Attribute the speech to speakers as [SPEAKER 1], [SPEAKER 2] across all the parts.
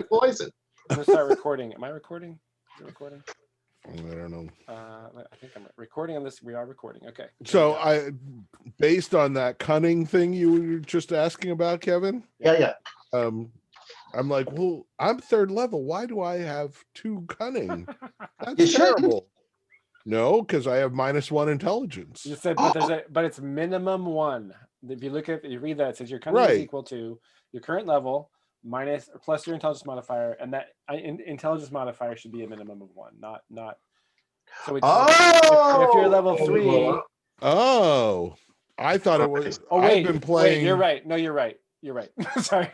[SPEAKER 1] poison.
[SPEAKER 2] I'm gonna start recording. Am I recording? Is it recording?
[SPEAKER 3] I don't know.
[SPEAKER 2] I think I'm recording on this. We are recording. Okay.
[SPEAKER 3] So based on that cunning thing you were just asking about, Kevin.
[SPEAKER 1] Yeah.
[SPEAKER 3] I'm like, well, I'm 3rd level. Why do I have 2 cunning?
[SPEAKER 1] You
[SPEAKER 3] That's
[SPEAKER 1] shouldn't.
[SPEAKER 3] terrible. No, because I have -1 intelligence.
[SPEAKER 2] You said, but it's minimum 1. If you look at, you read that, it says your cunning is equal to your current level minus or plus your intelligence modifier, and that intelligence modifier should be a minimum of 1, not. So it's if you're level 3.
[SPEAKER 3] Oh, I thought it was.
[SPEAKER 2] Oh wait,
[SPEAKER 3] I've been playing.
[SPEAKER 2] Wait, you're right. No, you're right. You're right. Sorry.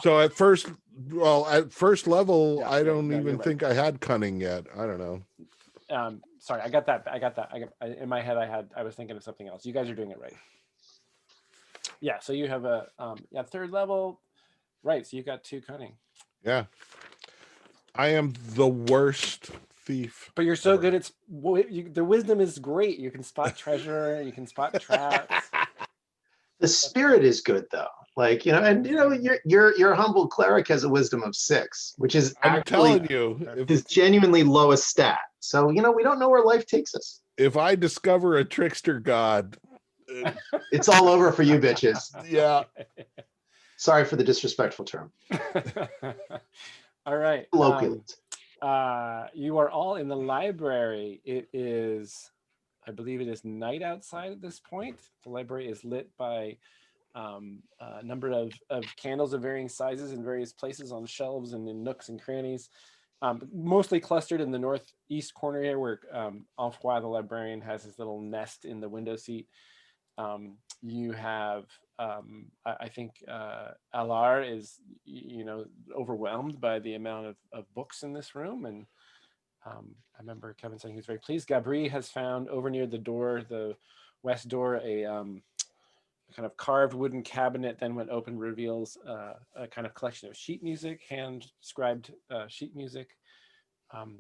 [SPEAKER 3] So at first level, I don't even think I had cunning yet. I don't know.
[SPEAKER 2] Sorry, I got that. In my head, I was thinking of something else. You guys are doing it right. Yeah. So you have a 3rd level, right? So you got 2 cunning.
[SPEAKER 3] Yeah. I am the worst thief.
[SPEAKER 2] But you're so good at the wisdom is great. You can spot treasure. You can spot traps.
[SPEAKER 1] The spirit is good though. Like, your humble cleric has a wisdom of 6, which is
[SPEAKER 3] I'm telling you,
[SPEAKER 1] his genuinely lowest stat. So, we don't know where life takes us.
[SPEAKER 3] If I discover a trickster god,
[SPEAKER 1] it's all over for you bitches.
[SPEAKER 3] Yeah.
[SPEAKER 1] Sorry for the disrespectful term.
[SPEAKER 2] All right.
[SPEAKER 1] Colloquialism.
[SPEAKER 2] You are all in the library. It is, I believe it is night outside at this point. The library is lit by a number of candles of varying sizes in various places on shelves and in nooks and crannies, mostly clustered in the northeast corner here where Anfroy, the librarian, has his little nest in the window seat. You have, I think Alar is, overwhelmed by the amount of books in this room. And I remember Kevin saying he was very pleased. Gabri has found over near the door, the west door, a kind of carved wooden cabinet, then when open reveals a kind of collection of sheet music, hand-scribed sheet music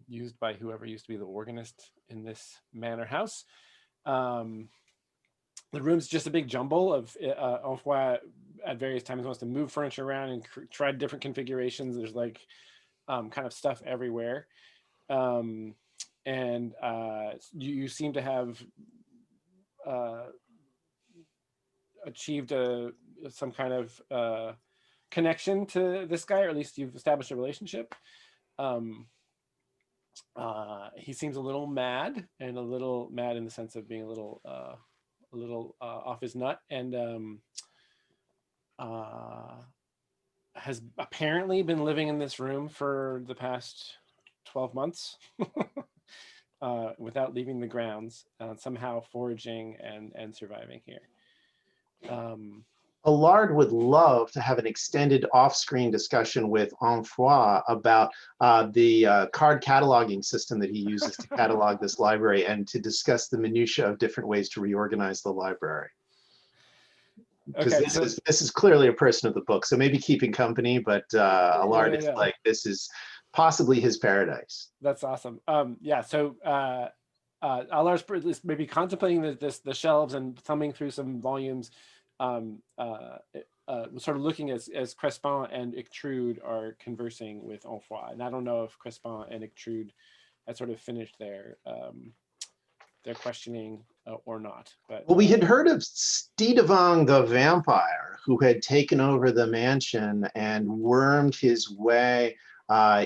[SPEAKER 2] used by whoever used to be the organist in this manor house. The room's just a big jumble of Anfroy at various times wants to move furniture around and try different configurations. There's like kind of stuff everywhere. And you seem to have achieved some kind of connection to this guy, or at least you've established a relationship. He seems a little mad in the sense of being a little off his nut, and has apparently been living in this room for the past 12 months without leaving the grounds, somehow foraging and surviving here.
[SPEAKER 1] Allard would love to have an extended off-screen discussion with Anfroy about the card cataloging system that he uses to catalog this library and to discuss the minutiae of different ways to reorganize the library. Because this is clearly a person of the book, so maybe keeping company, but Allard is like, this is possibly his paradise.
[SPEAKER 2] That's awesome. So Allard's maybe contemplating the shelves and thumbing through some volumes, sort of looking as Crespin and Ictrude are conversing with Anfroy. And I don't know if Crespin and Ictrude had sort of finished their questioning or not. But
[SPEAKER 1] well, we had heard of Stedevang the vampire who had taken over the mansion and wormed his way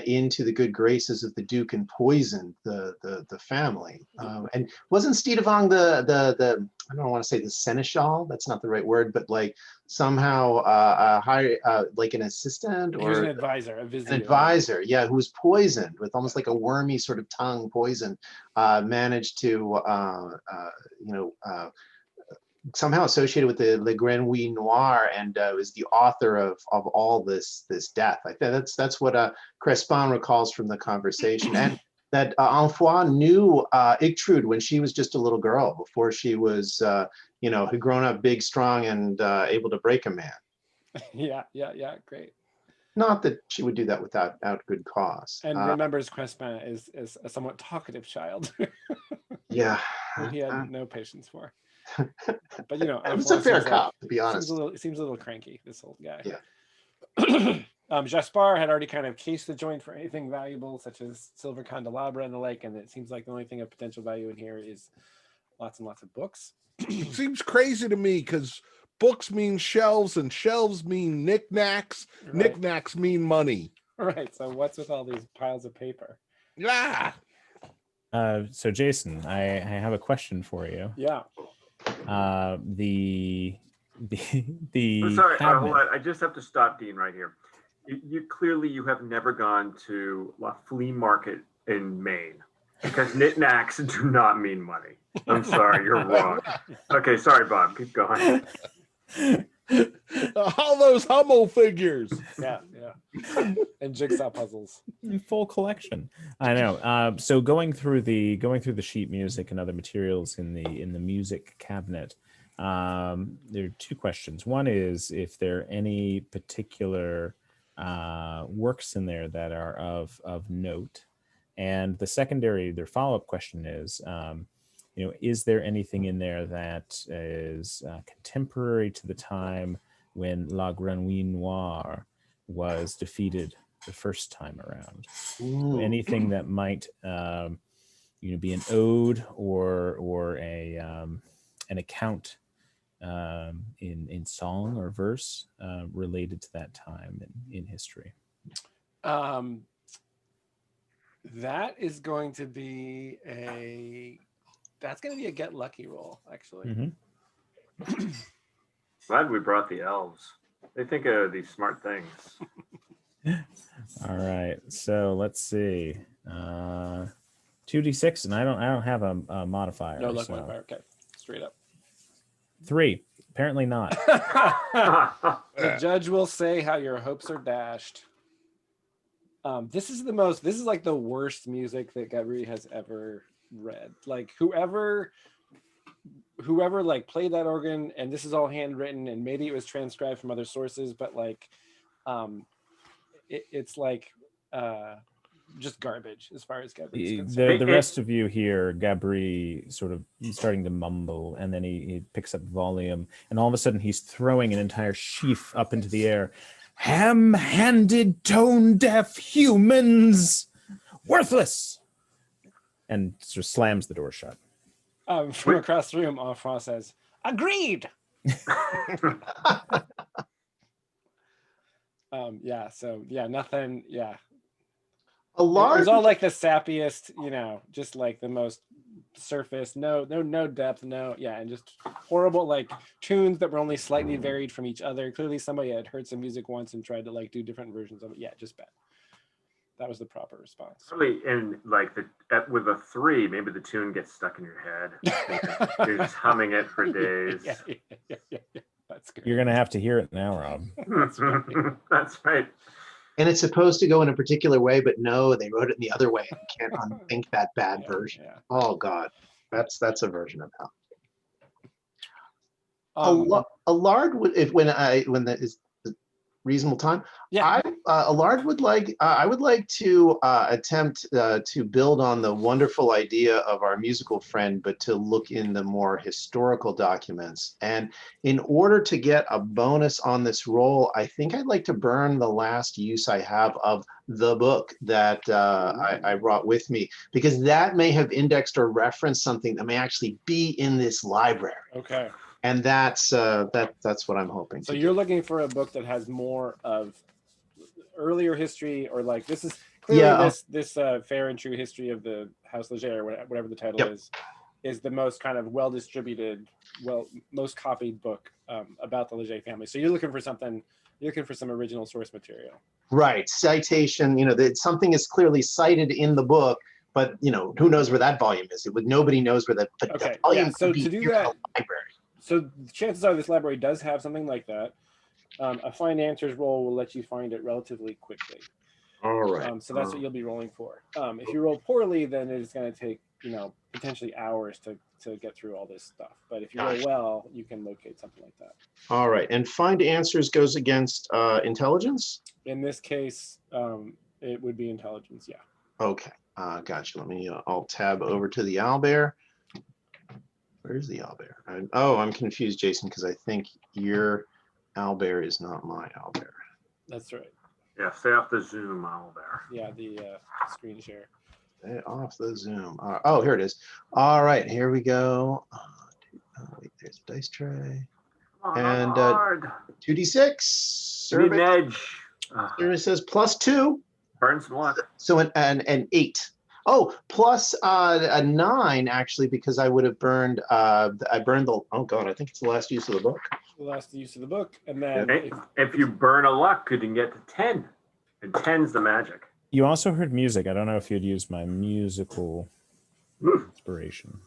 [SPEAKER 1] into the good graces of the Duke and poisoned the family. And wasn't Stedevang the I don't want to say the seneschal, that's not the right word, but like somehow like an assistant, or
[SPEAKER 2] he was an advisor,
[SPEAKER 1] an advisor, yeah, who was poisoned with almost like a wormy sort of tongue poison, managed to somehow associated with the Le Grenouille Noir, and is the author of all this death. I think that's what Crespin recalls from the conversation, and that Anfroy knew Ictrude when she was just a little girl, before she was had grown up big, strong, and able to break a man.
[SPEAKER 2] Yeah, great.
[SPEAKER 1] Not that she would do that without good cause.
[SPEAKER 2] And remembers Crespin is a somewhat talkative child.
[SPEAKER 1] Yeah,
[SPEAKER 2] who he had no patience for. But
[SPEAKER 1] it was a fair cop, to be honest.
[SPEAKER 2] Seems a little cranky, this old guy.
[SPEAKER 1] Yeah.
[SPEAKER 2] Jaspar had already kind of cased the joint for anything valuable, such as silver candelabra and the like, and it seems like the only thing of potential value in here is lots and lots of books.
[SPEAKER 3] It seems crazy to me because books mean shelves and shelves mean knickknacks.
[SPEAKER 2] Right.
[SPEAKER 3] Knickknacks mean money.
[SPEAKER 2] Right. So what's with all these piles of paper?
[SPEAKER 3] Yeah.
[SPEAKER 4] So Jason, I have a question for you.
[SPEAKER 2] Yeah.
[SPEAKER 4] The
[SPEAKER 5] I'm sorry,
[SPEAKER 4] cabinet.
[SPEAKER 5] hold on. I just have to stop Dean right here. You clearly you have never gone to a flea market in Maine because knickknacks do not mean money. I'm sorry, you're wrong. Okay, sorry, Bob. Keep going.
[SPEAKER 3] All those Hummel figures.
[SPEAKER 2] Yeah. And jigsaw puzzles.
[SPEAKER 4] Full collection. I know. So going through the sheet music and other materials in the music cabinet, there are two questions. One is if there are any particular works in there that are of note, and their follow-up question is, is there anything in there that is contemporary to the time when La Grenouille Noire was defeated the first time around?
[SPEAKER 1] Ooh.
[SPEAKER 4] Anything that might be an ode or an account in song or verse related to that time in history?
[SPEAKER 2] That is going to be a get lucky roll, actually.
[SPEAKER 4] Mm-hmm.
[SPEAKER 5] Glad we brought the elves. They think of these smart things.
[SPEAKER 4] All right, so let's see. 2d6, and I don't have a modifier.
[SPEAKER 2] No luck
[SPEAKER 4] so.
[SPEAKER 2] modifier. Okay, straight up.
[SPEAKER 4] 3. Apparently not.
[SPEAKER 2] The judge will say how your hopes are dashed. This is like the worst music that Gabri has ever read. Like whoever like played that organ, and this is all handwritten, and maybe it was transcribed from other sources, but like it's like just garbage as far as Gabri is concerned.
[SPEAKER 4] The rest of you hear Gabri sort of starting to mumble, and then he picks up volume, and all of a sudden he's throwing an entire sheaf up into the air. Ham-handed, tone-deaf humans, worthless, and sort of slams the door shut.
[SPEAKER 2] From across the room, Enfant says, "Agreed." Nothing. Yeah.
[SPEAKER 1] A large.
[SPEAKER 2] It was all like the sappiest, just like the most surface, no depth, and just horrible like tunes that were only slightly varied from each other. Clearly somebody had heard some music once and tried to like do different versions of it. Yeah, just bad. That was the proper response.
[SPEAKER 5] Probably in like with a 3, maybe the tune gets stuck in your head. You're just humming it for days.
[SPEAKER 2] Yeah. That's good.
[SPEAKER 4] You're gonna have to hear it now, Rob.
[SPEAKER 5] That's right.
[SPEAKER 1] And it's supposed to go in a particular way, but no, they wrote it in the other way. You can't unthink that bad version.
[SPEAKER 2] Yeah.
[SPEAKER 1] Oh God, that's a version of hell. Allard would when that is the reasonable time.
[SPEAKER 2] Yeah.
[SPEAKER 1] Allard would like. I would like to attempt to build on the wonderful idea of our musical friend, but to look in the more historical documents. And in order to get a bonus on this roll, I think I'd like to burn the last use I have of the book that I brought with me, because that may have indexed or referenced something that may actually be in this library.
[SPEAKER 2] Okay.
[SPEAKER 1] And that's what I'm hoping.
[SPEAKER 2] So you're looking for a book that has more of earlier history, or like this is clearly this fair and true history of the House Leger, or whatever the title is the most kind of well distributed, most copied book about the Leger family. So you're looking for something. You're looking for some original source material.
[SPEAKER 1] Right, citation. That something is clearly cited in the book, but who knows where that volume is? Nobody knows where the volume
[SPEAKER 2] So
[SPEAKER 1] could be
[SPEAKER 2] to do
[SPEAKER 1] here in
[SPEAKER 2] that,
[SPEAKER 1] the library.
[SPEAKER 2] So chances are this library does have something like that. A find answers roll will let you find it relatively quickly.
[SPEAKER 1] All right.
[SPEAKER 2] So that's what you'll be rolling for. If you roll poorly, then it's going to take potentially hours to get through all this stuff. But if you roll well, you can locate something like that.
[SPEAKER 1] All right, and find answers goes against intelligence?
[SPEAKER 2] In this case, it would be intelligence, yeah.
[SPEAKER 1] Okay, gotcha. Let me, I'll tab over to the owlbear. Where's the owlbear? I'm confused, Jason, because I think your owlbear is not my owlbear.
[SPEAKER 2] That's right.
[SPEAKER 5] Yeah, stay off the Zoom all there.
[SPEAKER 2] Yeah, the screen share.
[SPEAKER 1] Stay off the Zoom. Oh, here it is. All right, here we go. Wait, there's a dice tray. And 2d6.
[SPEAKER 5] You need an
[SPEAKER 1] Survey,
[SPEAKER 5] edge.
[SPEAKER 1] survey says +2.
[SPEAKER 5] Burn some luck.
[SPEAKER 1] So an 8. Oh, plus a 9 actually, because I would have burned. I burned the. Oh God, I think it's the last use of the book.
[SPEAKER 2] The last use of the book, and then
[SPEAKER 5] If you burn a luck, you can get to 10, and 10's the magic.
[SPEAKER 4] You also heard music. I don't know if you'd use my musical inspiration.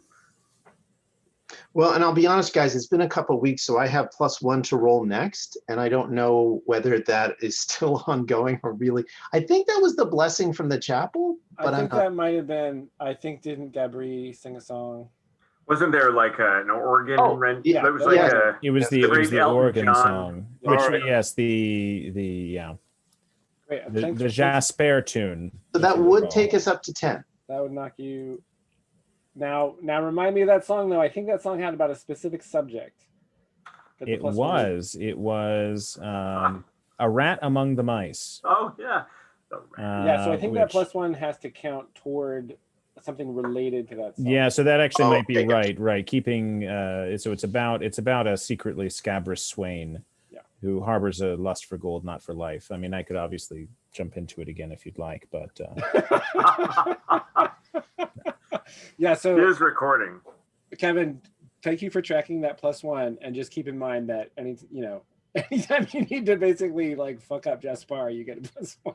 [SPEAKER 1] Well, and I'll be honest, guys, it's been a couple of weeks, so I have +1 to roll next, and I don't know whether that is still ongoing or really. I think that was the blessing from the chapel, but
[SPEAKER 2] I think that might have been. I think didn't Gabri sing a song?
[SPEAKER 5] Wasn't there like an organ?
[SPEAKER 1] Yeah,
[SPEAKER 5] there was like
[SPEAKER 4] It was the
[SPEAKER 5] Elton
[SPEAKER 4] organ
[SPEAKER 5] John.
[SPEAKER 4] song, which
[SPEAKER 1] Right.
[SPEAKER 4] yes, the
[SPEAKER 2] Wait,
[SPEAKER 4] the Jasper tune.
[SPEAKER 1] so that would take us up to 10.
[SPEAKER 2] That would knock you. Now remind me of that song though. I think that song had about a specific subject.
[SPEAKER 4] It was a rat among the mice.
[SPEAKER 5] Oh yeah.
[SPEAKER 2] Yeah, so I think that +1 has to count toward something related to that song.
[SPEAKER 4] Yeah, so that actually might be
[SPEAKER 1] okay.
[SPEAKER 4] right. Keeping so it's about a secretly scabrous swain who harbors a lust for gold, not for life. I mean, I could obviously jump into it again if you'd like, but
[SPEAKER 2] yeah, so
[SPEAKER 5] it is recording.
[SPEAKER 2] Kevin, thank you for tracking that +1, and just keep in mind that anytime you need to basically like fuck up Jaspar, you get a +1.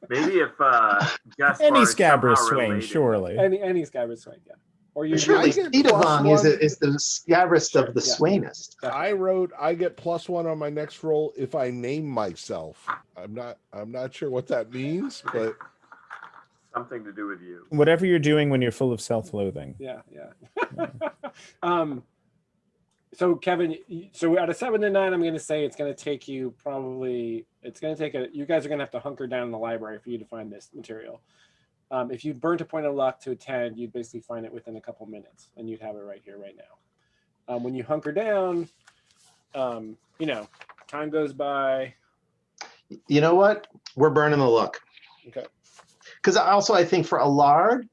[SPEAKER 5] Maybe if Jaspar
[SPEAKER 4] any
[SPEAKER 5] is
[SPEAKER 4] scabrous
[SPEAKER 5] somehow
[SPEAKER 4] swain,
[SPEAKER 5] related.
[SPEAKER 4] surely.
[SPEAKER 2] Any scabrous swain, yeah. Or you
[SPEAKER 1] Surely
[SPEAKER 3] get
[SPEAKER 1] Speedavon
[SPEAKER 3] +1.
[SPEAKER 1] is the scabrous of the swainest.
[SPEAKER 3] I wrote I get +1 on my next roll if I name myself. I'm not sure what that means, but
[SPEAKER 5] Something to do with you.
[SPEAKER 4] Whatever you're doing when you're full of self-loathing.
[SPEAKER 2] Yeah. So Kevin, so out of 7 to 9, I'm going to say it's going to take you you guys are going to have to hunker down in the library for you to find this material. If you burnt a point of luck to a 10, you'd basically find it within a couple minutes, and you'd have it right here, right now. When you hunker down, time goes by.
[SPEAKER 1] You know what? We're burning the luck.
[SPEAKER 2] Okay.
[SPEAKER 1] Because I think for Allard,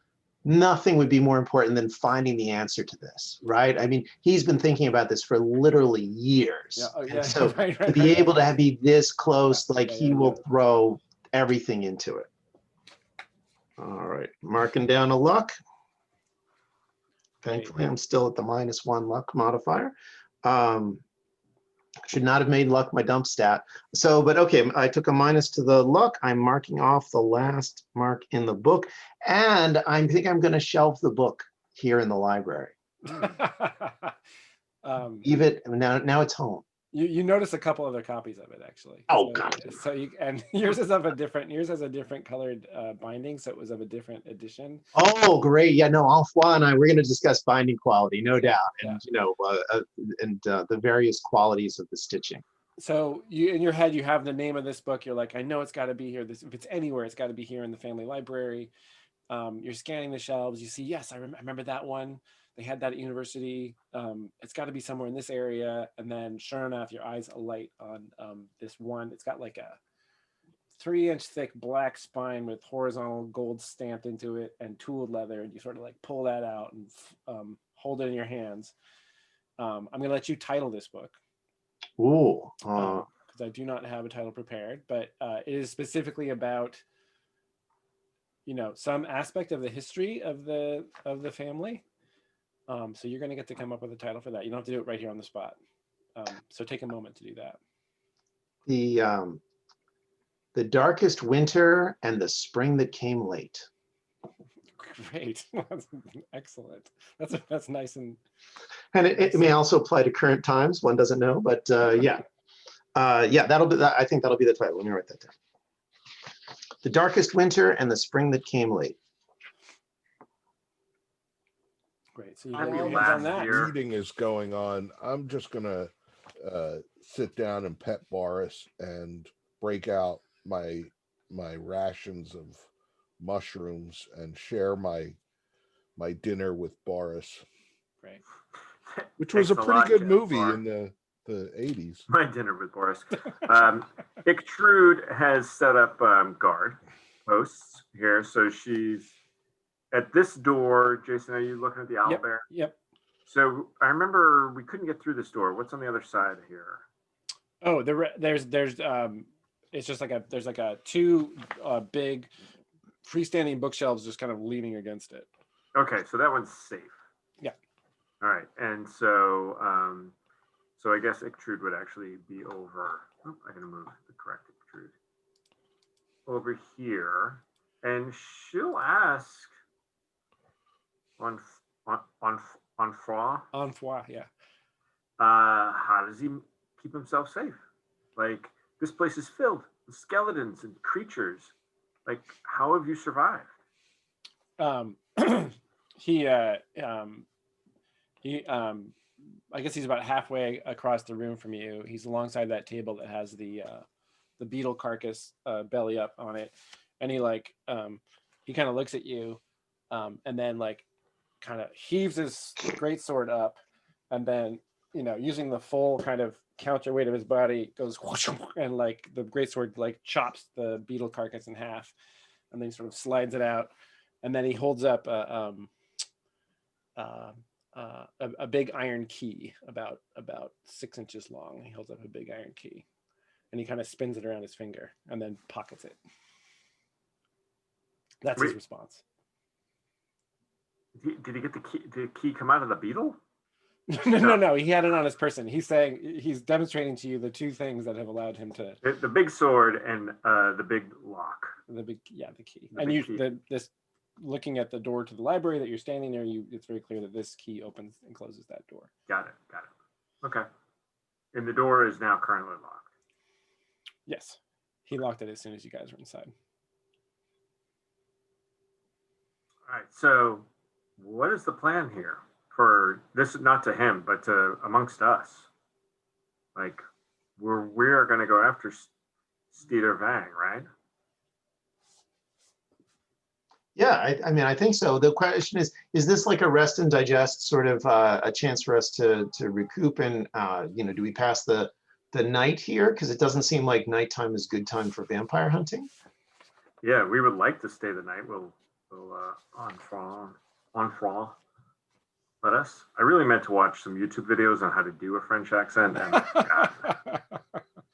[SPEAKER 1] nothing would be more important than finding the answer to this, right? I mean, he's been thinking about this for literally years.
[SPEAKER 2] Yeah.
[SPEAKER 1] So
[SPEAKER 2] right,
[SPEAKER 1] to be able to be this close, he will
[SPEAKER 2] yeah.
[SPEAKER 1] throw everything into it. All right, marking down a luck. Thankfully, I'm still at the -1 luck modifier. Should not have made luck my dump stat. So, but okay, I took a minus to the luck. I'm marking off the last mark in the book, and I think I'm going to shelve the book here in the library. Leave it now. It's home.
[SPEAKER 2] You notice a couple other copies of it actually.
[SPEAKER 1] Oh God!
[SPEAKER 2] So yours is of a different. Yours has a different colored binding, so it was of a different edition.
[SPEAKER 1] Oh, great! Yeah, no, Antoine and I we're going to discuss binding quality, no doubt, and the various qualities of the stitching.
[SPEAKER 2] So you in your head you have the name of this book. You're like, I know it's got to be here. If it's anywhere, it's got to be here in the family library. You're scanning the shelves. You see, yes, I remember that one. They had that at university. It's got to be somewhere in this area. And then sure enough, your eyes alight on this one. It's got like a 3-inch thick black spine with horizontal gold stamped into it and tooled leather. And you sort of like pull that out and hold it in your hands. I'm going to let you title this book.
[SPEAKER 1] Ooh.
[SPEAKER 2] Because I do not have a title prepared, but it is specifically about, some aspect of the history of the family. So you're going to get to come up with a title for that. You don't have to do it right here on the spot. So take a moment to do that.
[SPEAKER 1] The darkest winter and the spring that came late.
[SPEAKER 2] Great. That's excellent. That's nice. And
[SPEAKER 1] it may also apply to current times. One doesn't know, but yeah, that'll be that. I think that'll be the title. Let me write that down. The darkest winter and the spring that came late.
[SPEAKER 2] Great. So you get your hands on that.
[SPEAKER 3] Reading is going on. I'm just gonna sit down and pet Boris and break out my rations of mushrooms and share my dinner with Boris.
[SPEAKER 2] Great.
[SPEAKER 3] Which was a pretty good movie in the the 80s.
[SPEAKER 5] My dinner with Boris. Ictrude has set up guard posts here. So she's at this door. Jason, are you looking at the owl bear?
[SPEAKER 2] Yep.
[SPEAKER 5] So I remember we couldn't get through this door. What's on the other side here?
[SPEAKER 2] Oh, there's it's just like there's two big freestanding bookshelves just kind of leaning against it.
[SPEAKER 5] Okay, so that one's safe.
[SPEAKER 2] Yeah.
[SPEAKER 5] All right, and so so I guess Ictrude would actually be over. Oh, I'm gonna move the correct Ictrude over here, and she'll ask on
[SPEAKER 2] Enfoi, yeah.
[SPEAKER 5] how does he keep himself safe? Like, this place is filled with skeletons and creatures. Like, how have you survived?
[SPEAKER 2] He I guess he's about halfway across the room from you. He's alongside that table that has the beetle carcass belly up on it, and he kind of looks at you, and then like kind of heaves his greatsword up, and then using the full kind of counterweight of his body goes whoosh, and like the greatsword like chops the beetle carcass in half, and then he sort of slides it out, and then he holds up a big iron key about 6 inches long. He holds up a big iron key, and he kind of spins it around his finger and then pockets it. That's his response.
[SPEAKER 5] Did he get the key? Did the key come out of the beetle?
[SPEAKER 2] No. He had it on his person. He's demonstrating to you the two things that have allowed him to
[SPEAKER 5] The big sword and the big lock.
[SPEAKER 2] the key. This looking at the door to the library that you're standing there, it's very clear that this key opens and closes that door.
[SPEAKER 5] Got it. Okay. And the door is now currently locked.
[SPEAKER 2] Yes. He locked it as soon as you guys were inside.
[SPEAKER 5] All right. So what is the plan here for this? Not to him, but to amongst us. Like, we're going to go after Steeder Vang, right?
[SPEAKER 1] Yeah, I mean, I think so. The question is this like a rest and digest sort of a chance for us to recoup and, do we pass the night here? Because it doesn't seem like nighttime is good time for vampire hunting.
[SPEAKER 5] Yeah, we would like to stay the night. We'll enfant. Let us. I really meant to watch some YouTube videos on how to do a French accent, and God,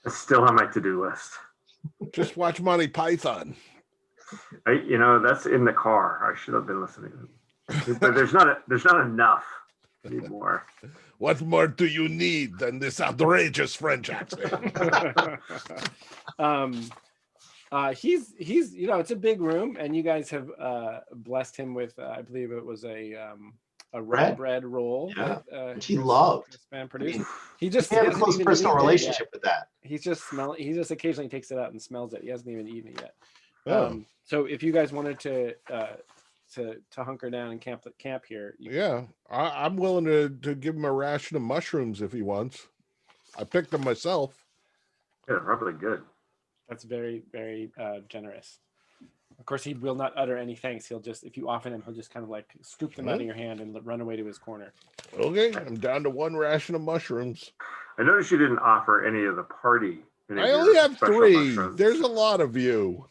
[SPEAKER 5] it's still on my to-do list.
[SPEAKER 3] Just watch Monty Python.
[SPEAKER 5] That's in the car. I should have been listening. But there's not enough anymore.
[SPEAKER 3] What more do you need than this outrageous French accent?
[SPEAKER 2] He's it's a big room, and you guys have blessed him with I believe it was a red bread roll that
[SPEAKER 1] he loved.
[SPEAKER 2] This man produced.
[SPEAKER 1] He had a close personal relationship with that.
[SPEAKER 2] He just occasionally takes it out and smells it. He hasn't even eaten it yet.
[SPEAKER 3] Oh.
[SPEAKER 2] So if you guys wanted to hunker down and camp here,
[SPEAKER 3] I'm willing to give him a ration of mushrooms if he wants. I picked them myself.
[SPEAKER 5] Yeah, probably good.
[SPEAKER 2] That's very, very generous. Of course, he will not utter any thanks. He'll just, if you offer him, he'll just kind of like scoop them out of your hand and run away to his corner.
[SPEAKER 3] Okay, I'm down to one ration of mushrooms.
[SPEAKER 5] I noticed you didn't offer any of the party.
[SPEAKER 3] I only have 3.
[SPEAKER 5] Mushrooms.
[SPEAKER 3] There's a lot of you.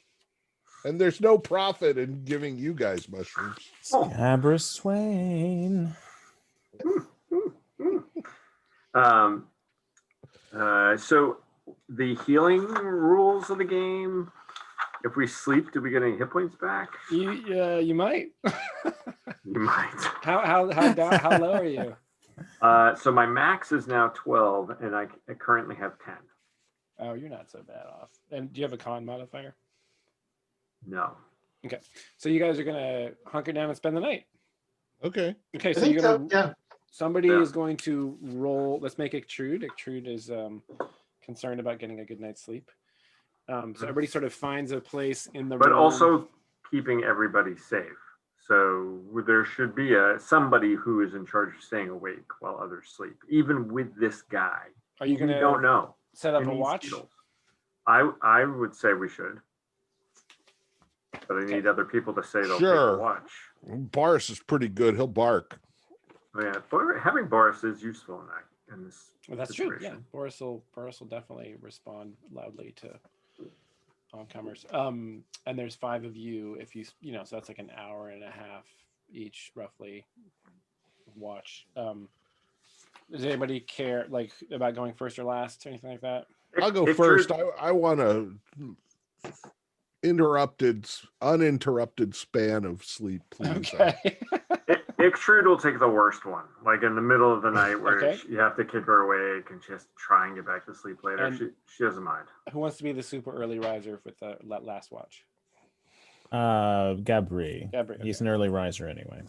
[SPEAKER 3] And there's no profit in giving you guys mushrooms.
[SPEAKER 4] Scabra Swain.
[SPEAKER 5] So the healing rules of the game. If we sleep, do we get any hit points back?
[SPEAKER 2] You might.
[SPEAKER 5] You might.
[SPEAKER 2] How low are you?
[SPEAKER 5] So my max is now 12, and I currently have 10.
[SPEAKER 2] Oh, you're not so bad off. And do you have a con modifier?
[SPEAKER 5] No.
[SPEAKER 2] Okay, so you guys are gonna hunker down and spend the night.
[SPEAKER 3] Okay.
[SPEAKER 2] Okay, so you're gonna. Somebody is going to roll. Let's make Ictrude. Ictrude is concerned about getting a good night's sleep. So everybody sort of finds a place in the room.
[SPEAKER 5] But also keeping everybody safe. So there should be somebody who is in charge of staying awake while others sleep, even with this guy.
[SPEAKER 2] Are you gonna?
[SPEAKER 5] Don't know.
[SPEAKER 2] Set up a watch.
[SPEAKER 5] Beetles. I would say we should. But I need other people to say they'll take a watch.
[SPEAKER 3] Boris is pretty good. He'll bark.
[SPEAKER 5] Oh, yeah, but having Boris is useful in this
[SPEAKER 2] Well, that's
[SPEAKER 5] situation.
[SPEAKER 2] true. Yeah, Boris will definitely respond loudly to oncomers. And there's 5 of you. If you know, so that's like an hour and a half each, roughly. Watch. Does anybody care like about going first or last or anything like that?
[SPEAKER 3] I'll go
[SPEAKER 5] If
[SPEAKER 3] first.
[SPEAKER 5] Drew-
[SPEAKER 3] I want a uninterrupted span of sleep, please.
[SPEAKER 2] Okay.
[SPEAKER 5] Ixtrude will take the worst one, like in the middle of the night where
[SPEAKER 2] Okay.
[SPEAKER 5] you have to keep her awake and she has to try and get back to sleep later.
[SPEAKER 2] And-
[SPEAKER 5] She doesn't mind.
[SPEAKER 2] Who wants to be the super early riser with the last watch?
[SPEAKER 4] Gabri.
[SPEAKER 2] Gabri,
[SPEAKER 4] He's
[SPEAKER 2] okay.
[SPEAKER 4] an early riser anyway.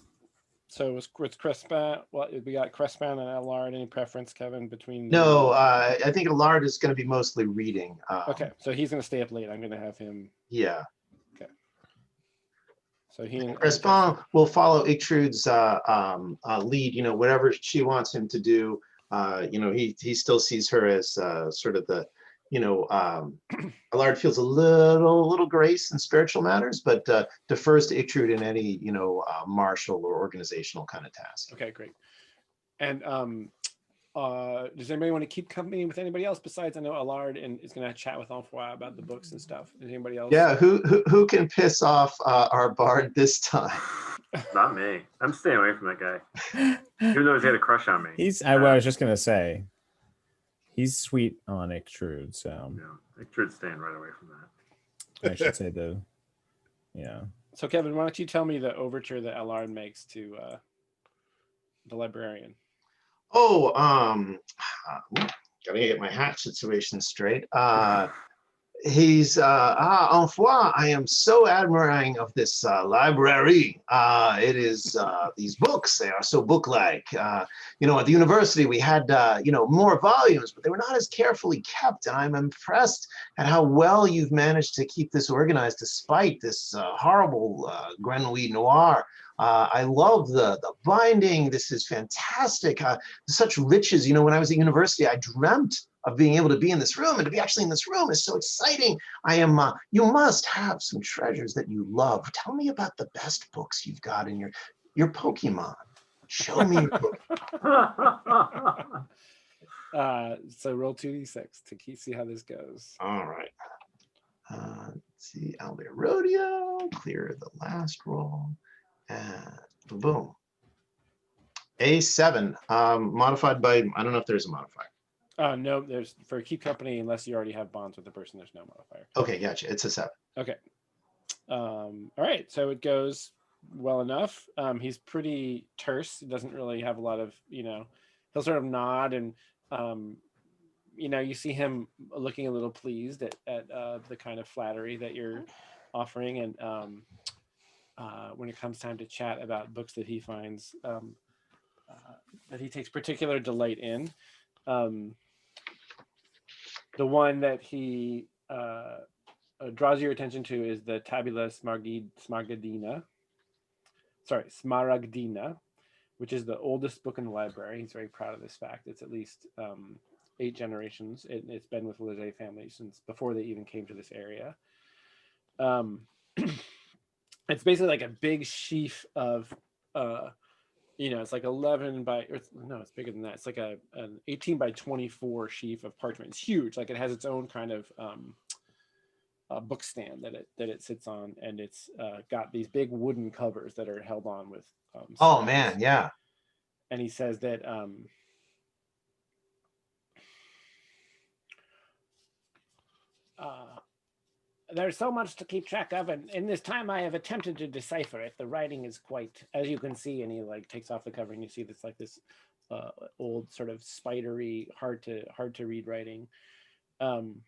[SPEAKER 2] So it's Crespan. Well, we got Crespan and Allard. Any preference, Kevin, between?
[SPEAKER 1] No, I think Allard is going to be mostly reading.
[SPEAKER 2] Okay, so he's going to stay up late. I'm going to have him.
[SPEAKER 1] Yeah.
[SPEAKER 2] So he and
[SPEAKER 1] Crespin will follow Ixtrude's lead. You know, whatever she wants him to do. You know, he still sees her as sort of the, you know, Allard feels a little grace in spiritual matters, but defers to Ixtrude in any, you know, martial or organizational kind of task.
[SPEAKER 2] Okay, great. And does anybody want to keep company with anybody else besides? I know Allard and is going to chat with Enfoy about the books and stuff. Is anybody else?
[SPEAKER 1] Yeah, who can piss off our bard this time?
[SPEAKER 5] Not me. I'm staying away from that guy. Even though he had a crush on me.
[SPEAKER 4] I was just gonna say, he's sweet on Ixtrude, so
[SPEAKER 5] No, Ixtrude's staying right away from that.
[SPEAKER 4] I should say yeah.
[SPEAKER 2] So Kevin, why don't you tell me the overture that Allard makes to the librarian?
[SPEAKER 1] Oh, gotta get my hatch situation straight. He's Enfoy, I am so admiring of this library. It is these books, they are so book-like. You know, at the university we had you know, more volumes, but they were not as carefully kept, and I'm impressed at how well you've managed to keep this organized despite this horrible Grenouille Noir. I love the binding. This is fantastic. Such riches. You know, when I was at university, I dreamt of being able to be in this room, and to be actually in this room is so exciting. I am, you must have some treasures that you love. Tell me about the best books you've got in your Pokemon. Show me your Pokemon.
[SPEAKER 2] So roll 2d6 to see how this goes.
[SPEAKER 1] All right. Let's see, Albert Rodeo, clear the last roll, and boom. A7, modified by, I don't know if there's a modifier.
[SPEAKER 2] No, there's for keep company unless you already have bonds with the person. There's no modifier.
[SPEAKER 1] Okay, gotcha. It's a 7.
[SPEAKER 2] Okay. All right. So it goes well enough. He's pretty terse. He doesn't really have a lot of, you know, he'll sort of nod and, you know, you see him looking a little pleased at the kind of flattery that you're offering. And when it comes time to chat about books that he finds that he takes particular delight in, the one that he draws your attention to is the Tabula Smaragdina, which is the oldest book in the library. He's very proud of this fact. It's at least 8 generations. It's been with the Leget family since before they even came to this area. It's basically like a big sheaf of, you know, it's like 11 by, no, it's bigger than that. It's like an 18 by 24 sheaf of parchment. It's huge. Like it has its own kind of book stand that it sits on, and it's got these big wooden covers that are held on with.
[SPEAKER 1] Oh
[SPEAKER 2] springs.
[SPEAKER 1] man, yeah.
[SPEAKER 2] And he says that there's so much to keep track of, and in this time I have attempted to decipher it. The writing is quite, as you can see, and he like takes off the cover and you see this like this old sort of spidery, hard to read writing. And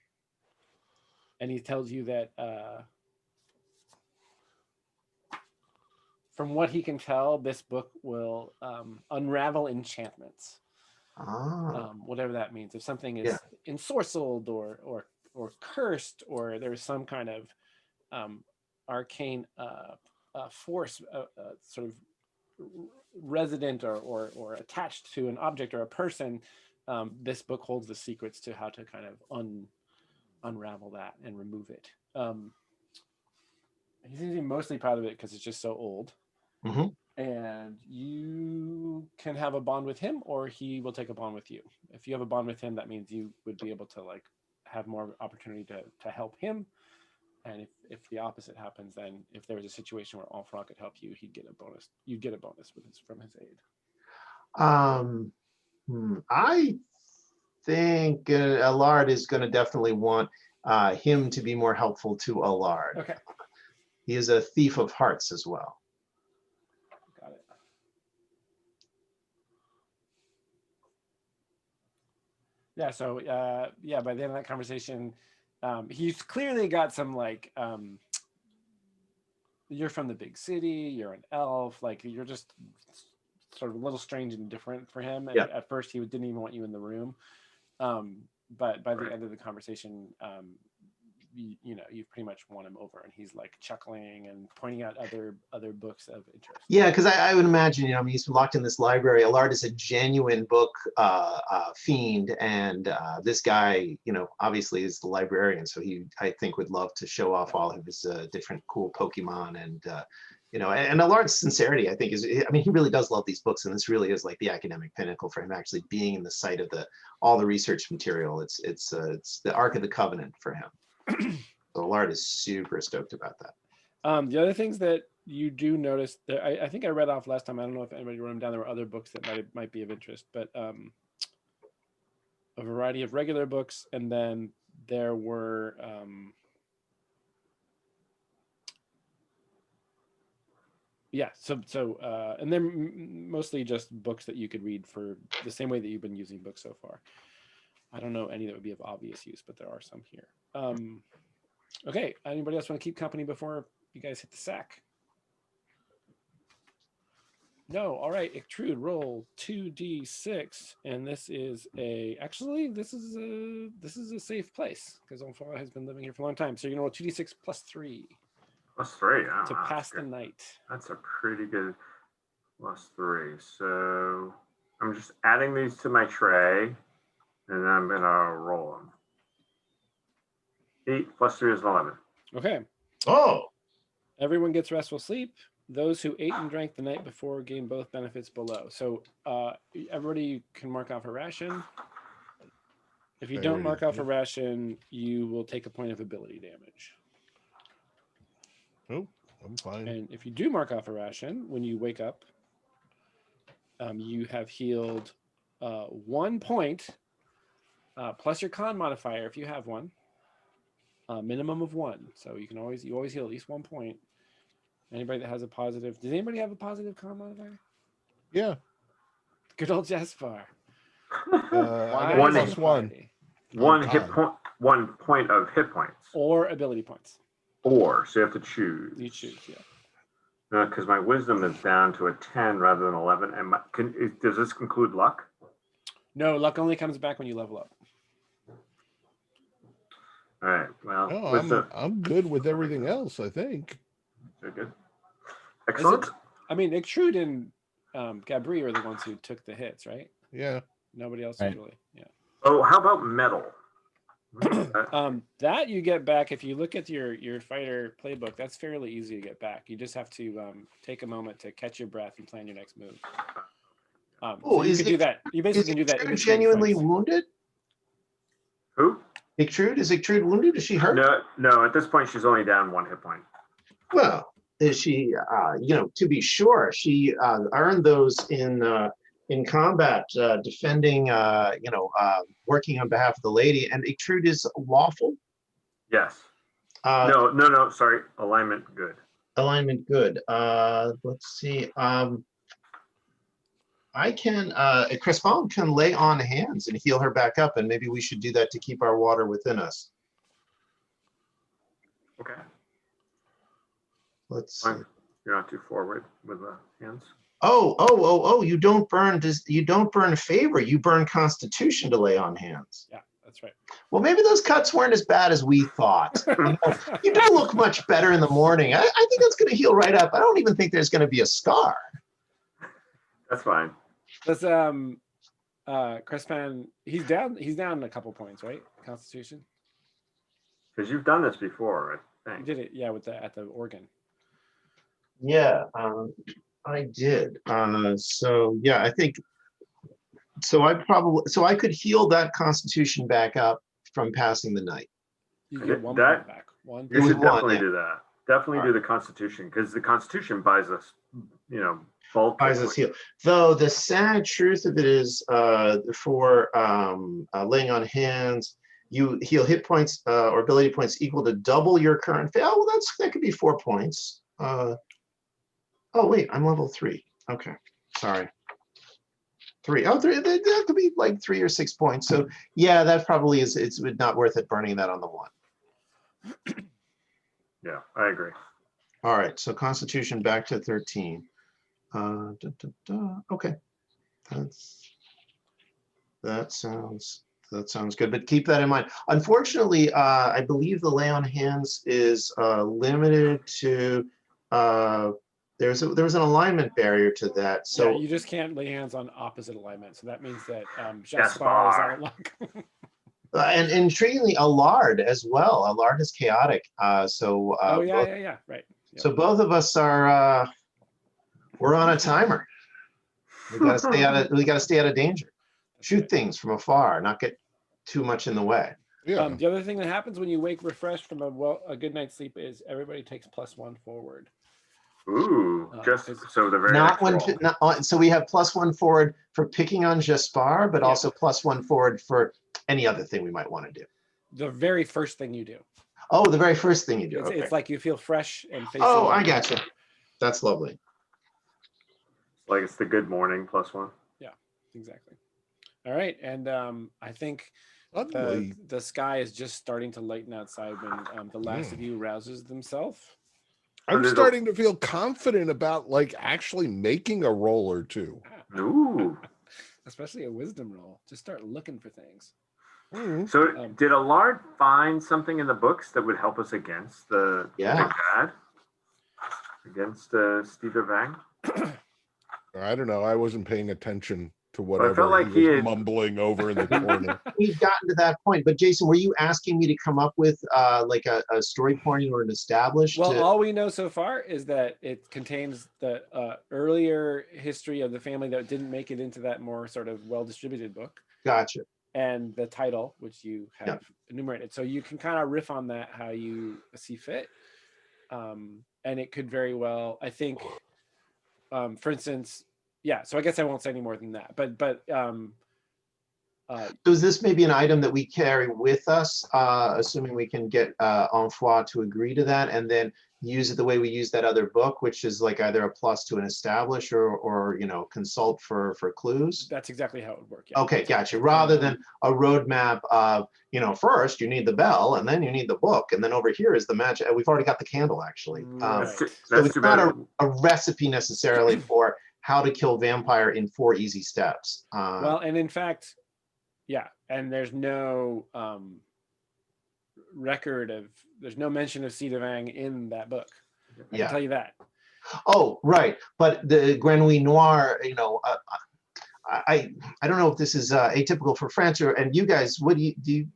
[SPEAKER 2] he tells you that from what he can tell, this book will unravel enchantments. Whatever that means. If something is ensorcelled or cursed, or there's some kind of arcane force sort of resident or attached to an object or a person, this book holds the secrets to how to kind of unravel that and remove it. He seems to be mostly proud of it because it's just so old.
[SPEAKER 1] Mm-hmm.
[SPEAKER 2] and you can have a bond with him, or he will take a bond with you. If you have a bond with him, that means you would be able to like have more opportunity to help him. And if the opposite happens, then if there was a situation where Enfroy could help you, he'd get a bonus. You'd get a bonus from his aid.
[SPEAKER 1] I think Allard is going to definitely want him to be more helpful to Allard.
[SPEAKER 2] Okay,
[SPEAKER 1] He is a thief of hearts as well.
[SPEAKER 2] got it. Yeah. So yeah, by the end of that conversation, he's clearly got some like you're from the big city, you're an elf, like you're just sort of a little strange and different for him. And
[SPEAKER 1] Yeah.
[SPEAKER 2] at first he didn't even want you in the room. But by the end of the conversation, you've pretty much won him over, and he's like chuckling and pointing out other books of interest.
[SPEAKER 1] Yeah, because I would imagine, I mean, he's locked in this library. Allard is a genuine book fiend, and this guy, obviously is the librarian, so I think would love to show off all of his different cool Pokemon, and and Allard's sincerity, I think, he really does love these books, and this really is like the academic pinnacle for him, actually being in the site of all the research material. It's the Ark of the Covenant for him. So Allard is super stoked about that.
[SPEAKER 2] The other things that you do notice, that I think I read off last time, I don't know if anybody wrote them down, there were other books that might be of interest, but a variety of regular books, and then there were and they're mostly just books that you could read for the same way that you've been using books so far. I don't know any that would be of obvious use, but there are some here. Okay, anybody else want to keep company before you guys hit the sack? No, all right, Ictrude, roll 2d6, and this is a safe place, because Enfroy has been living here for a long time. So you're gonna roll 2d6 plus 3.
[SPEAKER 5] Plus 3, oh,
[SPEAKER 2] to pass the
[SPEAKER 5] good.
[SPEAKER 2] night.
[SPEAKER 5] That's a pretty good plus 3. So I'm just adding these to my tray, and then I'm gonna roll them. 8 plus 3 is 11.
[SPEAKER 2] Okay.
[SPEAKER 1] Oh,
[SPEAKER 2] Everyone gets restful sleep. Those who ate and drank the night before gain both benefits below. So everybody can mark off a ration. If you don't mark off a ration, you will take a point of ability damage.
[SPEAKER 3] Nope, I'm fine.
[SPEAKER 2] And if you do mark off a ration, when you wake up, you have healed 1 point plus your con modifier if you have one. Minimum of 1. So you always heal at least 1 point. Anybody that has a positive, does anybody have a positive con modifier?
[SPEAKER 3] Yeah.
[SPEAKER 2] Good old Jaspar.
[SPEAKER 3] One plus one.
[SPEAKER 5] One point of hit points.
[SPEAKER 2] Or ability points.
[SPEAKER 5] So you have to choose.
[SPEAKER 2] You choose, yeah.
[SPEAKER 5] Because my wisdom is down to a 10 rather than 11. And does this include luck?
[SPEAKER 2] No, luck only comes back when you level up.
[SPEAKER 5] All right. Well,
[SPEAKER 3] no, I'm good with everything else, I think.
[SPEAKER 5] Very good. Excellent.
[SPEAKER 2] Ictrude and Gabri are the ones who took the hits, right?
[SPEAKER 3] Yeah.
[SPEAKER 2] Nobody else
[SPEAKER 4] right.
[SPEAKER 2] is really. Yeah.
[SPEAKER 5] Oh, how about metal?
[SPEAKER 2] That you get back if you look at your fighter playbook. That's fairly easy to get back. You just have to take a moment to catch your breath and plan your next move. So you can do that. You basically can do that.
[SPEAKER 1] Is Ictrude genuinely wounded?
[SPEAKER 5] Who?
[SPEAKER 1] Ictrude? Is Ictrude wounded? Is she hurt?
[SPEAKER 5] No. At this point, she's only down 1 hit point.
[SPEAKER 1] Well, is she? To be sure, she earned those in combat, defending. Working on behalf of the lady. And Ictrude is lawful.
[SPEAKER 5] Yes. No. Sorry. Alignment good.
[SPEAKER 1] Alignment good. Let's see. I can. Crespon can lay on hands and heal her back up, and maybe we should do that to keep our water within us.
[SPEAKER 5] Okay.
[SPEAKER 1] Let's see.
[SPEAKER 5] You're not too forward with the hands.
[SPEAKER 1] Oh! You don't burn. You don't burn favor. You burn Constitution to lay on hands.
[SPEAKER 2] Yeah, that's right.
[SPEAKER 1] Well, maybe those cuts weren't as bad as we thought. You do look much better in the morning. I think that's going to heal right up. I don't even think there's going to be a scar.
[SPEAKER 5] That's fine.
[SPEAKER 2] Let's Crespan, he's down a couple points, right? Constitution.
[SPEAKER 5] Because you've done this before, I think.
[SPEAKER 2] You did it, yeah, at the organ.
[SPEAKER 1] Yeah. I did. So yeah, I think so. I could heal that constitution back up from passing the night.
[SPEAKER 2] You get one
[SPEAKER 5] That-
[SPEAKER 2] point back. One.
[SPEAKER 5] You
[SPEAKER 1] It was
[SPEAKER 5] should definitely
[SPEAKER 1] one, yeah.
[SPEAKER 5] do that. Definitely
[SPEAKER 1] All
[SPEAKER 5] do the Constitution, because the Constitution buys us, bulk.
[SPEAKER 1] Buys us heal. Though the sad truth of it is, for laying on hands, you heal hit points or ability points equal to double your current. Oh, well, that could be 4 points. Oh wait, I'm level 3. Okay, sorry. 3. Oh, 3. That could be like 3 or 6 points. So yeah, that probably is. It's not worth it burning that on the 1.
[SPEAKER 5] Yeah, I agree.
[SPEAKER 1] All right, so Constitution back to 13. Okay, that sounds good, but keep that in mind. Unfortunately, I believe the lay on hands is limited to. There was an alignment barrier to that. So
[SPEAKER 2] yeah, you just can't lay hands on opposite alignment. So that means that
[SPEAKER 5] Jaspar.
[SPEAKER 2] Jaspar is out of luck.
[SPEAKER 1] and intriguingly, Allard as well. Allard is chaotic. So
[SPEAKER 2] Oh yeah,
[SPEAKER 1] both,
[SPEAKER 2] yeah, right. Yep.
[SPEAKER 1] so both of us are we're on a timer. We gotta stay out of danger.
[SPEAKER 2] That's
[SPEAKER 1] Shoot
[SPEAKER 2] right.
[SPEAKER 1] things from afar, not get too much in the way.
[SPEAKER 3] Yeah.
[SPEAKER 2] The other thing that happens when you wake refreshed from a good night's sleep is everybody takes +1 forward.
[SPEAKER 5] Ooh, just so the very
[SPEAKER 1] Not
[SPEAKER 5] next
[SPEAKER 1] when
[SPEAKER 5] roll.
[SPEAKER 1] not on, so we have +1 forward for picking on Jaspar, but
[SPEAKER 2] Yeah.
[SPEAKER 1] also +1 forward for any other thing we might want to do.
[SPEAKER 2] The very first thing you do.
[SPEAKER 1] Oh, the very first thing you do.
[SPEAKER 2] It's,
[SPEAKER 1] Okay.
[SPEAKER 2] it's like you feel fresh and facing.
[SPEAKER 1] Oh, I gotcha. That's lovely.
[SPEAKER 5] Like it's the good morning +1.
[SPEAKER 2] Exactly. All right, and I think
[SPEAKER 3] Suddenly,
[SPEAKER 2] the sky is just starting to lighten outside when the last of you rouses themselves.
[SPEAKER 3] I'm
[SPEAKER 5] there's a-
[SPEAKER 3] starting to feel confident about like actually making a roll or two.
[SPEAKER 5] Ooh.
[SPEAKER 2] Especially a wisdom roll. Just start looking for things.
[SPEAKER 5] So did Allard find something in the books that would help us against the
[SPEAKER 1] Yeah.
[SPEAKER 5] big bad? Against Steve Vang?
[SPEAKER 3] I don't know. I wasn't paying attention to
[SPEAKER 5] I
[SPEAKER 3] whatever
[SPEAKER 5] felt like
[SPEAKER 3] he
[SPEAKER 5] he
[SPEAKER 3] was
[SPEAKER 5] had-
[SPEAKER 3] mumbling over in the corner.
[SPEAKER 1] We've gotten to that point, but Jason, were you asking me to come up with like a story point or an established?
[SPEAKER 2] Well, all we know so far is that it contains the earlier history of the family that didn't make it into that more sort of well-distributed book,
[SPEAKER 1] Gotcha.
[SPEAKER 2] and the title, which you have
[SPEAKER 1] Yeah.
[SPEAKER 2] enumerated. So you can kind of riff on that how you see fit. And it could very well, I think, for instance, yeah. So I guess I won't say any more than that. But
[SPEAKER 1] So is this maybe an item that we carry with us, assuming we can get Enfroy to agree to that, and then use it the way we use that other book, which is like either a plus to an establish or consult for clues?
[SPEAKER 2] that's exactly how it would work. Yeah.
[SPEAKER 1] Okay, gotcha. Rather than a roadmap of, first you need the bell and then you need the book. And then over here is the magic. We've already got the candle actually.
[SPEAKER 2] Right.
[SPEAKER 1] So
[SPEAKER 5] That's
[SPEAKER 1] it's
[SPEAKER 5] too
[SPEAKER 1] not
[SPEAKER 5] bad.
[SPEAKER 1] a recipe necessarily for how to kill vampire in 4 easy steps.
[SPEAKER 2] Well, and in fact, yeah, and there's no there's no mention of Cedavang in that book. I
[SPEAKER 1] Yeah.
[SPEAKER 2] can tell you that.
[SPEAKER 1] Oh, right. But the Grenouille Noir, I don't know if this is atypical for France and you guys, what do you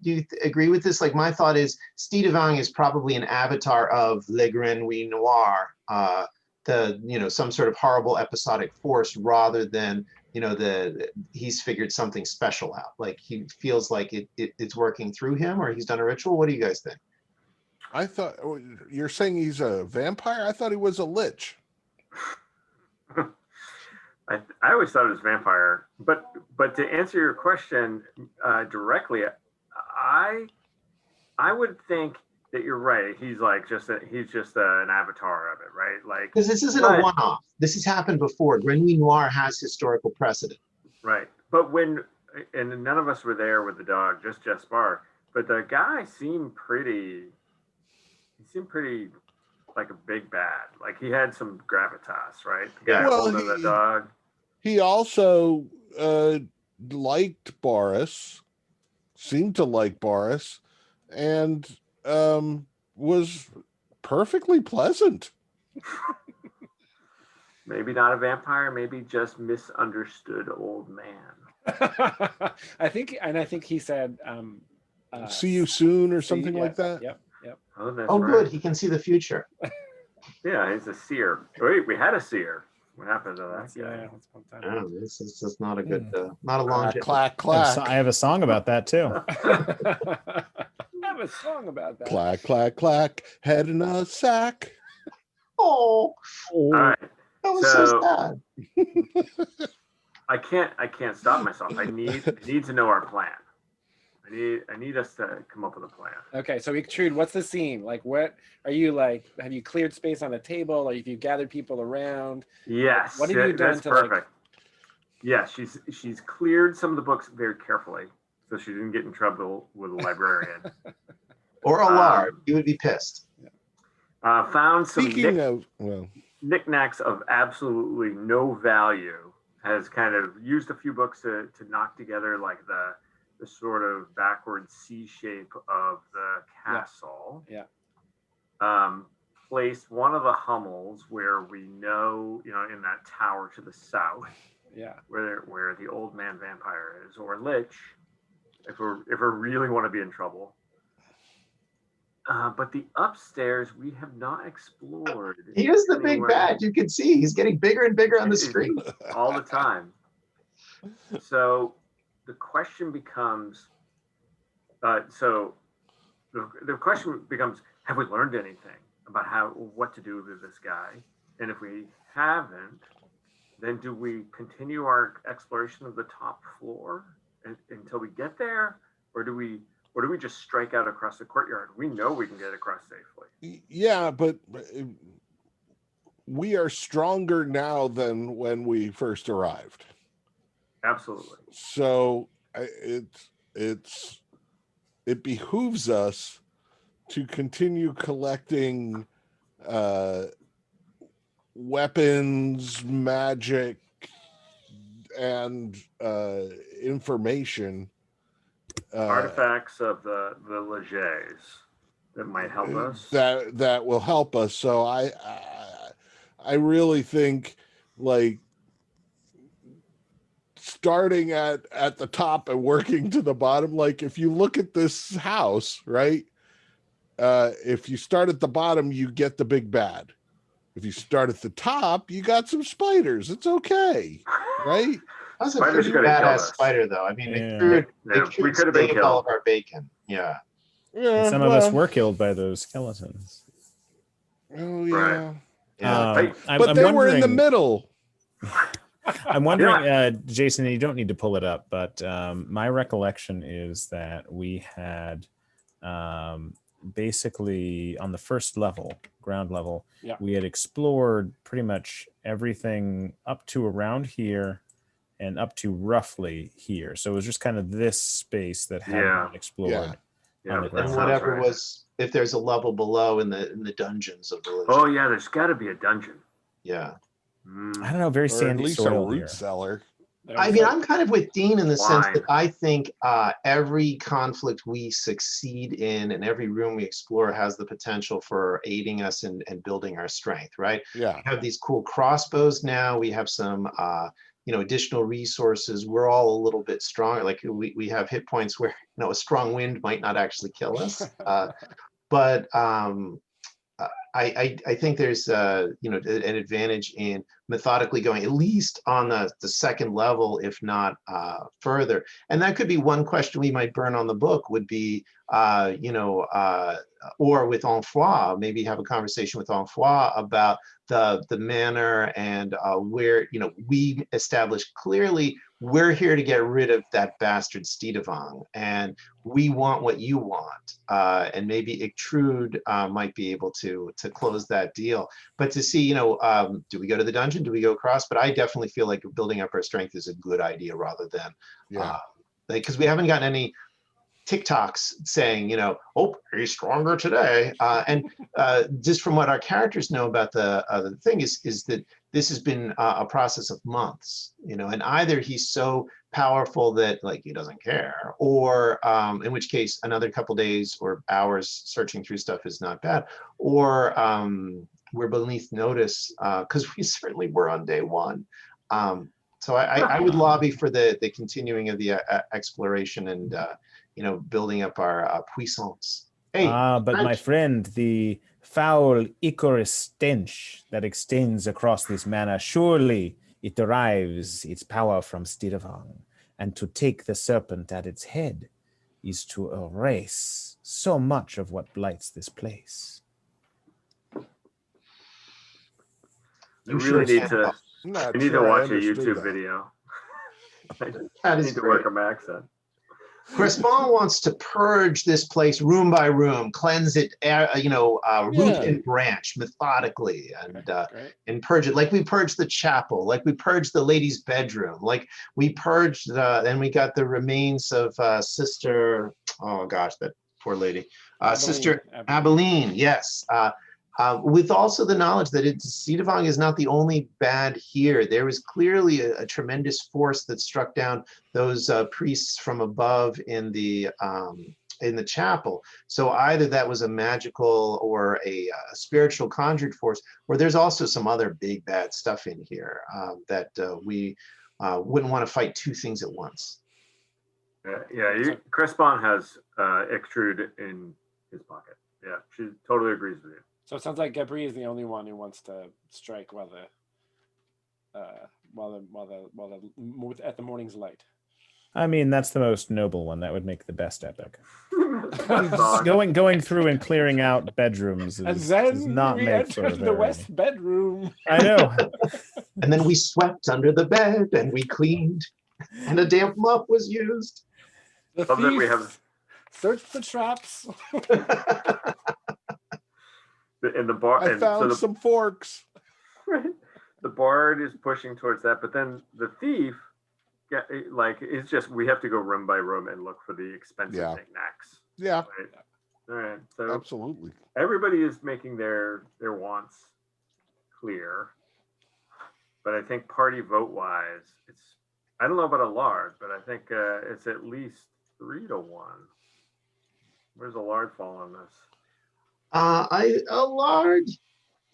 [SPEAKER 1] agree with this? Like my thought is Stedevang is probably an avatar of Le Grenouille Noir, some sort of horrible episodic force rather than, he's figured something special out. Like he feels like it's working through him or he's done a ritual. What do you guys think?
[SPEAKER 3] I thought you're saying he's a vampire. I thought he was a lich.
[SPEAKER 5] I always thought it was vampire, but to answer your question directly, I would think that you're right. He's like he's just an avatar of it, right? Like
[SPEAKER 1] Because this isn't a one-off. This has happened before. Grenouille Noir has historical precedent.
[SPEAKER 5] right. But and none of us were there with the dog, just Jaspar. But the guy seemed pretty. He seemed pretty like a big bad. Like he had some gravitas, right? The guy
[SPEAKER 3] Well,
[SPEAKER 5] holding the dog.
[SPEAKER 3] He also liked Boris, seemed to like Boris, and was perfectly pleasant.
[SPEAKER 5] Maybe not a vampire, maybe just misunderstood old man.
[SPEAKER 2] I think he said,
[SPEAKER 3] See you soon or
[SPEAKER 2] see-
[SPEAKER 3] something
[SPEAKER 2] yeah,
[SPEAKER 3] like that.
[SPEAKER 2] Yep.
[SPEAKER 5] Oh, that's
[SPEAKER 1] Oh,
[SPEAKER 5] right.
[SPEAKER 1] good. He can see the future.
[SPEAKER 5] Yeah, he's a seer. Wait, we had a seer. What happened to that
[SPEAKER 2] Yeah,
[SPEAKER 5] guy?
[SPEAKER 2] once upon a time.
[SPEAKER 1] Oh, this is just not a good, not a long.
[SPEAKER 3] Clack, clack,
[SPEAKER 4] I have,
[SPEAKER 3] clack.
[SPEAKER 4] I have a song about that too.
[SPEAKER 2] I have a song about that.
[SPEAKER 3] Clack, clack, clack. Head in a sack.
[SPEAKER 1] Oh,
[SPEAKER 5] All right.
[SPEAKER 1] that was so
[SPEAKER 5] So-
[SPEAKER 1] sad.
[SPEAKER 5] I can't stop myself. I need to know our plan. I need us to come up with a plan.
[SPEAKER 2] Okay, so Trude, what's the scene? Like, what are you like? Have you cleared space on a table, or have you gathered people around?
[SPEAKER 5] Yes.
[SPEAKER 2] What have you done
[SPEAKER 5] that's
[SPEAKER 2] to, like-
[SPEAKER 5] perfect. Yeah, she's cleared some of the books very carefully, so she didn't get in trouble with a librarian.
[SPEAKER 1] Or a lard. You would be pissed.
[SPEAKER 5] Found some
[SPEAKER 3] Speaking of, well,
[SPEAKER 5] knickknacks of absolutely no value. Has kind of used a few books to knock together like the sort of backward C shape of the castle.
[SPEAKER 2] Yeah.
[SPEAKER 5] Placed one of the Hummels where we know, in that tower to the south,
[SPEAKER 2] Yeah.
[SPEAKER 5] where the old man vampire is, or Lich, if we really want to be in trouble. But the upstairs we have not explored.
[SPEAKER 1] He is the big
[SPEAKER 5] anywhere.
[SPEAKER 1] bad. You can see he's getting bigger and bigger on the screen.
[SPEAKER 5] All the time. So the question becomes, the question becomes, have we learned anything about what to do with this guy? And if we haven't, then do we continue our exploration of the top floor until we get there, or do we just strike out across the courtyard? We know we can get across safely.
[SPEAKER 3] yeah, but we are stronger now than when we first arrived.
[SPEAKER 5] Absolutely.
[SPEAKER 3] So it behooves us to continue collecting weapons, magic, and information.
[SPEAKER 5] Artifacts of the Legets that might help us.
[SPEAKER 3] That will help us. So I really think, like, starting at the top and working to the bottom. Like, if you look at this house, right? If you start at the bottom, you get the big bad. If you start at the top, you got some spiders. It's okay, right?
[SPEAKER 1] That was a
[SPEAKER 5] Spiders
[SPEAKER 1] pretty
[SPEAKER 5] could have killed
[SPEAKER 1] badass
[SPEAKER 5] us.
[SPEAKER 1] spider, though. I mean,
[SPEAKER 4] Yeah.
[SPEAKER 5] We could have been
[SPEAKER 1] saved all
[SPEAKER 5] killed.
[SPEAKER 1] of our bacon. Yeah.
[SPEAKER 3] Yeah.
[SPEAKER 4] Some of us were killed by those skeletons.
[SPEAKER 3] Oh yeah.
[SPEAKER 5] Right.
[SPEAKER 1] Yeah.
[SPEAKER 3] But
[SPEAKER 4] I'm
[SPEAKER 3] they were in the
[SPEAKER 4] wondering-
[SPEAKER 3] middle.
[SPEAKER 4] I'm wondering, Jason, you don't need to pull it up, but my recollection is that we had basically on the first level, ground level,
[SPEAKER 2] Yeah.
[SPEAKER 4] we had explored pretty much everything up to around here and up to roughly here. So it was just kind of this space that hadn't
[SPEAKER 5] Yeah.
[SPEAKER 4] been explored.
[SPEAKER 3] Yeah.
[SPEAKER 5] Yeah,
[SPEAKER 4] on the
[SPEAKER 5] that
[SPEAKER 4] ground.
[SPEAKER 1] And
[SPEAKER 5] sounds
[SPEAKER 1] whatever
[SPEAKER 5] right.
[SPEAKER 1] was, if there's a level below in the dungeons of religion.
[SPEAKER 5] Oh yeah, there's got to be a dungeon.
[SPEAKER 1] Yeah.
[SPEAKER 4] I don't know, very
[SPEAKER 3] Or at
[SPEAKER 4] sandy
[SPEAKER 3] least a
[SPEAKER 4] soil
[SPEAKER 3] root
[SPEAKER 4] here.
[SPEAKER 3] cellar.
[SPEAKER 1] I mean, I'm kind of with Dean in the sense that
[SPEAKER 5] Wine.
[SPEAKER 1] I think every conflict we succeed in and every room we explore has the potential for aiding us and building our strength, right?
[SPEAKER 3] Yeah.
[SPEAKER 1] We have these cool crossbows now. We have some, additional resources. We're all a little bit stronger. Like we have hit points where, a strong wind might not actually kill us. But I think there's an advantage in methodically going at least on the second level, if not further. And that could be one question we might burn on the book would be, or with Enfroy, maybe have a conversation with Enfroy about the manor and where, we established clearly we're here to get rid of that bastard Stedevang, and we want what you want. And maybe Ictrude might be able to close that deal. But to see, do we go to the dungeon? Do we go across? But I definitely feel like building up our strength is a good idea rather than,
[SPEAKER 3] Yeah.
[SPEAKER 1] because we haven't gotten any TikToks saying, oh, he's stronger today. And just from what our characters know about the thing is that this has been a process of months, and either he's so powerful that like he doesn't care, or in which case another couple days or hours searching through stuff is not bad, or we're beneath notice because we certainly were on day one. So I would lobby for the continuing of the exploration and building up our puissance. Hey,
[SPEAKER 4] But my
[SPEAKER 1] French.
[SPEAKER 4] friend, the foul ichorous stench that extends across this manor. Surely it derives its power from Stirvang, and to take the serpent at its head is to erase so much of what blights this place.
[SPEAKER 5] I really need to.
[SPEAKER 3] I'm not
[SPEAKER 5] I need
[SPEAKER 3] sure
[SPEAKER 5] to
[SPEAKER 3] I
[SPEAKER 5] watch a
[SPEAKER 3] understood
[SPEAKER 5] YouTube
[SPEAKER 3] that.
[SPEAKER 5] video. I
[SPEAKER 1] That is
[SPEAKER 5] need to
[SPEAKER 1] great.
[SPEAKER 5] work on my accent.
[SPEAKER 1] Crespon wants to purge this place room by room, cleanse it, root
[SPEAKER 2] Yeah.
[SPEAKER 1] and branch methodically,
[SPEAKER 2] Great.
[SPEAKER 1] and purge it like we purged the chapel, like we purged the lady's bedroom, like we purged and we got the remains of Sister. Oh gosh, that poor lady, Sister Abilene. Yes. With also the knowledge that Sitavang is not the only bad here. There was clearly a tremendous force that struck down those priests from above in the chapel. So either that was a magical or a spiritual conjured force, or there's also some other big bad stuff in here that we wouldn't want to fight two things at once.
[SPEAKER 5] Crespon has extrude in his pocket. Yeah, she totally agrees with you.
[SPEAKER 2] So it sounds like Gabri is the only one who wants to strike while at the morning's light.
[SPEAKER 4] I mean, that's the most noble one. That would make the best epic.
[SPEAKER 5] That's
[SPEAKER 4] Going through and clearing out bedrooms
[SPEAKER 2] And
[SPEAKER 4] is
[SPEAKER 2] then
[SPEAKER 4] not
[SPEAKER 2] we
[SPEAKER 4] make for a
[SPEAKER 2] entered the
[SPEAKER 4] very...
[SPEAKER 2] west bedroom.
[SPEAKER 4] I know.
[SPEAKER 1] And then we swept under the bed and we cleaned, and a damp mop was used.
[SPEAKER 2] The
[SPEAKER 5] Love that we
[SPEAKER 2] thief
[SPEAKER 5] have-
[SPEAKER 2] searched the traps.
[SPEAKER 5] in the bar.
[SPEAKER 3] I found some forks.
[SPEAKER 5] The bard is pushing towards that, but then the thief, it's just we have to go room by room and look for the expensive knickknacks.
[SPEAKER 3] Yeah,
[SPEAKER 5] Right. All right. So
[SPEAKER 3] absolutely.
[SPEAKER 5] everybody is making their wants clear, but I think party vote wise, I don't know about a large, but I think it's at least 3-1. Where's a large fall on this?
[SPEAKER 1] A large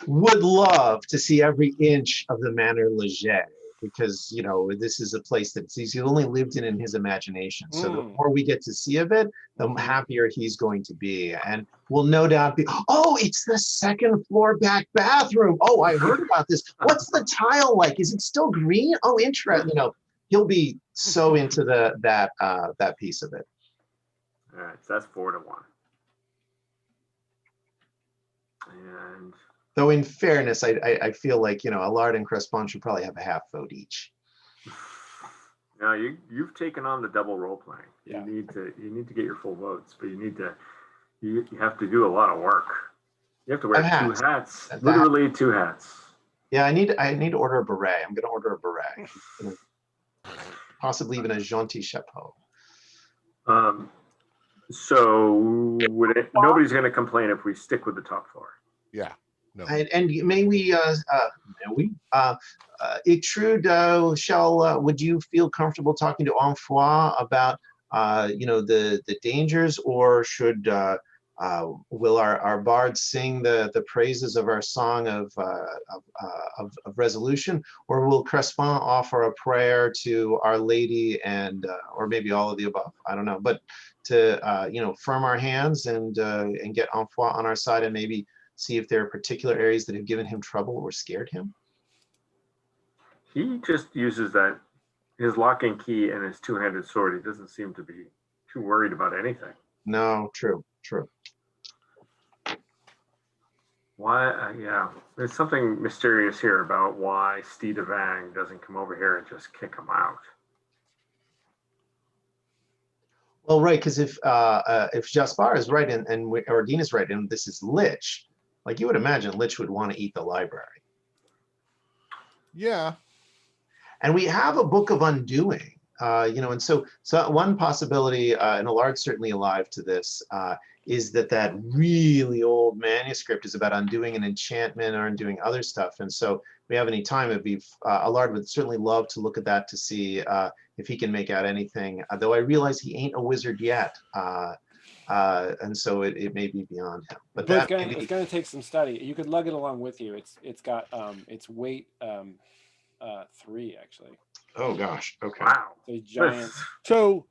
[SPEAKER 1] would love to see every inch of the Manor Leget, because this is a place that he's only lived in his imagination. So the more we get to see of it, the happier he's going to be, and will no doubt be. Oh, it's the second floor back bathroom. Oh, I heard about this. What's the tile like? Is it still green? Oh, interesting. He'll be so into that piece of it.
[SPEAKER 5] All right, so that's 4-1. And
[SPEAKER 1] though in fairness, I feel like Allard and Crespon should probably have a half vote each.
[SPEAKER 5] now you've taken on the double role playing.
[SPEAKER 2] Yeah.
[SPEAKER 5] You need to get your full votes, but you have to do a lot of work. You have to wear two hats, literally 2 hats.
[SPEAKER 1] Yeah, I need to order a beret. I'm going to order a beret, possibly even a jaunty chapeau.
[SPEAKER 5] So nobody's going to complain if we stick with the top 4.
[SPEAKER 3] Yeah. No.
[SPEAKER 1] And may we, Ictrude, would you feel comfortable talking to Enfroy about, the dangers, or will our bards sing the praises of our song of resolution, or will Crespon offer a prayer to Our Lady and or maybe all of the above? I don't know, but to firm our hands and get Enfroy on our side, and maybe see if there are particular areas that have given him trouble or scared him.
[SPEAKER 5] He just uses his lock and key and his 2-handed sword. He doesn't seem to be too worried about anything.
[SPEAKER 1] No, true.
[SPEAKER 5] Why? There's something mysterious here about why Stirvang doesn't come over here and just kick him out.
[SPEAKER 1] Well, right, because if Jaspar is right and Ordine is right, and this is Lich, like you would imagine, Lich would want to eat the library.
[SPEAKER 3] Yeah.
[SPEAKER 1] And we have a book of undoing, and so one possibility, and Allard's certainly alive to this, is that really old manuscript is about undoing an enchantment or undoing other stuff. And so if we have any time, it'd be, Allard would certainly love to look at that to see if he can make out anything, though I realize he ain't a wizard yet. And so it may be beyond him. But
[SPEAKER 2] it's going to take some study. You could lug it along with you. It's got its weight 3 actually.
[SPEAKER 1] Oh gosh. Okay.
[SPEAKER 5] Wow.
[SPEAKER 2] A giant.
[SPEAKER 3] So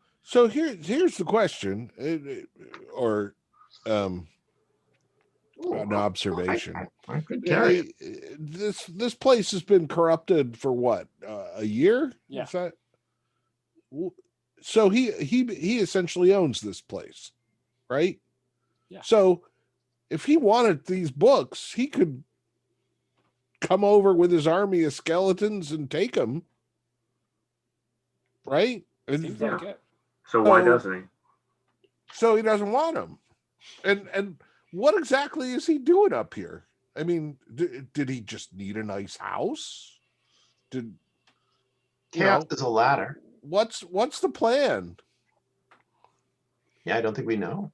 [SPEAKER 3] here's the question, An observation.
[SPEAKER 1] Good carry.
[SPEAKER 3] This place has been corrupted for what, a year?
[SPEAKER 2] Yeah.
[SPEAKER 3] Is that... So he essentially owns this place, right?
[SPEAKER 2] Yeah.
[SPEAKER 3] So if he wanted these books, he could come over with his army of skeletons and take them, right?
[SPEAKER 2] Seems like it.
[SPEAKER 5] So why doesn't he?
[SPEAKER 3] So he doesn't want them. And what exactly is he doing up here? I mean, did he just need a nice house?
[SPEAKER 1] Chaos is a ladder.
[SPEAKER 3] What's the plan?
[SPEAKER 1] Yeah, I don't think we know.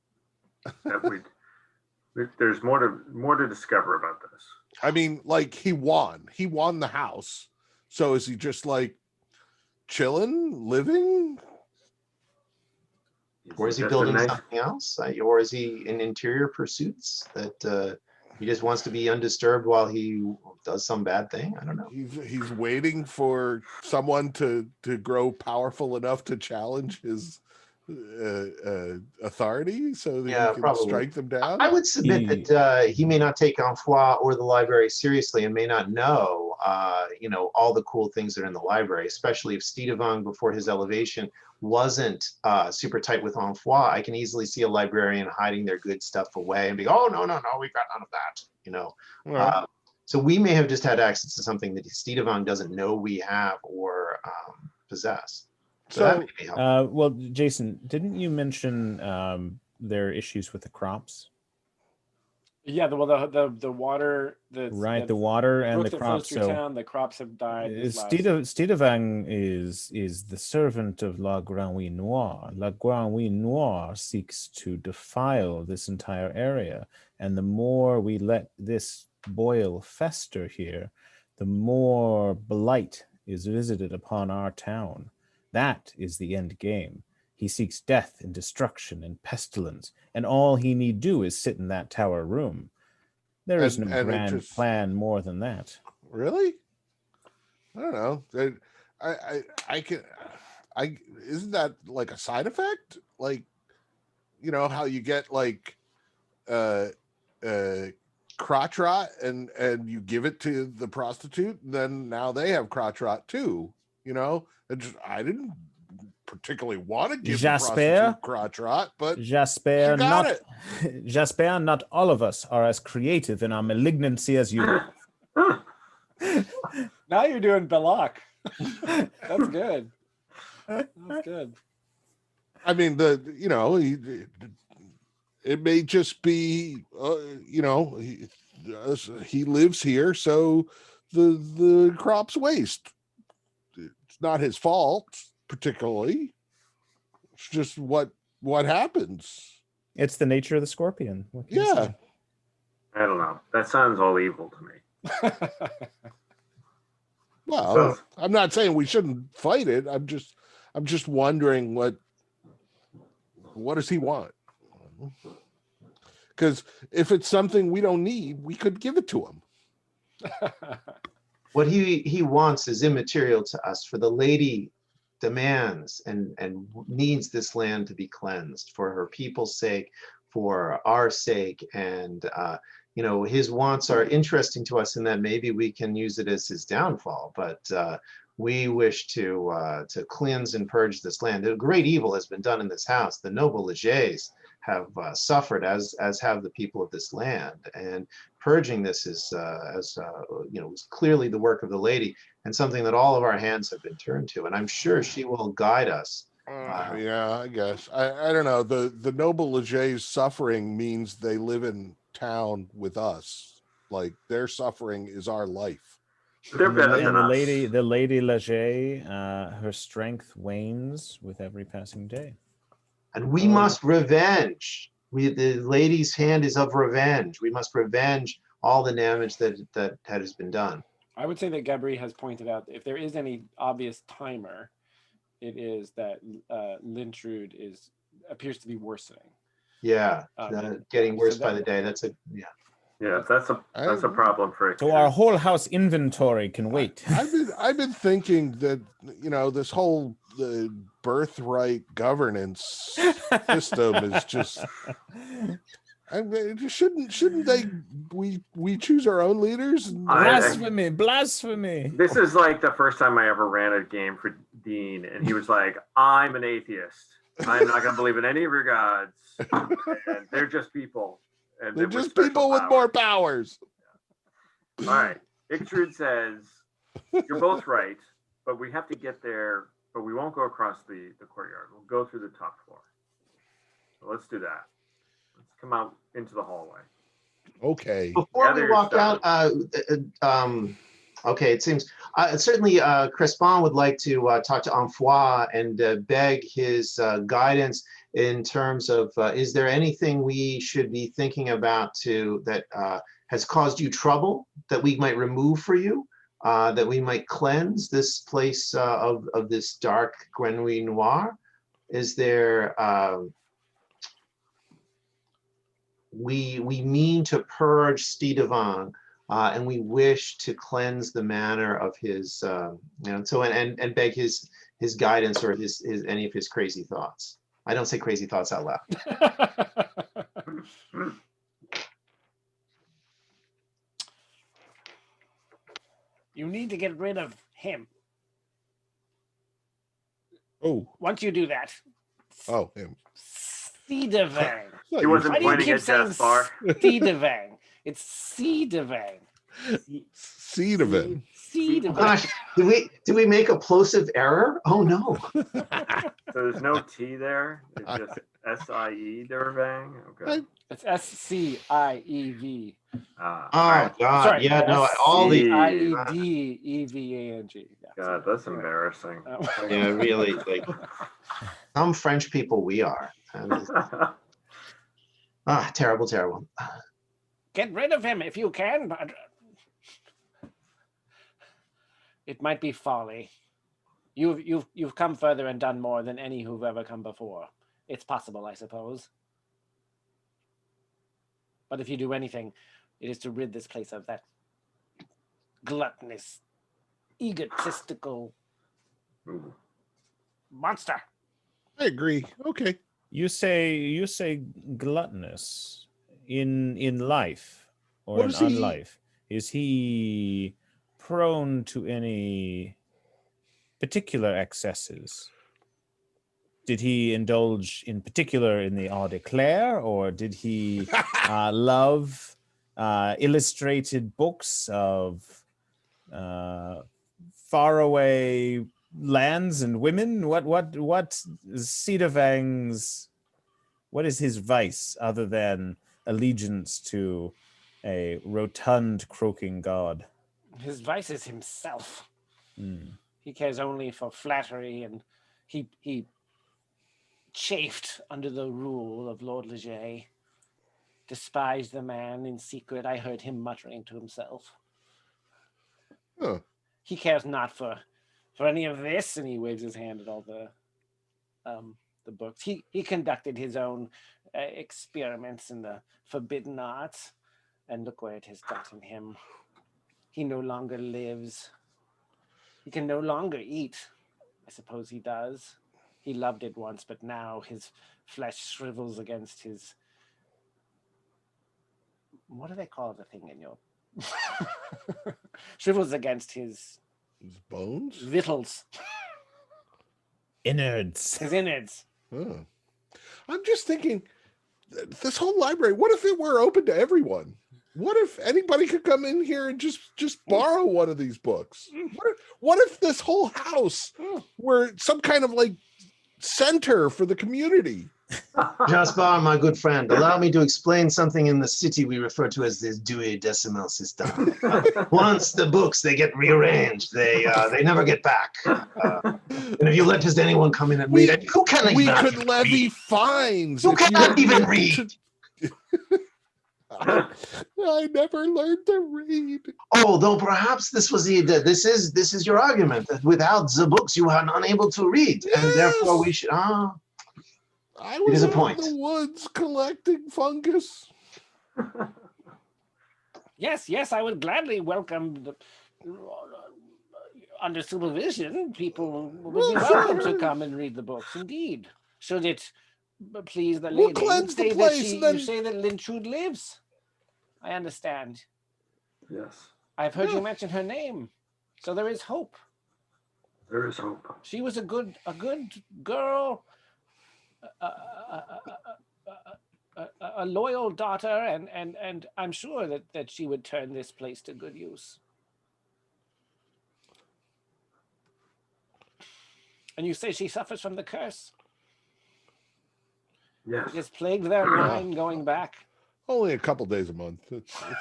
[SPEAKER 5] There's more to discover about this.
[SPEAKER 3] I mean, like, he won the house. So is he just like chilling, living?
[SPEAKER 1] Or is he
[SPEAKER 5] Just a
[SPEAKER 1] building
[SPEAKER 5] nice-
[SPEAKER 1] something else? Or is he in interior pursuits that he just wants to be undisturbed while he does some bad thing? I don't know.
[SPEAKER 3] He's waiting for someone to grow powerful enough to challenge his authority so that he can
[SPEAKER 1] probably.
[SPEAKER 3] strike them down.
[SPEAKER 1] I would submit that he may not take Enfroy or the library seriously and may not know, all the cool things that are in the library, especially if Stidevang, before his elevation, wasn't super tight with Enfroy. I can easily see a librarian hiding their good stuff away and be, oh, no, we got none of that,
[SPEAKER 3] Right.
[SPEAKER 1] So we may have just had access to something that Stidevang doesn't know we have or possess. So that may be helpful.
[SPEAKER 4] Well, Jason, didn't you mention there are issues with the crops?
[SPEAKER 2] Yeah, the water,
[SPEAKER 4] The water and
[SPEAKER 2] brook
[SPEAKER 4] the
[SPEAKER 2] that flows
[SPEAKER 4] crops.
[SPEAKER 2] through
[SPEAKER 4] So
[SPEAKER 2] town, the crops have died.
[SPEAKER 4] Stidevang is the servant of La Granouille Noire. La Granouille Noire seeks to defile this entire area, and the more we let this boil fester here, the more blight is visited upon our town. That is the end game. He seeks death and destruction and pestilence, and all he need do is sit in that tower room. There is no grand plan more than that.
[SPEAKER 3] Really? I don't know. Isn't that like a side effect? Like, how you get like crotch rot and you give it to the prostitute, and then now they have crotch rot too. I didn't particularly want to give the prostitute crotch rot, but
[SPEAKER 4] Jasper, not all of us are as creative in our malignancy as you.
[SPEAKER 2] Now you're doing Belloc. That's good. That's good.
[SPEAKER 3] I mean, it may just be, he lives here, so the crops waste. It's not his fault particularly. It's just what happens.
[SPEAKER 4] It's the nature of the scorpion.
[SPEAKER 3] Yeah.
[SPEAKER 5] I don't know. That sounds all evil to me.
[SPEAKER 3] Well, I'm not saying we shouldn't fight it. I'm just wondering what does he want? Because if it's something we don't need, we could give it to him.
[SPEAKER 1] What he wants is immaterial to us, for the lady demands and needs this land to be cleansed for her people's sake, for our sake, and his wants are interesting to us in that maybe we can use it as his downfall, but we wish to cleanse and purge this land. A great evil has been done in this house. The noble Legets have suffered, as have the people of this land, and purging this is was clearly the work of the lady, and something that all of our hands have been turned to, and I'm sure she will guide us.
[SPEAKER 3] Yeah, I guess. I don't know. The noble Leget's suffering means they live in town with us. Like, their suffering is our life.
[SPEAKER 5] They're better than us.
[SPEAKER 4] The lady Leget, her strength wanes with every passing day.
[SPEAKER 1] And we must revenge. The lady's hand is of revenge. We must revenge all the damage that has been done.
[SPEAKER 2] I would say that Gabri has pointed out that if there is any obvious timer, it is that Lintrude appears to be worsening.
[SPEAKER 1] Yeah, getting worse by the day.
[SPEAKER 5] Yeah, that's a problem for a
[SPEAKER 4] So our whole house inventory can wait.
[SPEAKER 3] I've been thinking that this whole birthright governance system is just. Shouldn't they? We choose our own leaders.
[SPEAKER 4] Blasphemy! Blasphemy!
[SPEAKER 5] This is like the first time I ever ran a game for Dean, and he was like, "I'm an atheist. I'm not going to believe in any of your gods. And they're just people. And
[SPEAKER 3] They're just people with more powers."
[SPEAKER 5] All right. Ixtrude says, "You're both right, but we have to get there, but we won't go across the courtyard. We'll go through the top floor. So let's do that. Let's come out into the hallway."
[SPEAKER 3] Okay.
[SPEAKER 1] Before we walk out, okay, it seems certainly Crespon would like to talk to Amfoy and beg his guidance in terms of is there anything we should be thinking about that has caused you trouble that we might remove for you, that we might cleanse this place of this dark Grenouille Noir? Is there we mean to purge Stidevang, and we wish to cleanse the manor of his, and beg his guidance or his any of his crazy thoughts. I don't say crazy thoughts out loud.
[SPEAKER 2] You need to get rid of him.
[SPEAKER 3] Oh.
[SPEAKER 2] Once you do that.
[SPEAKER 3] Oh, him.
[SPEAKER 2] Stidevang.
[SPEAKER 5] He wasn't pointing at Jaspar.
[SPEAKER 2] Stidevang. It's Stidevang.
[SPEAKER 3] Seed of it.
[SPEAKER 2] Stidevang.
[SPEAKER 1] Gosh, did we make a plosive error? Oh no.
[SPEAKER 5] So there's no T there. It's just S-I-E Dervang. Okay.
[SPEAKER 2] It's S-C-I-E-V.
[SPEAKER 1] Oh
[SPEAKER 5] Right.
[SPEAKER 1] God.
[SPEAKER 2] Sorry,
[SPEAKER 1] Yeah, no, all the
[SPEAKER 2] I-E-D-E-V-A-N-G.
[SPEAKER 5] God, that's embarrassing.
[SPEAKER 1] yeah, really like some French people we are. Terrible, terrible.
[SPEAKER 2] Get rid of him if you can. But it might be folly. You've come further and done more than any who've ever come before. It's possible, I suppose. But if you do anything, it is to rid this place of that gluttonous, egotistical monster.
[SPEAKER 3] I agree. Okay.
[SPEAKER 4] You say gluttonous in life or
[SPEAKER 3] What
[SPEAKER 4] in
[SPEAKER 3] is he-
[SPEAKER 4] unlife. Is he prone to any particular excesses? Did he indulge in particular in the eau de claire, or did he love illustrated books of faraway lands and women? What Stidevang's, what is his vice other than allegiance to a rotund croaking god?
[SPEAKER 2] His vice is himself.
[SPEAKER 4] Mm.
[SPEAKER 2] He cares only for flattery, and he chafed under the rule of Lord Leget. Despised the man in secret. I heard him muttering to himself.
[SPEAKER 3] Huh.
[SPEAKER 2] He cares not for any of this, and he waves his hand at all the books. He conducted his own experiments in the forbidden arts, and look where it has gotten him. He no longer lives. He can no longer eat. I suppose he does. He loved it once, but now his flesh shrivels against his... What do they call the thing in your... shrivels against his
[SPEAKER 3] Bones?
[SPEAKER 2] vittles,
[SPEAKER 4] Innards.
[SPEAKER 2] his innards.
[SPEAKER 3] Huh. I'm just thinking, this whole library, what if it were open to everyone? What if anybody could come in here and just borrow one of these books? What if this whole house were some kind of like center for the community?
[SPEAKER 1] Jaspar, my good friend, allow me to explain something in the city we refer to as this decimal system. Once the books, they get rearranged, they never get back. And if you let just anyone come in and read it, who can
[SPEAKER 3] We
[SPEAKER 1] even
[SPEAKER 3] could levy fines.
[SPEAKER 1] Who
[SPEAKER 3] if you
[SPEAKER 1] cannot even
[SPEAKER 3] had-
[SPEAKER 1] read?
[SPEAKER 3] I never learned to read.
[SPEAKER 1] Oh, though perhaps this is your argument that without the books you are unable to read, and therefore we should.
[SPEAKER 3] I
[SPEAKER 1] It
[SPEAKER 3] was
[SPEAKER 1] is a
[SPEAKER 3] out
[SPEAKER 1] point.
[SPEAKER 3] in the woods collecting fungus.
[SPEAKER 2] Yes, I would gladly welcome under supervision. People would be welcome to come and read the books. Indeed, should it please the
[SPEAKER 3] We'll
[SPEAKER 2] lady.
[SPEAKER 3] cleanse the
[SPEAKER 2] You say
[SPEAKER 3] place,
[SPEAKER 2] that
[SPEAKER 3] and then-
[SPEAKER 2] you say that Lintrude lives. I understand.
[SPEAKER 5] Yes,
[SPEAKER 2] I've heard
[SPEAKER 3] Yeah.
[SPEAKER 2] you mention her name, so there is hope.
[SPEAKER 5] there is hope.
[SPEAKER 2] She was a good girl, a loyal daughter, and I'm sure that she would turn this place to good use. And you say she suffers from the curse?
[SPEAKER 5] Yes.
[SPEAKER 2] It has plagued their line going back.
[SPEAKER 3] Only a couple days a month. It's fine.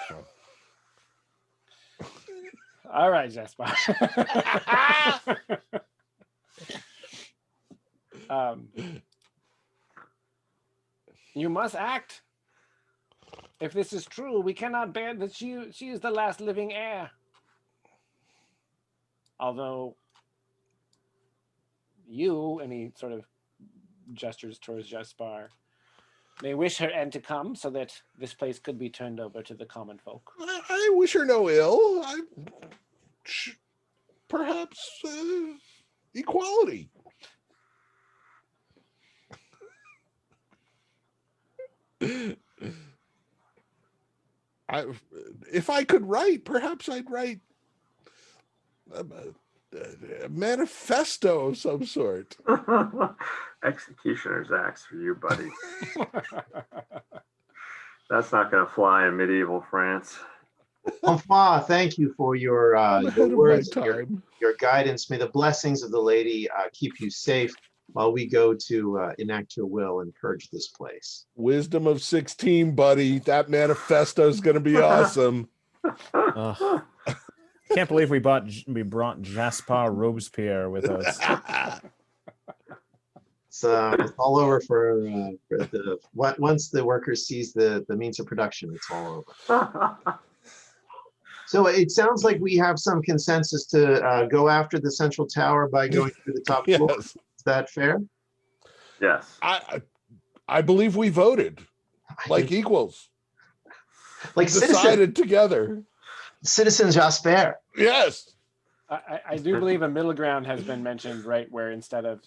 [SPEAKER 2] All right, Jasper. You must act. If this is true, we cannot bear that she is the last living heir. Although you, and he sort of gestures towards Jaspar, may wish her end to come so that this place could be turned over to the common folk.
[SPEAKER 3] I wish her no ill. Perhaps equality. If I could write, perhaps I'd write a manifesto of some sort.
[SPEAKER 5] Executioner's axe for you, buddy. That's not going to fly in medieval France.
[SPEAKER 1] Enfant, thank you for your
[SPEAKER 3] I'm ahead of my
[SPEAKER 1] words, and
[SPEAKER 3] time.
[SPEAKER 1] your guidance. May the blessings of the lady keep you safe while we go to enact your will and purge this place.
[SPEAKER 3] Wisdom of 16, buddy. That manifesto is going to be awesome.
[SPEAKER 4] Can't believe we brought Jaspar Robespierre with us.
[SPEAKER 1] It's all over for the once the workers seize the means of production, it's all over. So it sounds like we have some consensus to go after the central tower by going through the top floor.
[SPEAKER 3] Yes.
[SPEAKER 1] Is that fair?
[SPEAKER 5] Yes.
[SPEAKER 3] I believe we voted like equals.
[SPEAKER 1] Like
[SPEAKER 3] Decided together.
[SPEAKER 1] Citizen Jasper.
[SPEAKER 3] Yes.
[SPEAKER 2] I do believe a middle ground has been mentioned, right? Where instead of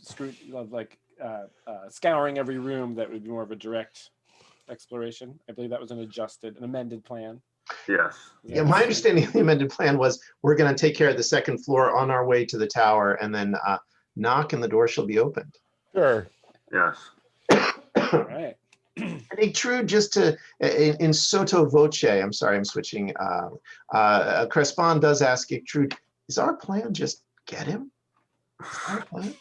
[SPEAKER 2] scouring every room, that would be more of a direct exploration. I believe that was an amended plan.
[SPEAKER 5] Yes.
[SPEAKER 1] Yeah, my understanding of the amended plan was we're going to take care of the second floor on our way to the tower, and then knock, and the door shall be opened.
[SPEAKER 3] Sure.
[SPEAKER 5] Yes.
[SPEAKER 2] All right.
[SPEAKER 1] I think true, just to in sotto voce. I'm sorry, I'm switching. Crespon does ask True, is our plan just get him? Is our plan?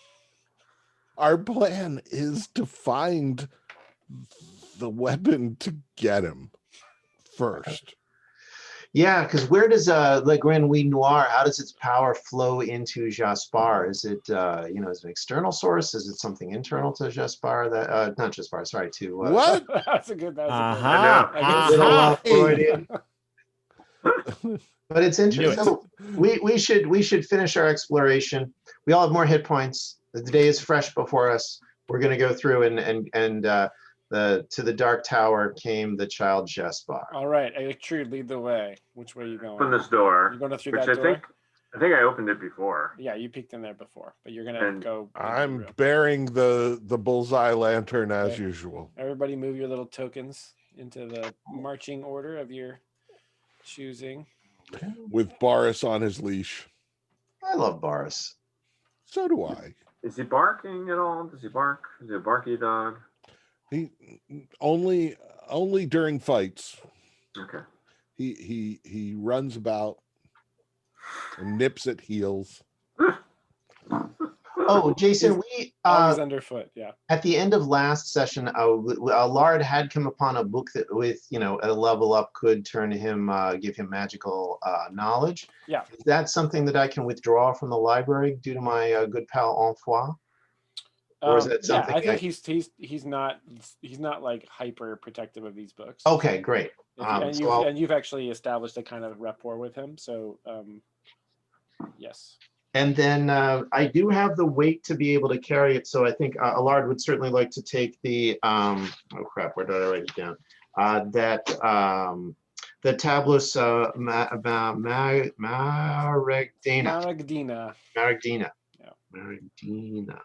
[SPEAKER 3] Our plan is to find the weapon to get him first.
[SPEAKER 1] Yeah, because where does Le Grand Nuit Noir? How does its power flow into Jaspar? Is it is it an external source? Is it something internal to Jaspar? That not Jaspar. Sorry, to
[SPEAKER 3] What?
[SPEAKER 2] That's a good. That's
[SPEAKER 4] Aha.
[SPEAKER 2] a good.
[SPEAKER 1] little
[SPEAKER 4] Aha.
[SPEAKER 1] Freudian. But it's
[SPEAKER 4] Knew
[SPEAKER 1] interesting.
[SPEAKER 4] it.
[SPEAKER 1] So we should finish our exploration. We all have more hit points. The day is fresh before us. We're going to go through and to the Dark Tower came the child Jaspar.
[SPEAKER 2] All right, Electrude, lead the way. Which way are you going?
[SPEAKER 5] Open this door.
[SPEAKER 2] You're going through
[SPEAKER 5] Which
[SPEAKER 2] that door.
[SPEAKER 5] I think I opened it before.
[SPEAKER 2] Yeah, you peeked in there before, but you're gonna
[SPEAKER 5] And
[SPEAKER 2] go. into the
[SPEAKER 3] I'm
[SPEAKER 2] room.
[SPEAKER 3] bearing the bullseye lantern as
[SPEAKER 2] Okay.
[SPEAKER 3] usual.
[SPEAKER 2] Everybody, move your little tokens into the marching order of your choosing.
[SPEAKER 3] With Boris on his leash.
[SPEAKER 1] I love Boris.
[SPEAKER 3] So do I.
[SPEAKER 5] Is he barking at all? Does he bark? Is he a barky dog?
[SPEAKER 3] He only during fights.
[SPEAKER 5] Okay.
[SPEAKER 3] He runs about and nips at heels.
[SPEAKER 1] Oh, Jason, we
[SPEAKER 2] Always underfoot. Yeah.
[SPEAKER 1] at the end of last session, Lard had come upon a book that, with a level up, could turn him, give him magical knowledge.
[SPEAKER 2] Yeah.
[SPEAKER 1] Is that something that I can withdraw from the library due to my good pal Enfroy? Or is that
[SPEAKER 2] Yeah,
[SPEAKER 1] something
[SPEAKER 2] I think he's not like hyper protective of these books.
[SPEAKER 1] Okay, great.
[SPEAKER 2] And you've actually established a kind of rapport with him, so yes.
[SPEAKER 1] And then I do have the weight to be able to carry it, so I think Allard would certainly like to take the oh crap, where did I write it down? The Tablos Maragdina.
[SPEAKER 2] Maragdina.
[SPEAKER 1] Maragdina.
[SPEAKER 2] Yeah.
[SPEAKER 1] Maragdina.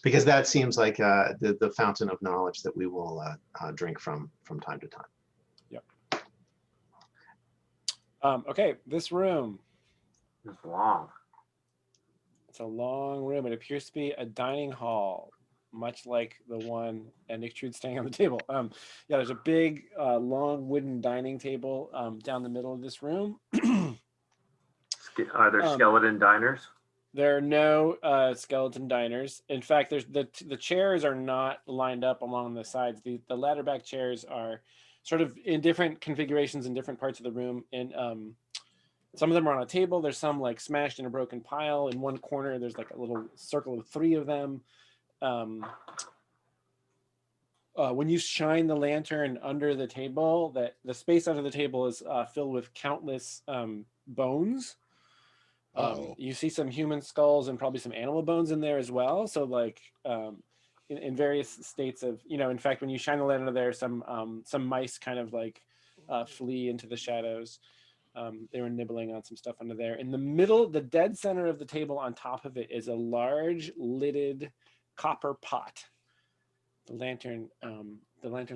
[SPEAKER 1] because that seems like the fountain of knowledge that we will drink from time to time.
[SPEAKER 2] Yep. Okay, this room.
[SPEAKER 5] It's long.
[SPEAKER 2] It's a long room. It appears to be a dining hall, much like the one Nick Trude's standing on the table. Yeah, there's a big, long wooden dining table down the middle of this room.
[SPEAKER 5] Are there skeleton diners?
[SPEAKER 2] There are no skeleton diners. In fact, there's the chairs are not lined up along the sides. The ladder back chairs are sort of in different configurations in different parts of the room. And some of them are on a table. There's some like smashed in a broken pile. In one corner, there's like a little circle of 3 of them. When you shine the lantern under the table, the space under the table is filled with countless bones. You see some human skulls and probably some animal bones in there as well. So like in various states of, in fact, when you shine the light under there, some mice kind of like flee into the shadows. They were nibbling on some stuff under there. In the middle, the dead center of the table on top of it is a large lidded copper pot. The lantern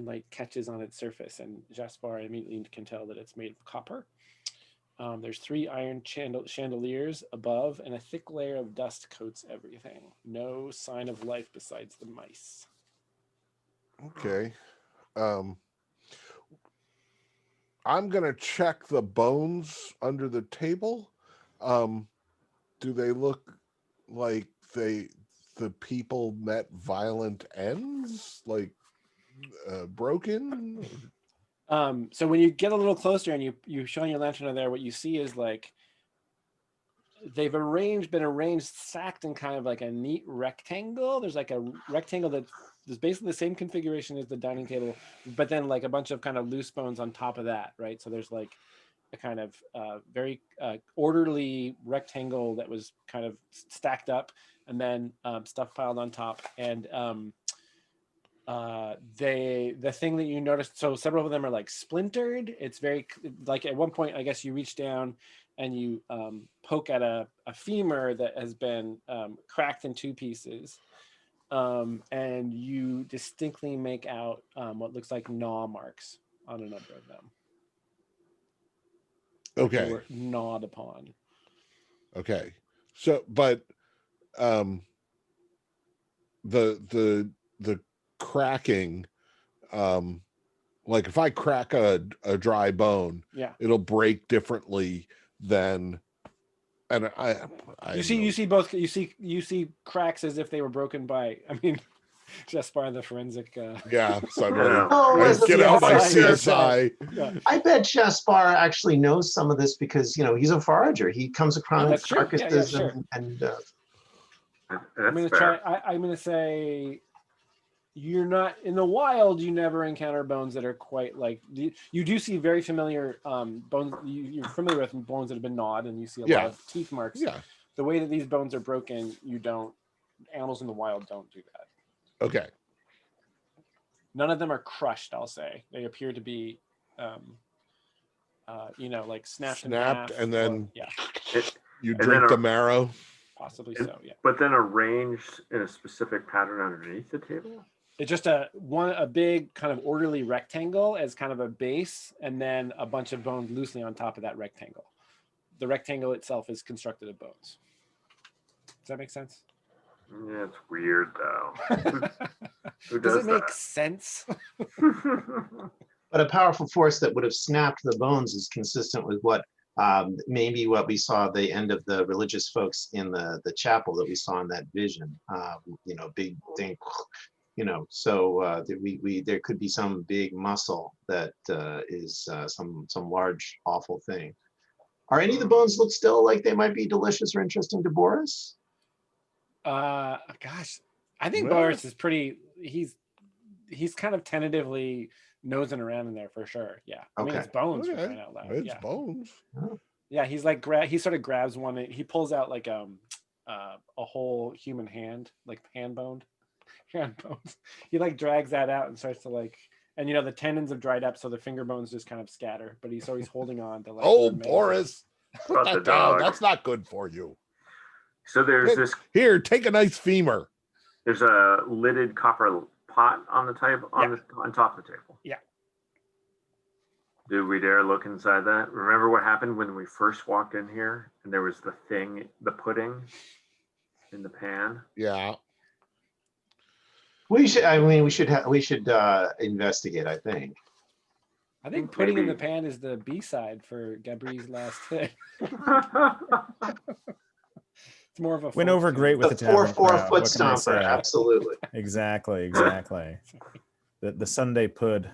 [SPEAKER 2] light catches on its surface, and Jaspar immediately can tell that it's made of copper. There's 3 iron chandeliers above, and a thick layer of dust coats everything. No sign of life besides the mice.
[SPEAKER 3] Okay. I'm gonna check the bones under the table. Do they look like the people met violent ends, like broken?
[SPEAKER 2] So when you get a little closer and you shine your lantern on there, what you see is like they've been arranged, stacked in kind of like a neat rectangle. There's like a rectangle that is basically the same configuration as the dining table, but then like a bunch of kind of loose bones on top of that, right? So there's like a kind of very orderly rectangle that was kind of stacked up, and then stuff piled on top. And the thing that you noticed, so several of them are like splintered. It's very like at one point, I guess you reach down and you poke at a femur that has been cracked in 2 pieces, and you distinctly make out what looks like gnaw marks on a number of them.
[SPEAKER 3] Okay.
[SPEAKER 2] They were gnawed upon.
[SPEAKER 3] Okay. So, but the cracking, like if I crack a dry bone,
[SPEAKER 2] Yeah.
[SPEAKER 3] it'll break differently than, and I
[SPEAKER 2] You see cracks as if they were broken by, Jaspar, the forensic.
[SPEAKER 3] yeah. So I'm
[SPEAKER 5] Yeah.
[SPEAKER 3] I just get out my
[SPEAKER 2] CSI.
[SPEAKER 3] CSI.
[SPEAKER 2] Yeah.
[SPEAKER 1] I bet Jaspar actually knows some of this because he's a forager. He comes across
[SPEAKER 2] That's true. Yeah,
[SPEAKER 1] carcasses
[SPEAKER 2] sure.
[SPEAKER 1] and
[SPEAKER 5] That's fair.
[SPEAKER 2] I'm gonna say you're not in the wild. You never encounter bones that are quite like you do see very familiar bones. You're familiar with bones that have been gnawed, and you see a lot of teeth marks.
[SPEAKER 3] Yeah.
[SPEAKER 2] The way that these bones are broken, animals in the wild don't do that.
[SPEAKER 3] Okay.
[SPEAKER 2] None of them are crushed, I'll say. They appear to be like snapped in half,
[SPEAKER 3] and then you
[SPEAKER 5] and
[SPEAKER 3] drink
[SPEAKER 5] then
[SPEAKER 3] the marrow.
[SPEAKER 2] possibly so, yeah.
[SPEAKER 5] But then arranged in a specific pattern underneath the table?
[SPEAKER 2] It's just a big kind of orderly rectangle as kind of a base, and then a bunch of bones loosely on top of that rectangle. The rectangle itself is constructed of bones. Does that make sense?
[SPEAKER 5] Yeah, it's weird though. Who
[SPEAKER 2] Does
[SPEAKER 5] does
[SPEAKER 2] it make
[SPEAKER 5] that?
[SPEAKER 2] sense?
[SPEAKER 1] but a powerful force that would have snapped the bones is consistent with what maybe what we saw at the end of the religious folks in the chapel that we saw in that vision. Big thing. So there could be some big muscle that is some large awful thing. Are any of the bones look still like they might be delicious or interesting to Boris?
[SPEAKER 2] Gosh, I think
[SPEAKER 3] Well,
[SPEAKER 2] Boris is pretty. He's kind of tentatively nosing around in there for sure. Yeah,
[SPEAKER 1] Okay.
[SPEAKER 2] it's bones for
[SPEAKER 3] Okay.
[SPEAKER 2] crying out loud.
[SPEAKER 3] It's
[SPEAKER 2] Yeah,
[SPEAKER 3] bones.
[SPEAKER 2] yeah. He's like he sort of grabs one. He pulls out like a whole human hand, like hand bones. He like drags that out and starts to like, and the tendons have dried up, so the finger bones just kind of scatter. But he's always holding on to like.
[SPEAKER 3] Oh,
[SPEAKER 2] the
[SPEAKER 3] Boris, put
[SPEAKER 5] About the
[SPEAKER 3] that down.
[SPEAKER 5] dog.
[SPEAKER 3] That's not good for you.
[SPEAKER 5] So there's this.
[SPEAKER 3] Here, take a nice femur.
[SPEAKER 5] There's a lidded copper pot on the table, on top of the table.
[SPEAKER 2] Yeah.
[SPEAKER 5] Do we dare look inside that? Remember what happened when we first walked in here and there was the pudding in the pan?
[SPEAKER 3] Yeah.
[SPEAKER 1] We should. I mean, we should investigate. I think.
[SPEAKER 2] I think pudding in the
[SPEAKER 5] Maybe.
[SPEAKER 2] pan is the B-side for Gabri's last hit. It's more of a
[SPEAKER 4] Went
[SPEAKER 2] folk
[SPEAKER 4] over
[SPEAKER 2] tune.
[SPEAKER 4] great with
[SPEAKER 1] The
[SPEAKER 4] the tavern
[SPEAKER 1] 4-4
[SPEAKER 4] crowd.
[SPEAKER 1] foot
[SPEAKER 4] What can I
[SPEAKER 1] stomper.
[SPEAKER 4] say?
[SPEAKER 1] Absolutely.
[SPEAKER 4] Exactly. The Sunday pud.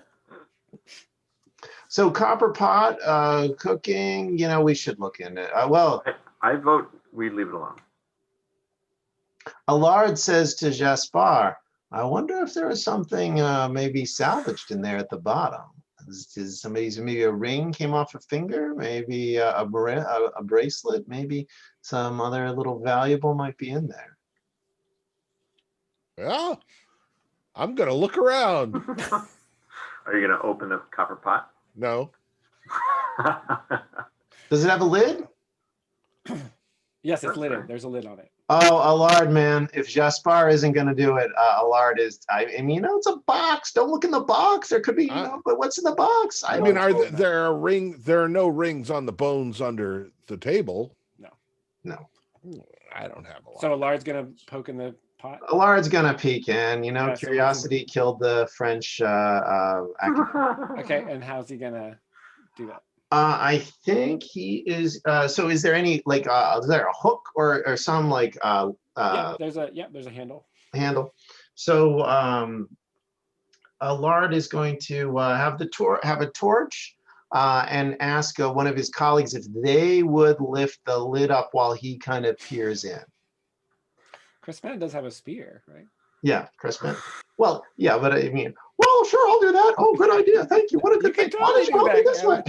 [SPEAKER 1] So copper pot cooking. You know, we should look into it. Well,
[SPEAKER 5] I vote we leave it alone.
[SPEAKER 1] Allard says to Jaspar, I wonder if there is something maybe salvaged in there at the bottom. Is somebody's maybe a ring came off a finger, maybe a bracelet, maybe some other little valuable might be in there.
[SPEAKER 3] Yeah. I'm gonna look around.
[SPEAKER 5] Are you gonna open the copper pot?
[SPEAKER 3] No.
[SPEAKER 1] Does it have a lid?
[SPEAKER 2] Yes, it's
[SPEAKER 5] That's
[SPEAKER 2] lidded.
[SPEAKER 5] fair.
[SPEAKER 2] There's a lid on it.
[SPEAKER 1] Oh, Allard, man, if Jaspar isn't going to do it, Allard is. I mean, you know, it's a box. Don't look in the box. There could be, you know, but what's in the box?
[SPEAKER 3] I mean, there are no rings on the bones under the table?
[SPEAKER 1] No.
[SPEAKER 3] I don't have a lot.
[SPEAKER 2] So Allard's gonna poke in the pot.
[SPEAKER 1] Allard's going to peek in. You know,
[SPEAKER 2] Yeah, so
[SPEAKER 1] curiosity killed the French.
[SPEAKER 2] Okay, and how's he gonna do that?
[SPEAKER 1] I think he is. So, is there any like? Is there a hook or some like
[SPEAKER 2] There's a handle.
[SPEAKER 1] handle? So, Allard is going to have a torch and ask one of his colleagues if they would lift the lid up while he kind of peers in.
[SPEAKER 2] Crispin does have a spear, right?
[SPEAKER 1] Yeah, Crispin. Well, yeah, but I mean, well, sure, I'll do that. Oh, good idea. Thank you. What a good thing. Why don't you help me this way?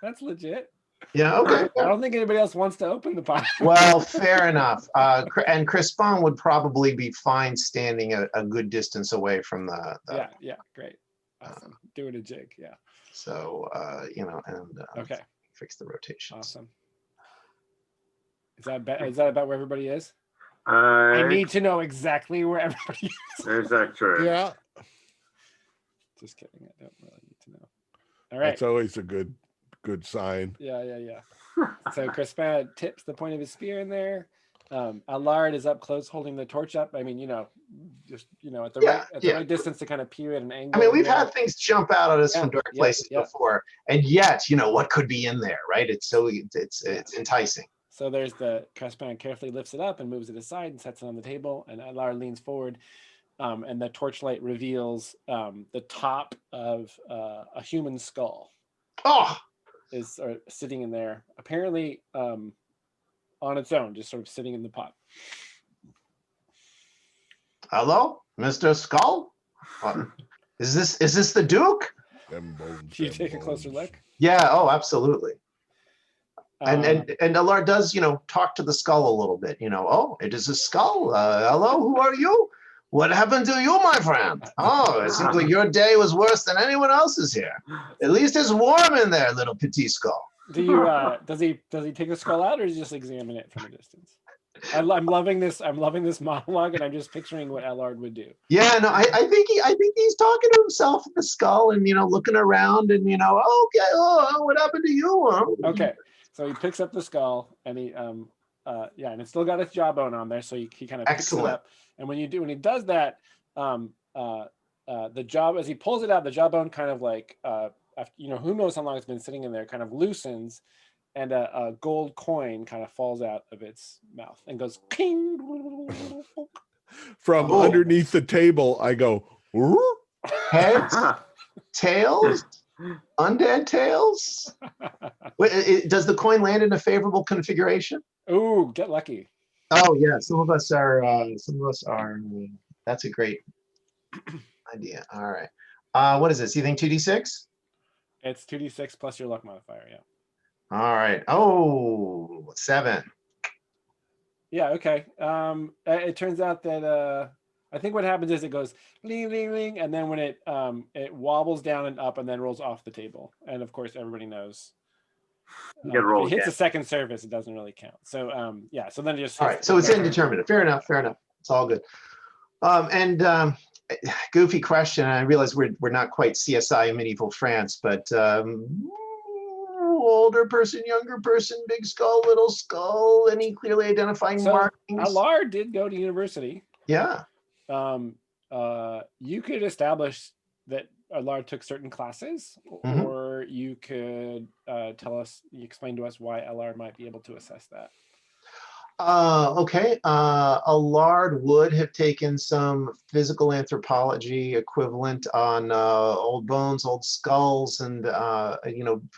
[SPEAKER 2] That's legit.
[SPEAKER 1] Yeah, okay.
[SPEAKER 2] I don't think anybody else wants to open the pot.
[SPEAKER 1] Well, fair enough. And Crispin would probably be fine standing a good distance away from the
[SPEAKER 2] Yeah, great. Awesome. Doing a jig, yeah.
[SPEAKER 1] So, you know, and
[SPEAKER 2] Okay.
[SPEAKER 1] fix the rotations.
[SPEAKER 2] Awesome. Is that about where everybody is? I need to know exactly where everybody is.
[SPEAKER 5] Is that true?
[SPEAKER 3] Yeah.
[SPEAKER 2] Just kidding. I don't really need to know. All right.
[SPEAKER 3] That's always a good sign.
[SPEAKER 2] Yeah. So Crispin tips the point of his spear in there. Allard is up close holding the torch up. I mean, you know, just, you know, at the right distance to kind of peer at an angle.
[SPEAKER 1] I mean, we've had things jump out at us from dark places
[SPEAKER 2] yeah.
[SPEAKER 1] before, and yet, you know, what could be in there, right? It's enticing.
[SPEAKER 2] So there's the Crispin carefully lifts it up and moves it aside and sets it on the table. And Allard leans forward, and the torchlight reveals the top of a human skull.
[SPEAKER 1] Oh,
[SPEAKER 2] Is sitting in there, apparently on its own, just sort of sitting in the pot.
[SPEAKER 1] hello, Mr. Skull. Is this the Duke?
[SPEAKER 3] Them bones,
[SPEAKER 2] Do you
[SPEAKER 3] them
[SPEAKER 2] take a closer
[SPEAKER 3] bones.
[SPEAKER 2] look?
[SPEAKER 1] Yeah. Oh, absolutely.
[SPEAKER 2] Um,
[SPEAKER 1] And Allard does, you know, talk to the skull a little bit. You know, oh, it is a skull. Hello, who are you? What happened to you, my friend? Oh, it seems like your day was worse than anyone else's here. At least it's warm in there, little petit skull.
[SPEAKER 2] do you does he take the skull out, or does he just examine it from a distance? I'm loving this monologue, and I'm just picturing what Allard would do.
[SPEAKER 1] Yeah, no, I think he's talking to himself at the skull and, you know, looking around and, you know, okay, oh, what happened to you? Huh?
[SPEAKER 2] Okay, so he picks up the skull, and he and it's still got its jawbone on there, so he kind of picks it
[SPEAKER 1] Excellent.
[SPEAKER 2] up. And when he does that, as he pulls it out, the jawbone kind of like you know, who knows how long it's been sitting in there, kind of loosens, and a gold coin kind of falls out of its mouth and goes king.
[SPEAKER 3] From
[SPEAKER 1] Oh.
[SPEAKER 3] underneath the table, I go, "Ooh."
[SPEAKER 1] Heads, tails, undead tails. Wait, does the coin land in a favorable configuration?
[SPEAKER 2] Ooh, get lucky.
[SPEAKER 1] Oh yeah, some of us are. That's a great idea. All right. What is this? You think 2d6?
[SPEAKER 2] It's 2d6 plus your luck modifier. Yeah.
[SPEAKER 1] All right. Oh, 7.
[SPEAKER 2] Yeah. Okay. It turns out that I think what happens is it goes ling ling ling, and then when it wobbles down and up and then rolls off the table, and of course everybody knows.
[SPEAKER 5] You gotta roll
[SPEAKER 2] if it hits
[SPEAKER 5] again.
[SPEAKER 2] the second surface, it doesn't really count. So so then it just
[SPEAKER 1] All right. So it's indeterminate. Fair enough. It's all good. And goofy question. I realize we're not quite CSI in medieval France, but older person, younger person, big skull, little skull, any clearly identifying
[SPEAKER 2] So
[SPEAKER 1] markings?
[SPEAKER 2] Allard did go to university.
[SPEAKER 1] Yeah.
[SPEAKER 2] You could establish that Allard took certain classes,
[SPEAKER 1] Mhm.
[SPEAKER 2] or you could explain to us why Allard might be able to assess that.
[SPEAKER 1] Okay. Allard would have taken some physical anthropology equivalent on old bones, old skulls, and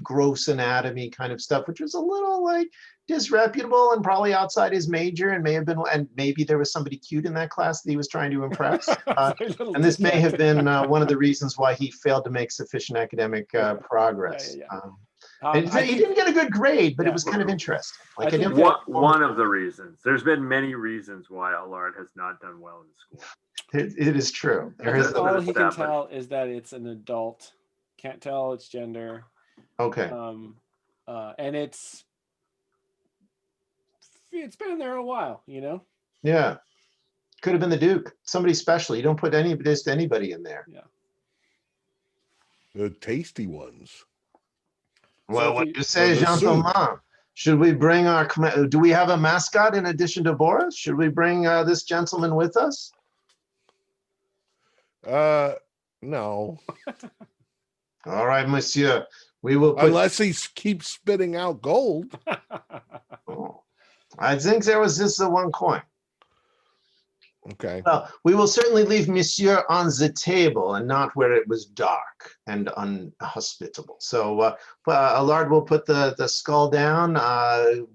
[SPEAKER 1] gross anatomy kind of stuff, which was a little like disreputable and probably outside his major, and maybe there was somebody cute in that class that he was trying to impress. And this may have been one of the reasons why he failed to make sufficient academic progress.
[SPEAKER 2] Yeah.
[SPEAKER 1] And he didn't get a good grade, but
[SPEAKER 2] Yeah.
[SPEAKER 1] it was kind of interesting.
[SPEAKER 2] I
[SPEAKER 1] Like I
[SPEAKER 2] think
[SPEAKER 1] didn't.
[SPEAKER 5] One of the reasons. There's been many reasons why Allard has not done well in school.
[SPEAKER 1] It is true. There
[SPEAKER 2] I
[SPEAKER 1] is
[SPEAKER 2] think all he can tell is that it's an adult. Can't tell its gender.
[SPEAKER 1] okay.
[SPEAKER 2] And it's been there a while, you know?
[SPEAKER 1] Yeah. Could have been the Duke. Somebody special. You don't put just anybody in there.
[SPEAKER 2] Yeah.
[SPEAKER 3] The tasty ones.
[SPEAKER 1] Well, what do you say,
[SPEAKER 3] the soup.
[SPEAKER 1] gentlemen? Should we bring do we have a mascot in addition to Boris? Should we bring this gentleman with us?
[SPEAKER 3] No.
[SPEAKER 1] All right, monsieur. We will put.
[SPEAKER 3] Unless he keeps spitting out gold.
[SPEAKER 1] Oh, I think there was just the one coin.
[SPEAKER 3] Okay.
[SPEAKER 1] Well, we will certainly leave monsieur on the table and not where it was dark and unhospitable. So Allard will put the skull down.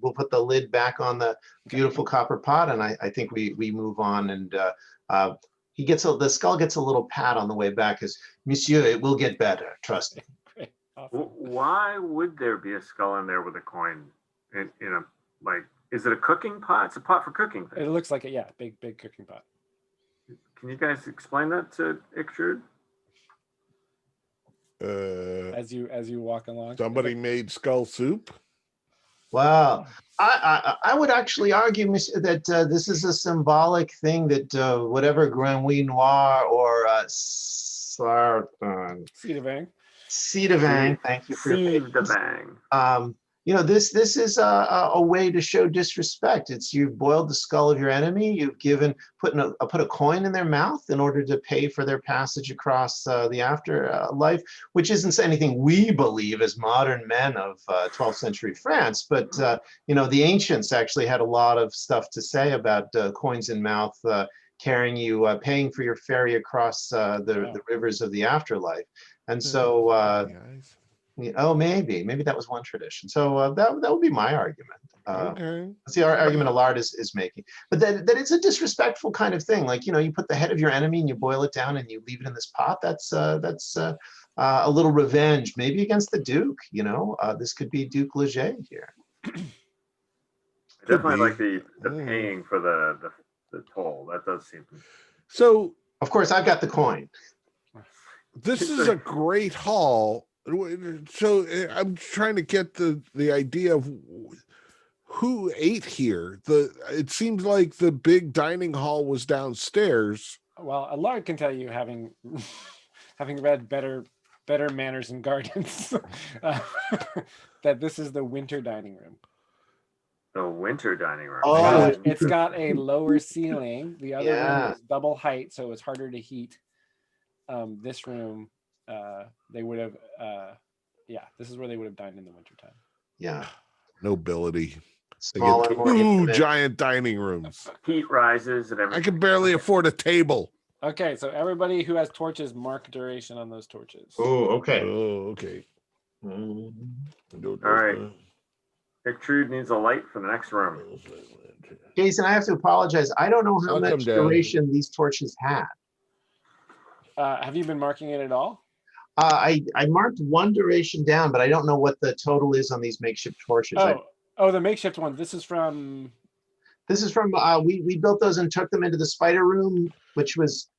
[SPEAKER 1] We'll put the lid back on the beautiful copper pot, and I think we move on. And the skull gets a little pat on the way back. As monsieur, it will get better. Trust me.
[SPEAKER 2] Great. Awesome.
[SPEAKER 5] Why would there be a skull in there with a coin? Is it a cooking pot? It's a pot for cooking things.
[SPEAKER 2] It looks like big cooking pot.
[SPEAKER 5] Can you guys explain that to Ixtrude?
[SPEAKER 2] As you walk along.
[SPEAKER 3] Somebody made skull soup.
[SPEAKER 1] Well, I would actually argue, monsieur, that this is a symbolic thing that whatever Grand Noir or Cedavang, thank you for your patience. This is a way to show disrespect. It's you've boiled the skull of your enemy. You've put a coin in their mouth in order to pay for their passage across the afterlife, which isn't anything we believe as modern men of 12th century France. But the ancients actually had a lot of stuff to say about coins in mouth carrying you, paying for your ferry across the rivers of the afterlife. And so. Oh, maybe that was one tradition. So that would be my argument.
[SPEAKER 3] Okay.
[SPEAKER 1] That's the argument Allard is making. But that it's a disrespectful kind of thing. Like, you put the head of your enemy and you boil it down and you leave it in this pot. That's a little revenge, maybe against the Duke. This could be Duke Leget here.
[SPEAKER 5] I definitely like the paying for the toll. That does seem.
[SPEAKER 3] So,
[SPEAKER 1] of course, I've got the coin.
[SPEAKER 3] This is a great hall. So I'm trying to get the idea of who ate here. It seems like the big dining hall was downstairs.
[SPEAKER 2] Well, Allard can tell you, having read better manners and gardens, that this is the winter dining room.
[SPEAKER 5] The winter dining room.
[SPEAKER 1] Oh,
[SPEAKER 2] It's got a lower ceiling. The other room is double height, so it's harder to heat. This room. They would have, this is where they would have dined in the wintertime.
[SPEAKER 1] Yeah.
[SPEAKER 3] Nobility.
[SPEAKER 1] Smaller, more intimate.
[SPEAKER 3] Giant dining rooms.
[SPEAKER 5] Heat rises and everything.
[SPEAKER 3] I can barely afford a table.
[SPEAKER 2] Okay, so everybody who has torches, mark duration on those torches.
[SPEAKER 1] Oh, okay.
[SPEAKER 3] Oh, okay.
[SPEAKER 5] All right. Ixtrude needs a light for the next room.
[SPEAKER 1] Jason, I have to apologize. I don't know how much duration these torches had.
[SPEAKER 2] Have you been marking it at all?
[SPEAKER 1] I marked one duration down, but I don't know what the total is on these makeshift torches.
[SPEAKER 2] The makeshift one. This is from.
[SPEAKER 1] We built those and took them into the spider room, which was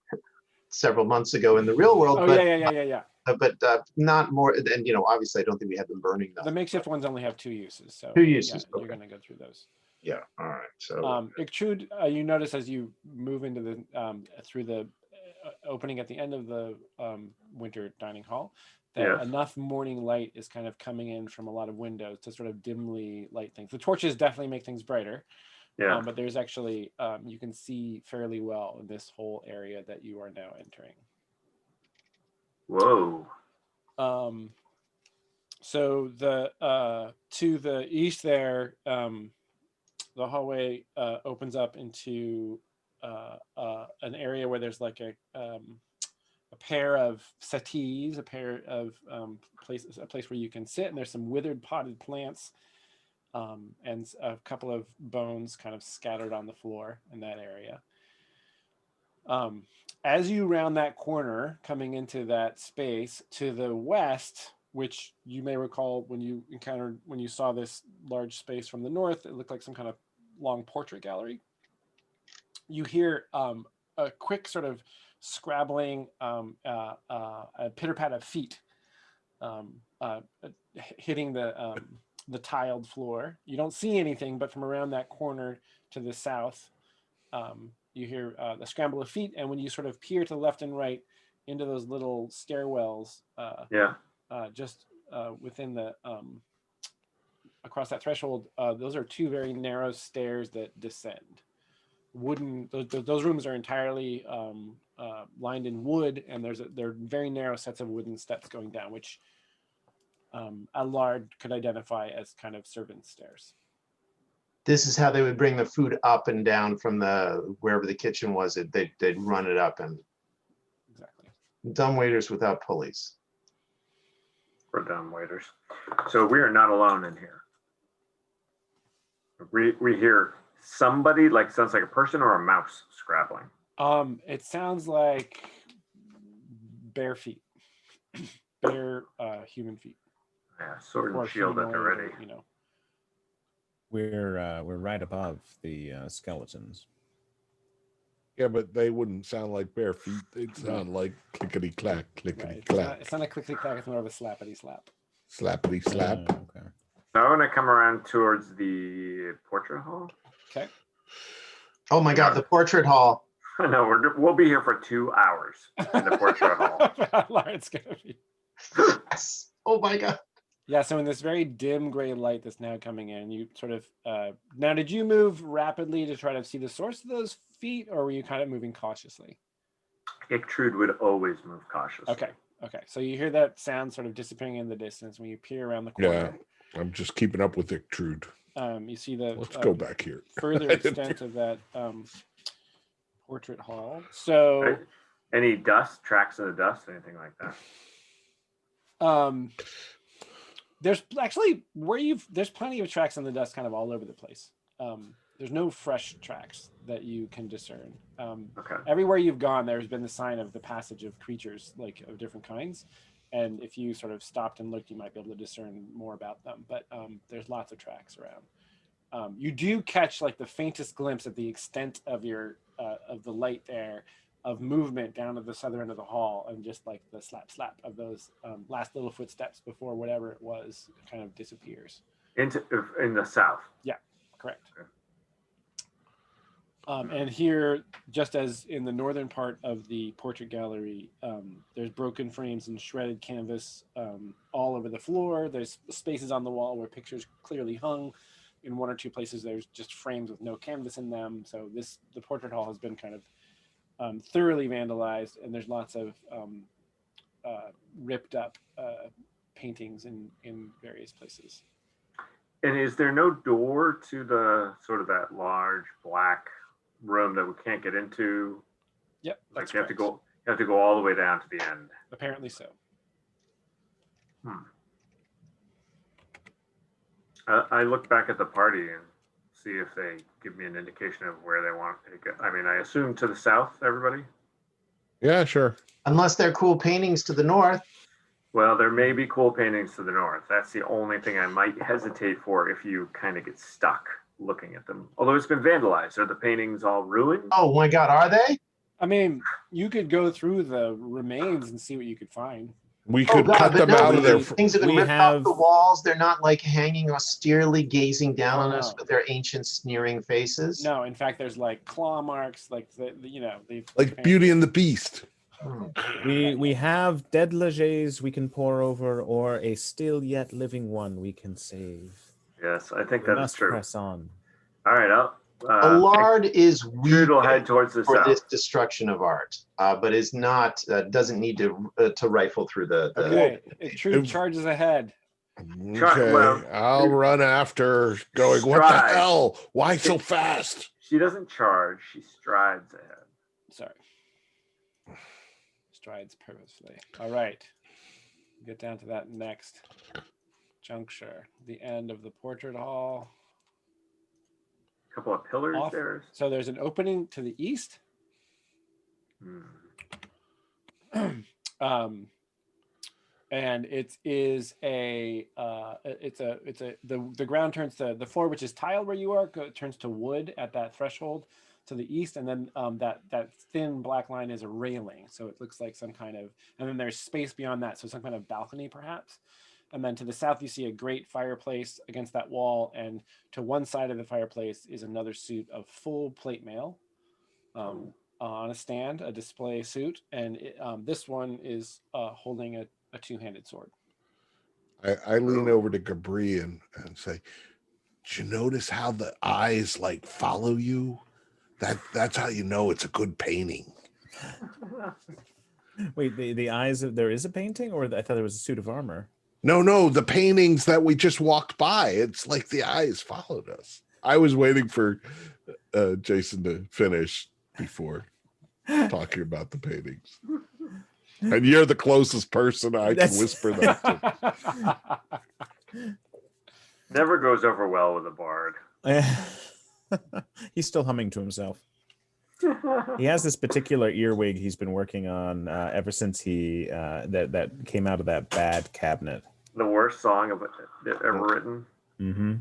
[SPEAKER 1] several months ago in the real world.
[SPEAKER 2] Oh,
[SPEAKER 1] but,
[SPEAKER 2] yeah.
[SPEAKER 1] But not more. And obviously, I don't think we had them burning them.
[SPEAKER 2] The makeshift ones only have 2 uses. So
[SPEAKER 1] 2 uses.
[SPEAKER 2] You're going to go through those.
[SPEAKER 1] Yeah. All right. So
[SPEAKER 2] Ictrude, you notice as you move into the through the opening at the end of the winter dining hall, that
[SPEAKER 5] Yes.
[SPEAKER 2] enough morning light is kind of coming in from a lot of windows to sort of dimly light things. The torches definitely make things brighter,
[SPEAKER 5] Yeah.
[SPEAKER 2] but there's actually you can see fairly well in this whole area that you are now entering.
[SPEAKER 5] Whoa.
[SPEAKER 2] So the to the east there, the hallway opens up into an area where there's like a pair of settees, a pair of places, a place where you can sit, and there's some withered potted plants and a couple of bones kind of scattered on the floor in that area. As you round that corner, coming into that space to the west, which you may recall when you saw this large space from the north, it looked like some kind of long portrait gallery. You hear a quick sort of scrabbling, a pitter pat of feet hitting the tiled floor. You don't see anything, but from around that corner to the south, you hear the scramble of feet. And when you sort of peer to the left and right into those little stairwells, just within the across that threshold, those are two very narrow stairs that descend. Those rooms are entirely lined in wood, and they're very narrow sets of wooden steps going down, which Allard could identify as kind of servant stairs.
[SPEAKER 1] this is how they would bring the food up and down from the wherever the kitchen was. They'd run it up, and
[SPEAKER 2] Exactly.
[SPEAKER 1] dumb waiters without pulleys.
[SPEAKER 5] We're dumb waiters. So we are not alone in here. We hear somebody, like sounds like a person or a mouse scrabbling.
[SPEAKER 2] It sounds like bare feet, bare human feet.
[SPEAKER 5] Yeah, sword and
[SPEAKER 2] Or
[SPEAKER 5] shield at the
[SPEAKER 2] humanoid,
[SPEAKER 5] ready.
[SPEAKER 2] or, you know.
[SPEAKER 4] We're right above the skeletons.
[SPEAKER 3] Yeah, but they wouldn't sound like bare feet. They'd sound like clickety clack, clickety
[SPEAKER 2] Right.
[SPEAKER 3] clack,
[SPEAKER 2] It's not a clickety clack. It's more of a slappity slap.
[SPEAKER 3] slappity slap.
[SPEAKER 4] Okay.
[SPEAKER 5] So I'm going to come around towards the portrait hall.
[SPEAKER 2] Okay.
[SPEAKER 1] Oh my God, the portrait hall.
[SPEAKER 5] No, we'll be here for 2 hours in the portrait hall.
[SPEAKER 2] Lauren's gonna be.
[SPEAKER 1] Oh my God.
[SPEAKER 2] Yeah, so in this very dim gray light that's now coming in, you sort of now did you move rapidly to try to see the source of those feet, or were you kind of moving cautiously?
[SPEAKER 5] Ictrude would always move cautiously.
[SPEAKER 2] Okay. So you hear that sound sort of disappearing in the distance when you peer around the corner.
[SPEAKER 3] Yeah, I'm just keeping up with Ictrude.
[SPEAKER 2] You see the
[SPEAKER 3] Let's go back here.
[SPEAKER 2] further extent of that portrait hall. So
[SPEAKER 5] Right. Any dust, tracks in the dust, anything like that?
[SPEAKER 2] there's actually there's plenty of tracks in the dust kind of all over the place. There's no fresh tracks that you can discern.
[SPEAKER 5] Okay.
[SPEAKER 2] Everywhere you've gone, there's been the sign of the passage of creatures, like of different kinds. And if you sort of stopped and looked, you might be able to discern more about them. But there's lots of tracks around. You do catch like the faintest glimpse at the extent of your of the light there, of movement down at the southern end of the hall, and just like the slap of those last little footsteps before whatever it was kind of disappears.
[SPEAKER 5] In the south.
[SPEAKER 2] Correct. And here, just as in the northern part of the portrait gallery, there's broken frames and shredded canvas all over the floor. There's spaces on the wall where pictures clearly hung. In one or two places, there's just frames with no canvas in them. So the portrait hall has been kind of thoroughly vandalized, and there's lots of ripped up paintings in various places.
[SPEAKER 5] And is there no door to the sort of that large black room that we can't get into?
[SPEAKER 2] Yep,
[SPEAKER 5] Like
[SPEAKER 2] that's
[SPEAKER 5] you have to
[SPEAKER 2] correct.
[SPEAKER 5] go all the way down to the end.
[SPEAKER 2] Apparently so.
[SPEAKER 5] I look back at the party and see if they give me an indication of where they want me to go. I mean, I assume to the south, everybody?
[SPEAKER 3] Yeah, sure.
[SPEAKER 1] Unless they're cool paintings to the north.
[SPEAKER 5] Well, there may be cool paintings to the north. That's the only thing I might hesitate for if you kind of get stuck looking at them. Although it's been vandalized. Are the paintings all ruined?
[SPEAKER 1] Oh my God, are they?
[SPEAKER 2] I mean, you could go through the remains and see what you could find.
[SPEAKER 3] We
[SPEAKER 1] Oh
[SPEAKER 3] could
[SPEAKER 1] God,
[SPEAKER 3] cut
[SPEAKER 1] but
[SPEAKER 3] them
[SPEAKER 1] no,
[SPEAKER 3] out of there.
[SPEAKER 1] things have been
[SPEAKER 4] we
[SPEAKER 1] ripped
[SPEAKER 4] have-
[SPEAKER 1] off the walls. They're not like hanging austerely gazing down
[SPEAKER 2] Oh,
[SPEAKER 1] on us
[SPEAKER 2] no.
[SPEAKER 1] with their ancient sneering faces.
[SPEAKER 2] No, in fact, there's like claw marks, like
[SPEAKER 3] Like Beauty and the Beast.
[SPEAKER 1] Hmm.
[SPEAKER 4] We have dead Legets we can pour over, or a still yet living one we can save.
[SPEAKER 5] Yes, I think
[SPEAKER 4] We
[SPEAKER 5] that is
[SPEAKER 4] must
[SPEAKER 5] true.
[SPEAKER 4] press on.
[SPEAKER 5] All right,
[SPEAKER 1] Allard is
[SPEAKER 5] Jude will head
[SPEAKER 1] weeping
[SPEAKER 5] towards the
[SPEAKER 1] for this
[SPEAKER 5] south.
[SPEAKER 1] destruction of art, but is not doesn't need to rifle through the.
[SPEAKER 2] Okay, Trude
[SPEAKER 3] if-
[SPEAKER 2] charges ahead.
[SPEAKER 3] Okay,
[SPEAKER 5] well,
[SPEAKER 3] I'll run after, going, what the
[SPEAKER 5] Stride.
[SPEAKER 3] hell? Why so fast?
[SPEAKER 5] She doesn't charge, she strides ahead.
[SPEAKER 2] Sorry. Strides purposefully. All right. Get down to that next juncture. The end of the portrait hall.
[SPEAKER 5] A couple of pillars
[SPEAKER 2] Off.
[SPEAKER 5] there.
[SPEAKER 2] So there's an opening to the east. And it is the ground turns to the floor, which is tiled where you are, turns to wood at that threshold to the east, and then that thin black line is a railing, so it looks like some kind of, and then there's space beyond that, so some kind of balcony perhaps. And then to the south you see a great fireplace against that wall, and to one side of the fireplace is another suit of full plate mail on a stand, a display suit, and this one is holding a two-handed sword.
[SPEAKER 3] I lean over to Gabri and say, did you notice how the eyes like follow you? That's how you know it's a good painting.
[SPEAKER 4] Wait, the eyes of, there is a painting, or I thought there was a suit of armor.
[SPEAKER 3] No, the paintings that we just walked by, it's like the eyes followed us. I was waiting for Jason to finish before talking about the paintings. And you're the closest person I can whisper that to.
[SPEAKER 5] Never goes over well with a bard.
[SPEAKER 4] He's still humming to himself. He has this particular earwig he's been working on ever since he that came out of that bad cabinet.
[SPEAKER 5] The worst song ever written.
[SPEAKER 4] Mm-hmm.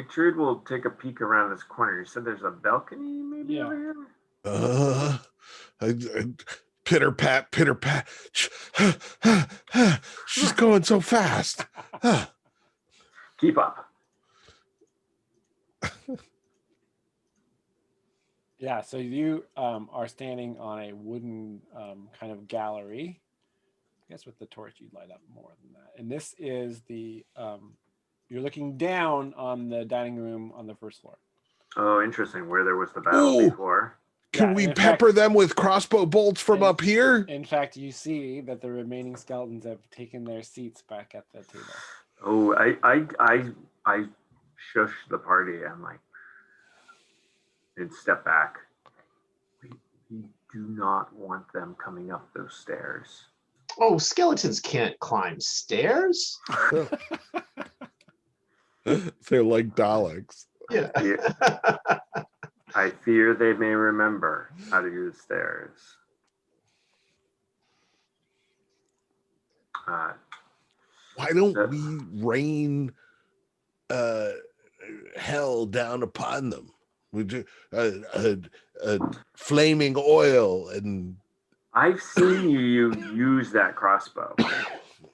[SPEAKER 5] Trude will take a peek around this corner. You said there's a balcony maybe over here?
[SPEAKER 3] Pitter pat, pitter pat. She's going so fast.
[SPEAKER 5] Keep up.
[SPEAKER 2] Yeah, so you are standing on a wooden kind of gallery. I guess with the torch you'd light up more than that. And this is the you're looking down on the dining room on the first floor.
[SPEAKER 5] Oh, interesting. Where there was the battle before.
[SPEAKER 3] Can we pepper them with crossbow bolts from up here?
[SPEAKER 2] In fact, you see that the remaining skeletons have taken their seats back at the table.
[SPEAKER 5] Oh, I shush the party. I'm like, and step back. We do not want them coming up those stairs.
[SPEAKER 1] Oh, skeletons can't climb stairs.
[SPEAKER 3] They're like Daleks.
[SPEAKER 1] Yeah.
[SPEAKER 5] I fear they may remember how to use stairs.
[SPEAKER 3] Why don't we rain hell down upon them? We do flaming oil and.
[SPEAKER 5] I've seen you use that crossbow,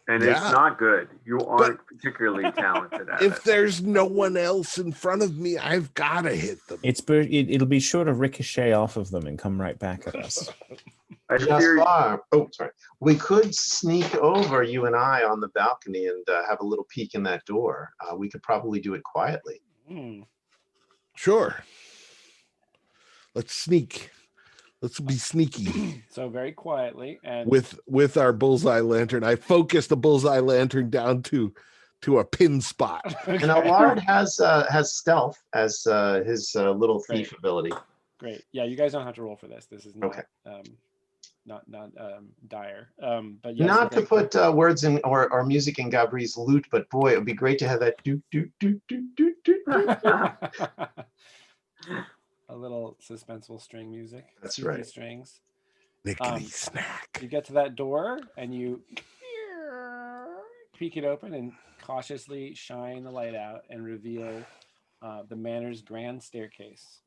[SPEAKER 5] and
[SPEAKER 3] Yeah.
[SPEAKER 5] it's not good. You aren't particularly talented at
[SPEAKER 3] If
[SPEAKER 5] it.
[SPEAKER 3] there's no one else in front of me, I've got to hit them.
[SPEAKER 4] It'll be sure to ricochet off of them and come right back at us.
[SPEAKER 5] I fear
[SPEAKER 1] Jaspar, oh, sorry. We could sneak over, you and I, on the balcony and have a little peek in that door. We could probably do it quietly.
[SPEAKER 3] Sure. Let's sneak. Let's be sneaky.
[SPEAKER 2] So very quietly and
[SPEAKER 3] with our bullseye lantern. I focus the bullseye lantern down to a pin spot.
[SPEAKER 1] And Allard has stealth as his little thief ability.
[SPEAKER 2] Great. Yeah, you guys don't have to roll for this. This is not
[SPEAKER 1] Okay.
[SPEAKER 2] not dire. But yes,
[SPEAKER 1] Not to put words in or music in Gabri's lute, but boy, it would be great to have that do do do do do do.
[SPEAKER 2] a little suspenseful string music.
[SPEAKER 1] That's
[SPEAKER 2] Sneaky
[SPEAKER 1] right.
[SPEAKER 2] Strings.
[SPEAKER 3] Nickety snack.
[SPEAKER 2] You get to that door and you peek it open and cautiously shine the light out and reveal the Manor's grand staircase.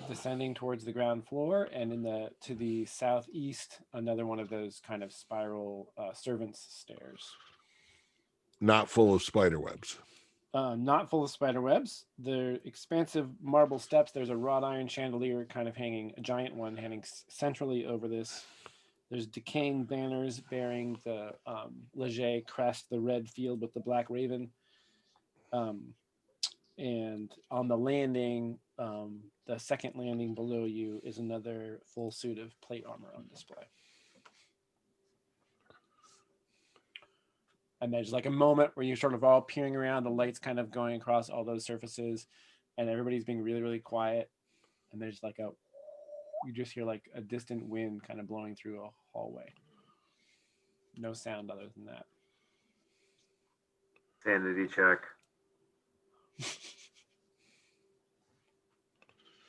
[SPEAKER 2] descending towards the ground floor, and to the southeast, another one of those kind of spiral servants' stairs.
[SPEAKER 3] Not full of spider webs.
[SPEAKER 2] Not full of spider webs. They're expansive marble steps. There's a wrought iron chandelier kind of hanging, a giant one hanging centrally over this. There's decaying banners bearing the Leget crest, the red field with the black raven. And on the landing, the second landing below you is another full suit of plate armor on display. And there's like a moment where you're sort of all peering around, the lights kind of going across all those surfaces, and everybody's being really, really quiet. And there's like you just hear like a distant wind kind of blowing through a hallway. No sound other than that.
[SPEAKER 5] Sanity check.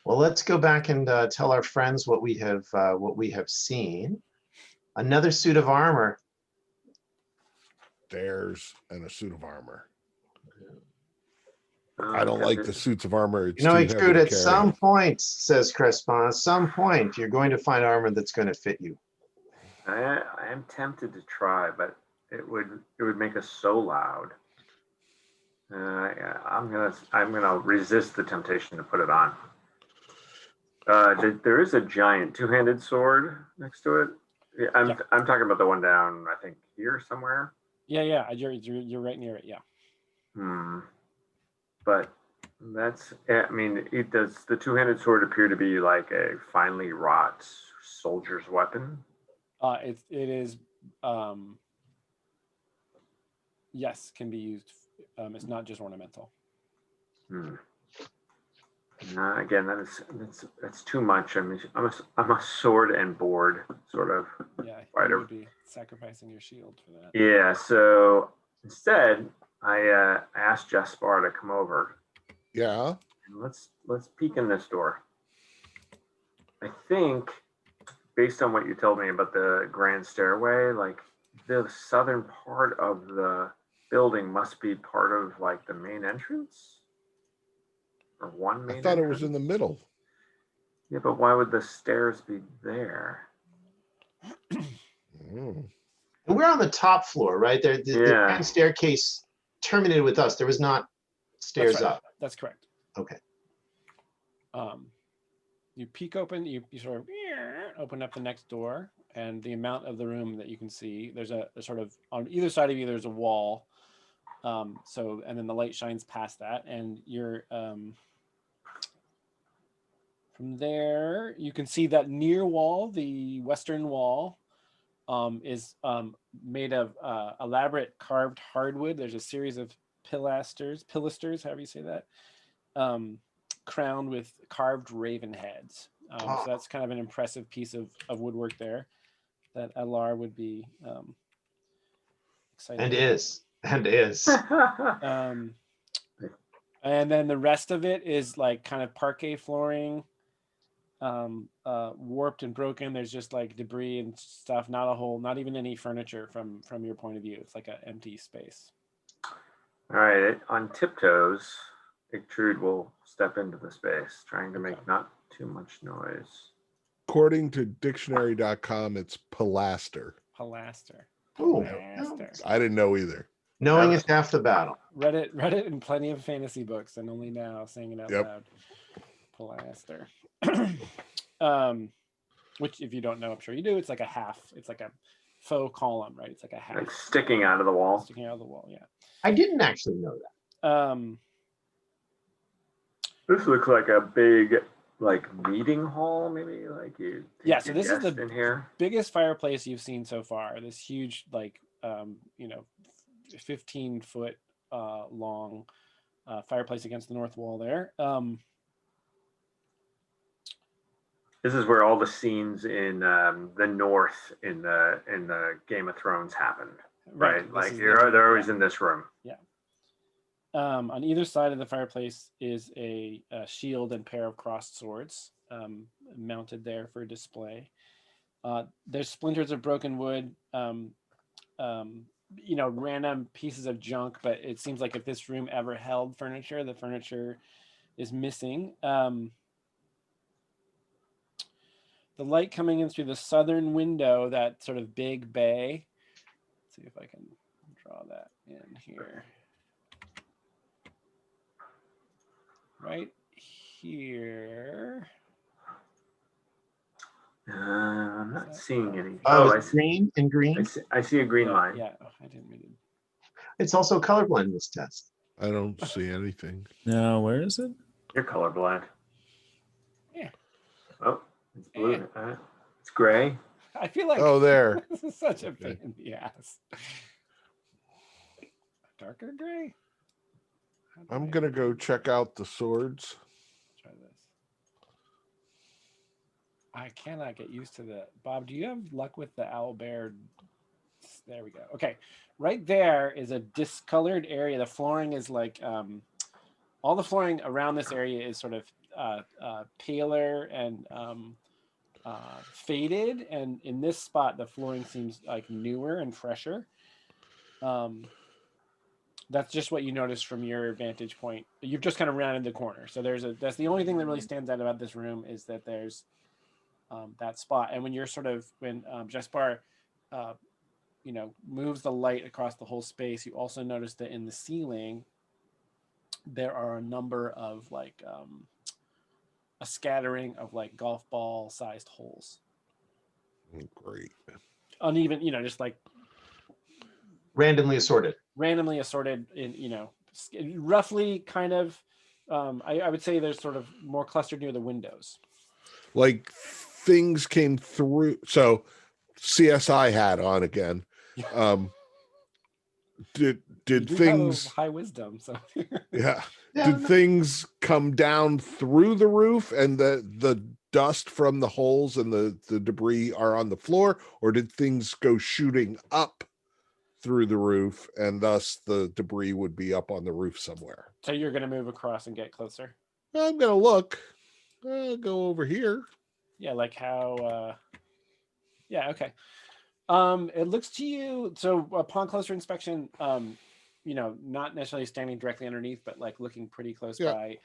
[SPEAKER 1] Well, let's go back and tell our friends what we have seen. Another suit of armor.
[SPEAKER 3] Stairs and a suit of armor.
[SPEAKER 5] Oh,
[SPEAKER 3] I don't like the suits of armor. It's
[SPEAKER 1] You know,
[SPEAKER 3] too
[SPEAKER 1] it's
[SPEAKER 3] heavy
[SPEAKER 1] true.
[SPEAKER 3] to
[SPEAKER 1] At
[SPEAKER 3] carry.
[SPEAKER 1] some point, says Crespon, at some point, you're going to find armor that's going to fit you.
[SPEAKER 5] I am tempted to try, but it would make us so loud. Yeah, I'm gonna resist the temptation to put it on. There is a giant two-handed sword next to it. Yeah, I'm talking about the one down, I think, here somewhere.
[SPEAKER 2] Yeah. You're right near it. Yeah.
[SPEAKER 5] But that's, I mean, does the two-handed sword appear to be like a finely wrought soldier's weapon?
[SPEAKER 2] It is. Yes, can be used. It's not just ornamental.
[SPEAKER 5] Again, that's too much. I mean, I'm a sword and board sort of fighter.
[SPEAKER 2] You would be sacrificing your shield for that.
[SPEAKER 5] Yeah. So instead, I asked Jaspar to come over.
[SPEAKER 3] Yeah.
[SPEAKER 5] And let's peek in this door. I think, based on what you told me about the grand stairway, like the southern part of the building must be part of like the main entrance, or one main.
[SPEAKER 3] I thought it was in the middle.
[SPEAKER 5] Yeah, but why would the stairs be there?
[SPEAKER 1] And we're on the top floor, right? There, the grand staircase terminated with us. There was not stairs up.
[SPEAKER 2] That's correct.
[SPEAKER 1] Okay.
[SPEAKER 2] You peek open, you sort of open up the next door, and the amount of the room that you can see, there's a sort of, on either side of you, there's a wall. And then the light shines past that, and you're, from there, you can see that near wall, the western wall, is made of elaborate carved hardwood. There's a series of pilasters, however you say that, crowned with carved raven heads. So that's kind of an impressive piece of woodwork there that Alar would be excited
[SPEAKER 1] And
[SPEAKER 2] about.
[SPEAKER 1] is.
[SPEAKER 2] And then the rest of it is like kind of parquet flooring, warped and broken. There's just like debris and stuff, not even any furniture from your point of view. It's like an empty space.
[SPEAKER 5] All right, on tiptoes, Ictrude will step into the space, trying to make not too much noise.
[SPEAKER 3] According to dictionary.com, it's pilaster.
[SPEAKER 1] Ooh,
[SPEAKER 3] I didn't know either.
[SPEAKER 1] Knowing is half the battle.
[SPEAKER 2] Read it in plenty of fantasy books, and only now saying it out loud. Pilaster. Which, if you don't know, I'm sure you do. It's like a faux column, right? It's like a half.
[SPEAKER 5] Like sticking out of the wall.
[SPEAKER 2] Sticking out of the wall, yeah.
[SPEAKER 1] I didn't actually know that.
[SPEAKER 5] This looks like a big, like, meeting hall, maybe. Like you.
[SPEAKER 2] Yeah. So this is the
[SPEAKER 5] in here.
[SPEAKER 2] biggest fireplace you've seen so far. This huge, like, 15-foot long fireplace against the north wall there.
[SPEAKER 5] This is where all the scenes in the North in the Game of Thrones happened, right? Like they're always in this room.
[SPEAKER 2] Yeah. On either side of the fireplace is a shield and pair of crossed swords mounted there for display. There's splinters of broken wood, random pieces of junk, but it seems like if this room ever held furniture, the furniture is missing. the light coming in through the southern window, that sort of big bay. Let's see if I can draw that in here. Right here.
[SPEAKER 5] I'm not seeing any.
[SPEAKER 1] Oh,
[SPEAKER 5] I
[SPEAKER 1] it's
[SPEAKER 5] see.
[SPEAKER 1] green and green.
[SPEAKER 5] I see a green
[SPEAKER 2] Yeah,
[SPEAKER 5] line.
[SPEAKER 2] yeah. Oh, I didn't mean to.
[SPEAKER 1] It's also colorblind, this test.
[SPEAKER 3] I don't see anything.
[SPEAKER 4] No, where is it?
[SPEAKER 5] You're colorblind.
[SPEAKER 2] Yeah.
[SPEAKER 5] Oh, it's blue. It's gray.
[SPEAKER 2] I feel like
[SPEAKER 3] Oh, there.
[SPEAKER 2] this is such a
[SPEAKER 3] Okay.
[SPEAKER 2] pain in the ass. Darker gray? How do
[SPEAKER 3] I'm
[SPEAKER 2] I
[SPEAKER 3] gonna go check out the swords.
[SPEAKER 2] try this? I cannot get used to the Bob. Do you have luck with the owlbear? There we go. Okay, right there is a discolored area. The flooring is like all the flooring around this area is sort of paler and faded, and in this spot the flooring seems like newer and fresher. That's just what you notice from your vantage point. You've just kind of rounded the corner, so that's the only thing that really stands out about this room is that there's that spot. And when you're when Jespar moves the light across the whole space, you also notice that in the ceiling there are a number of a scattering of like golf ball sized holes.
[SPEAKER 3] Great.
[SPEAKER 2] Uneven, just like
[SPEAKER 1] Randomly assorted.
[SPEAKER 2] in roughly kind of I would say there's sort of more clustered near the windows.
[SPEAKER 3] Like things came through. So CSI hat on again. Did
[SPEAKER 2] You do
[SPEAKER 3] things
[SPEAKER 2] have high wisdom, so
[SPEAKER 3] yeah.
[SPEAKER 1] Yeah,
[SPEAKER 3] Did things come down through the roof and the dust from the holes and the debris are on the floor, or did things go shooting up through the roof and thus the debris would be up on the roof somewhere?
[SPEAKER 2] so you're going to move across and get closer.
[SPEAKER 3] I'm gonna look. I'll go over here.
[SPEAKER 2] Yeah, like how yeah, okay. It looks to you, so upon closer inspection, not necessarily standing directly underneath, but like looking pretty close
[SPEAKER 3] Yeah.
[SPEAKER 2] by,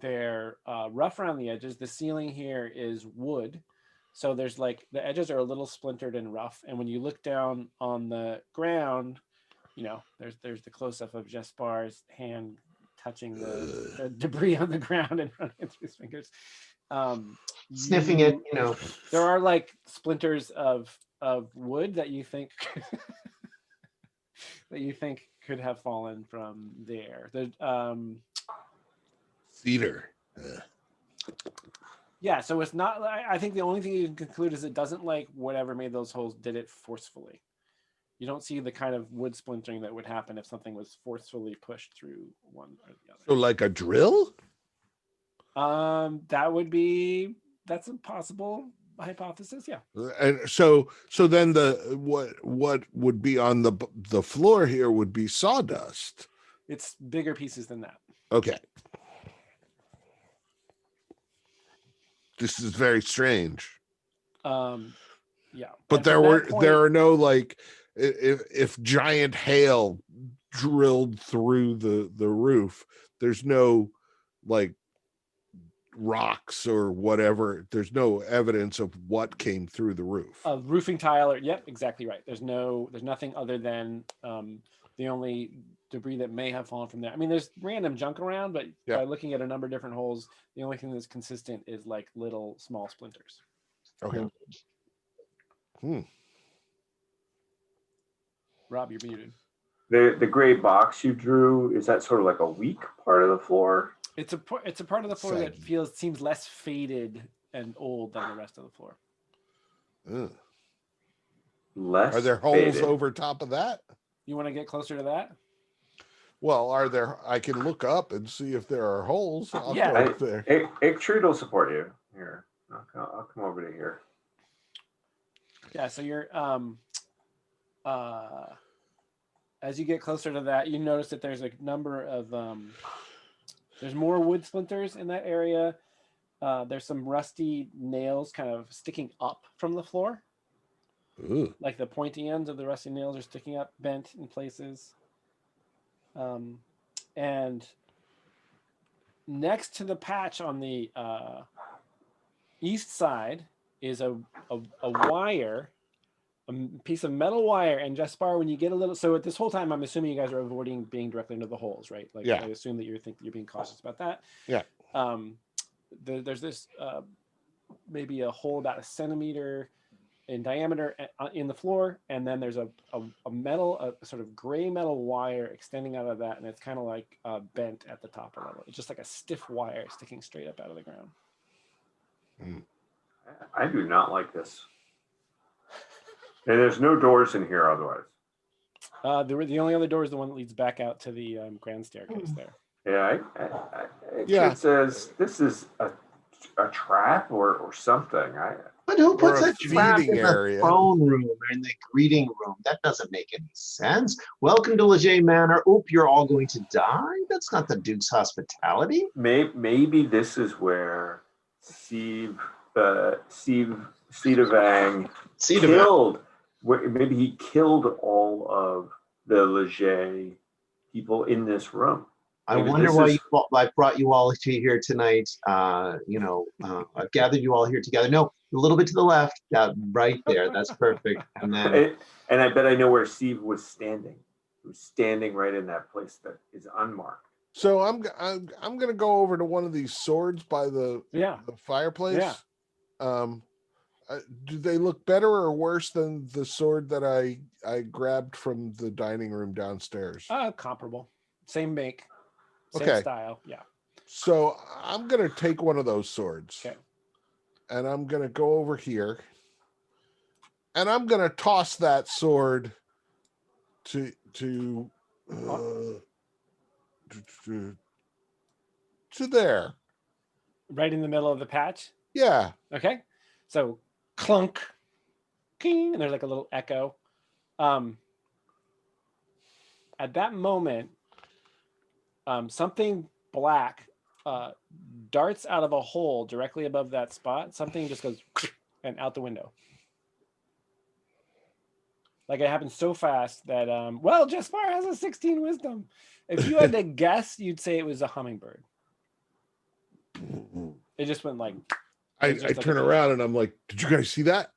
[SPEAKER 2] they're rough around the edges. The ceiling here is wood, so there's like the edges are a little splintered and rough, and when you look down on the ground, there's the close-up of Jespar's hand touching the debris on the ground and running it through his fingers.
[SPEAKER 1] sniffing it,
[SPEAKER 2] There are like splinters of wood that you think could have fallen from there.
[SPEAKER 3] Cedar.
[SPEAKER 2] Yeah, so it's not. I think the only thing you can conclude is it doesn't like whatever made those holes did it forcefully. You don't see the kind of wood splintering that would happen if something was forcefully pushed through one or the other.
[SPEAKER 3] So like a drill?
[SPEAKER 2] That's a possible hypothesis. Yeah.
[SPEAKER 3] And so then what would be on the floor here would be sawdust.
[SPEAKER 2] It's bigger pieces than that.
[SPEAKER 3] Okay. This is very strange.
[SPEAKER 2] Yeah.
[SPEAKER 3] But
[SPEAKER 2] And
[SPEAKER 3] there
[SPEAKER 2] from that point-
[SPEAKER 3] are no like if giant hail drilled through the roof, there's no like rocks or whatever. There's no evidence of what came through the roof.
[SPEAKER 2] roofing tile or yep, exactly right. There's nothing other than the only debris that may have fallen from there. I mean, there's random junk around, but
[SPEAKER 3] Yeah.
[SPEAKER 2] by looking at a number of different holes, the only thing that's consistent is like little small splinters.
[SPEAKER 3] Okay.
[SPEAKER 2] Rob, you're muted.
[SPEAKER 5] The gray box you drew, is that sort of like a weak part of the floor?
[SPEAKER 2] It's a part of the floor that
[SPEAKER 3] Saggy.
[SPEAKER 2] seems less faded and old than the rest of the floor.
[SPEAKER 3] Ugh.
[SPEAKER 5] Less
[SPEAKER 3] Are there holes
[SPEAKER 5] faded.
[SPEAKER 3] over top of that?
[SPEAKER 2] You want to get closer to that?
[SPEAKER 3] Well, are there? I can look up and see if there are holes. I'll
[SPEAKER 2] Yeah.
[SPEAKER 3] go up there.
[SPEAKER 5] Ictrude will support you. Here, I'll come over to here.
[SPEAKER 2] Yeah, so you're as you get closer to that, you notice that there's a number of there's more wood splinters in that area. There's some rusty nails kind of sticking up from the floor.
[SPEAKER 3] Ooh.
[SPEAKER 2] Like the pointy ends of the rusty nails are sticking up, bent in places. And next to the patch on the east side is a wire, a piece of metal wire. And Jaspar, when you get a little, so at this whole time, I'm assuming you guys are avoiding being directly into the holes, right? Like,
[SPEAKER 3] Yeah.
[SPEAKER 2] I assume that you're being cautious about that.
[SPEAKER 3] Yeah.
[SPEAKER 2] There's this maybe a hole about 1 centimeter in diameter in the floor, and then there's a sort of gray metal wire extending out of that, and it's kind of like bent at the top level. It's just like a stiff wire sticking straight up out of the ground.
[SPEAKER 5] I do not like this. And there's no doors in here otherwise.
[SPEAKER 2] The only other door is the one that leads back out to the grand staircase there.
[SPEAKER 5] Yeah, it says this is a trap or something.
[SPEAKER 1] But who puts
[SPEAKER 3] Or a
[SPEAKER 1] a trap in
[SPEAKER 3] feeding
[SPEAKER 1] the
[SPEAKER 3] area.
[SPEAKER 1] throne room or in the greeting room? That doesn't make any sense. Welcome to Leget Manor. Oop, you're all going to die? That's not the Duke's hospitality.
[SPEAKER 5] Maybe this is where Cedavang killed. Maybe he killed all of the Leget people in this room.
[SPEAKER 1] I wonder why I brought you all here tonight. I've gathered you all here together. No, a little bit to the left, right there. That's perfect. And then,
[SPEAKER 5] and I bet I know where Steve was standing. He was standing right in that place that is unmarked.
[SPEAKER 3] So I'm gonna go over to one of these swords by the fireplace.
[SPEAKER 2] Yeah.
[SPEAKER 3] Do they look better or worse than the sword that I grabbed from the dining room downstairs?
[SPEAKER 2] Comparable, same make. Same
[SPEAKER 3] Okay.
[SPEAKER 2] style, yeah.
[SPEAKER 3] So I'm gonna take one of those swords,
[SPEAKER 2] okay,
[SPEAKER 3] and I'm gonna go over here, and I'm gonna toss that sword to there.
[SPEAKER 2] Right in the middle of the patch.
[SPEAKER 3] Yeah.
[SPEAKER 2] Okay, so clunk, king, and there's like a little echo. At that moment, something black darts out of a hole directly above that spot. Something just goes and out the window. Like it happens so fast that, Jaspar has a 16 wisdom. If you had to guess, you'd say it was a hummingbird. It just went like.
[SPEAKER 3] I turn around and I'm like, did you guys see that?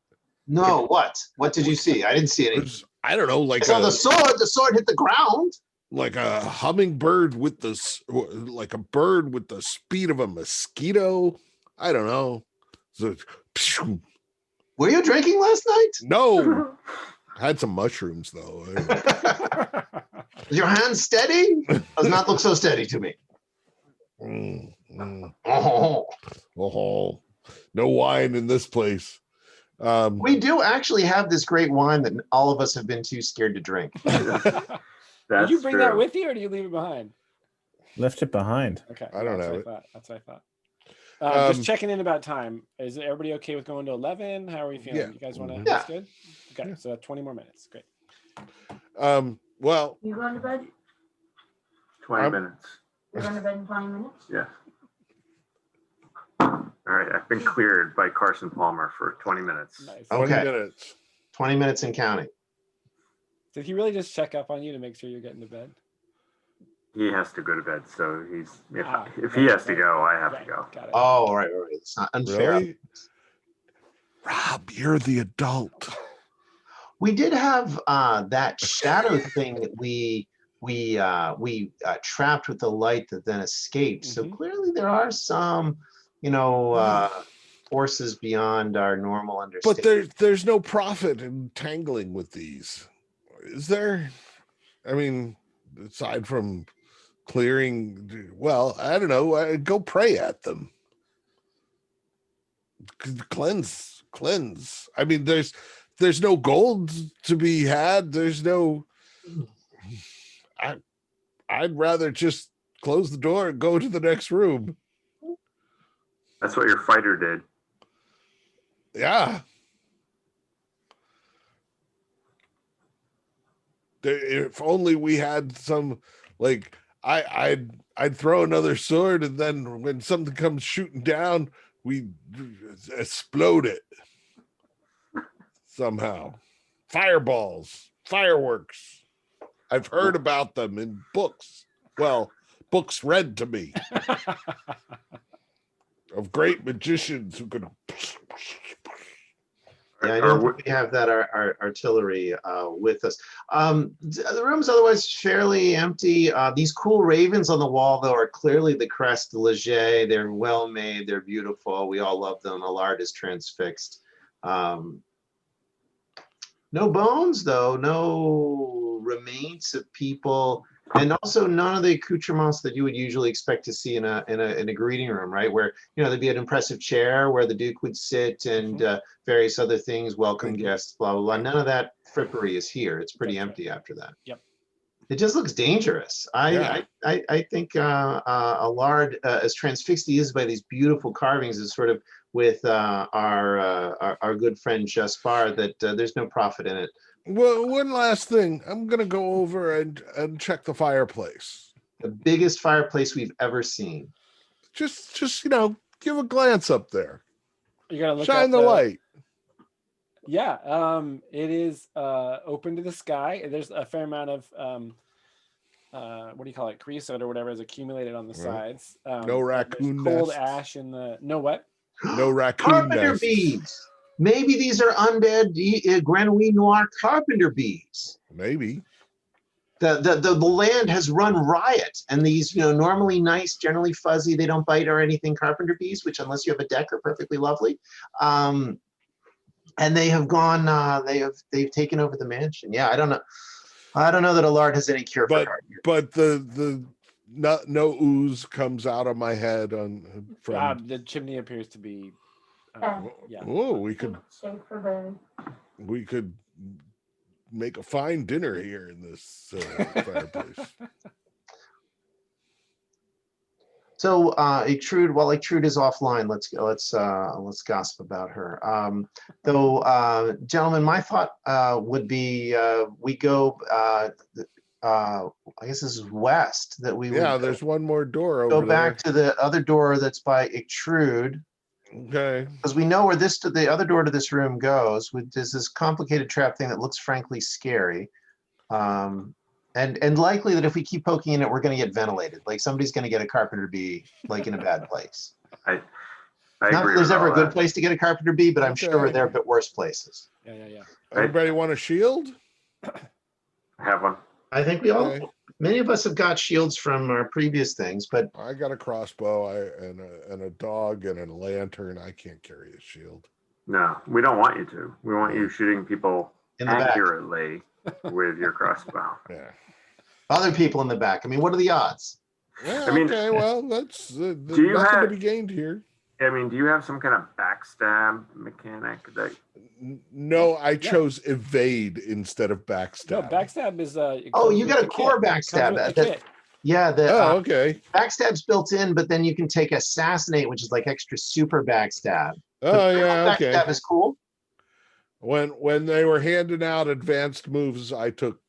[SPEAKER 1] no, what? What did you see? I didn't see
[SPEAKER 3] It
[SPEAKER 1] anything.
[SPEAKER 3] was, I don't know, like
[SPEAKER 1] I saw the sword hit the ground.
[SPEAKER 3] like a hummingbird with like a bird with the speed of a mosquito. I don't know. So,
[SPEAKER 1] Were you drinking last night?
[SPEAKER 3] no, I had some mushrooms though.
[SPEAKER 1] Is your hand steady? Does not look so steady to me.
[SPEAKER 3] Oh, no wine in this place.
[SPEAKER 1] We do actually have this great wine that all of us have been too scared to drink.
[SPEAKER 2] Did you bring that with you, or do you leave it behind?
[SPEAKER 4] Left it behind.
[SPEAKER 2] Okay,
[SPEAKER 3] I don't know.
[SPEAKER 2] That's what I thought. Just checking in about time. Is everybody okay with going to 11? How are we feeling?
[SPEAKER 3] Yeah.
[SPEAKER 2] You guys want to?
[SPEAKER 1] Yeah.
[SPEAKER 2] That's good. Okay, so 20 more minutes. Great.
[SPEAKER 3] Well,
[SPEAKER 6] You going to bed?
[SPEAKER 5] 20 minutes.
[SPEAKER 6] You're going to bed in 20 minutes?
[SPEAKER 5] Yeah. All right, I've been cleared by Carson Palmer for 20 minutes.
[SPEAKER 2] Nice.
[SPEAKER 3] 20
[SPEAKER 1] Okay.
[SPEAKER 3] minutes.
[SPEAKER 1] 20 minutes and counting.
[SPEAKER 2] Did he really just check up on you to make sure you're getting to bed?
[SPEAKER 5] He has to go to bed, so if
[SPEAKER 2] right,
[SPEAKER 5] he has to
[SPEAKER 2] right,
[SPEAKER 5] go, I have
[SPEAKER 2] Right,
[SPEAKER 5] to go.
[SPEAKER 2] got it.
[SPEAKER 1] Oh, all right. It's not unfair.
[SPEAKER 3] Really? Rob, you're the adult.
[SPEAKER 1] We did have that shadow thing that we trapped with the light that then escaped. So
[SPEAKER 2] Mhm.
[SPEAKER 1] clearly there are some, forces beyond our normal understanding.
[SPEAKER 3] But there's no profit in tangling with these, is there? I mean, aside from clearing, well, I don't know. Go pray at them. Cleanse. I mean, there's no gold to be had. There's no. I'd rather just close the door and go to the next room.
[SPEAKER 5] That's what your fighter did.
[SPEAKER 3] Yeah. If only we had some, like, I'd throw another sword, and then when something comes shooting down, we explode it somehow. Fireballs, fireworks. I've heard about them in books. Well, books read to me. of great magicians who could.
[SPEAKER 1] Yeah, I don't think we have that artillery with us. The room's otherwise fairly empty. These cool ravens on the wall, though, are clearly the crest de Leget. They're well made. They're beautiful. We all love them. Allard is transfixed. No bones, though. No remains of people, and also none of the accoutrements that you would usually expect to see in a greeting room, right? Where there'd be an impressive chair where the Duke would sit, and various other things, welcome guests, blah blah blah. None of that frippery is here. It's pretty empty after that.
[SPEAKER 2] Yep.
[SPEAKER 1] It just looks dangerous. I think Allard, as transfixed he is by these beautiful carvings, is sort of with our good friend Jaspar that there's no profit in it.
[SPEAKER 3] Well, one last thing. I'm gonna go over and check the fireplace.
[SPEAKER 1] The biggest fireplace we've ever seen.
[SPEAKER 3] Just give a glance up there.
[SPEAKER 2] You gotta look.
[SPEAKER 3] Shine the light.
[SPEAKER 2] Yeah, it is open to the sky. There's a fair amount of what do you call it, creosote or whatever is accumulated on the sides.
[SPEAKER 3] No raccoon
[SPEAKER 2] cold
[SPEAKER 3] nests.
[SPEAKER 2] ash in the what?
[SPEAKER 3] No raccoon
[SPEAKER 1] Carpenter
[SPEAKER 3] nests.
[SPEAKER 1] bees. Maybe these are undead Grenouille Noir carpenter bees.
[SPEAKER 3] Maybe.
[SPEAKER 1] The land has run riot, and these normally nice, generally fuzzy, they don't bite or anything carpenter bees, which unless you have a deck are perfectly lovely. And they have gone. They've taken over the mansion. Yeah, I don't know that Allard has any cure for carpenter.
[SPEAKER 3] But the no ooze comes out of my head from
[SPEAKER 2] the chimney appears to be. Yeah.
[SPEAKER 3] Oh, we could
[SPEAKER 6] Safe for
[SPEAKER 3] make a fine dinner here in this fireplace.
[SPEAKER 1] So Echtrude, while Echtrude is offline, let's gossip about her. Gentlemen, my thought would be we go. I guess this is west. That we would
[SPEAKER 3] there's one more door over
[SPEAKER 1] go back to the other door that's by Echtrude.
[SPEAKER 3] Okay.
[SPEAKER 1] Because we know where the other door to this room goes. There's this complicated trap thing that looks frankly scary. And likely that if we keep poking in it, we're going to get ventilated. Like somebody's going to get a carpenter bee, like in a bad place.
[SPEAKER 5] I
[SPEAKER 1] Not
[SPEAKER 5] agree
[SPEAKER 1] that there's
[SPEAKER 5] with
[SPEAKER 1] ever
[SPEAKER 5] all
[SPEAKER 1] a good
[SPEAKER 5] that.
[SPEAKER 1] place to get a carpenter bee, but I'm sure
[SPEAKER 3] Okay.
[SPEAKER 1] there are worse places.
[SPEAKER 2] Yeah.
[SPEAKER 3] Anybody want a shield?
[SPEAKER 5] Have one.
[SPEAKER 1] I think we all,
[SPEAKER 3] Okay.
[SPEAKER 1] many of us have got shields from our previous things, but
[SPEAKER 3] I got a crossbow and a dog and a lantern. I can't carry a shield.
[SPEAKER 5] No, we don't want you to. We want you shooting people
[SPEAKER 1] in the back,
[SPEAKER 5] accurately with your crossbow.
[SPEAKER 3] Yeah.
[SPEAKER 1] other people in the back. I mean, what are the odds?
[SPEAKER 3] Yeah.
[SPEAKER 5] I mean,
[SPEAKER 3] okay. Well, that's
[SPEAKER 5] you
[SPEAKER 3] nothing to
[SPEAKER 5] have-
[SPEAKER 3] be gained here.
[SPEAKER 5] I mean, do you have some kind of backstab mechanic that?
[SPEAKER 3] No, I chose evade instead of backstab.
[SPEAKER 2] No, backstab is. It
[SPEAKER 1] Oh,
[SPEAKER 2] comes
[SPEAKER 1] you
[SPEAKER 2] with
[SPEAKER 1] got a
[SPEAKER 2] the
[SPEAKER 1] core
[SPEAKER 2] kit. It comes
[SPEAKER 1] backstab.
[SPEAKER 2] with the kit.
[SPEAKER 1] Yeah,
[SPEAKER 3] Oh, okay.
[SPEAKER 1] backstab's built in, but then you can take assassinate, which is like extra super backstab.
[SPEAKER 3] Oh, yeah. Okay.
[SPEAKER 1] Backstab is cool.
[SPEAKER 3] When they were handing out advanced moves, I took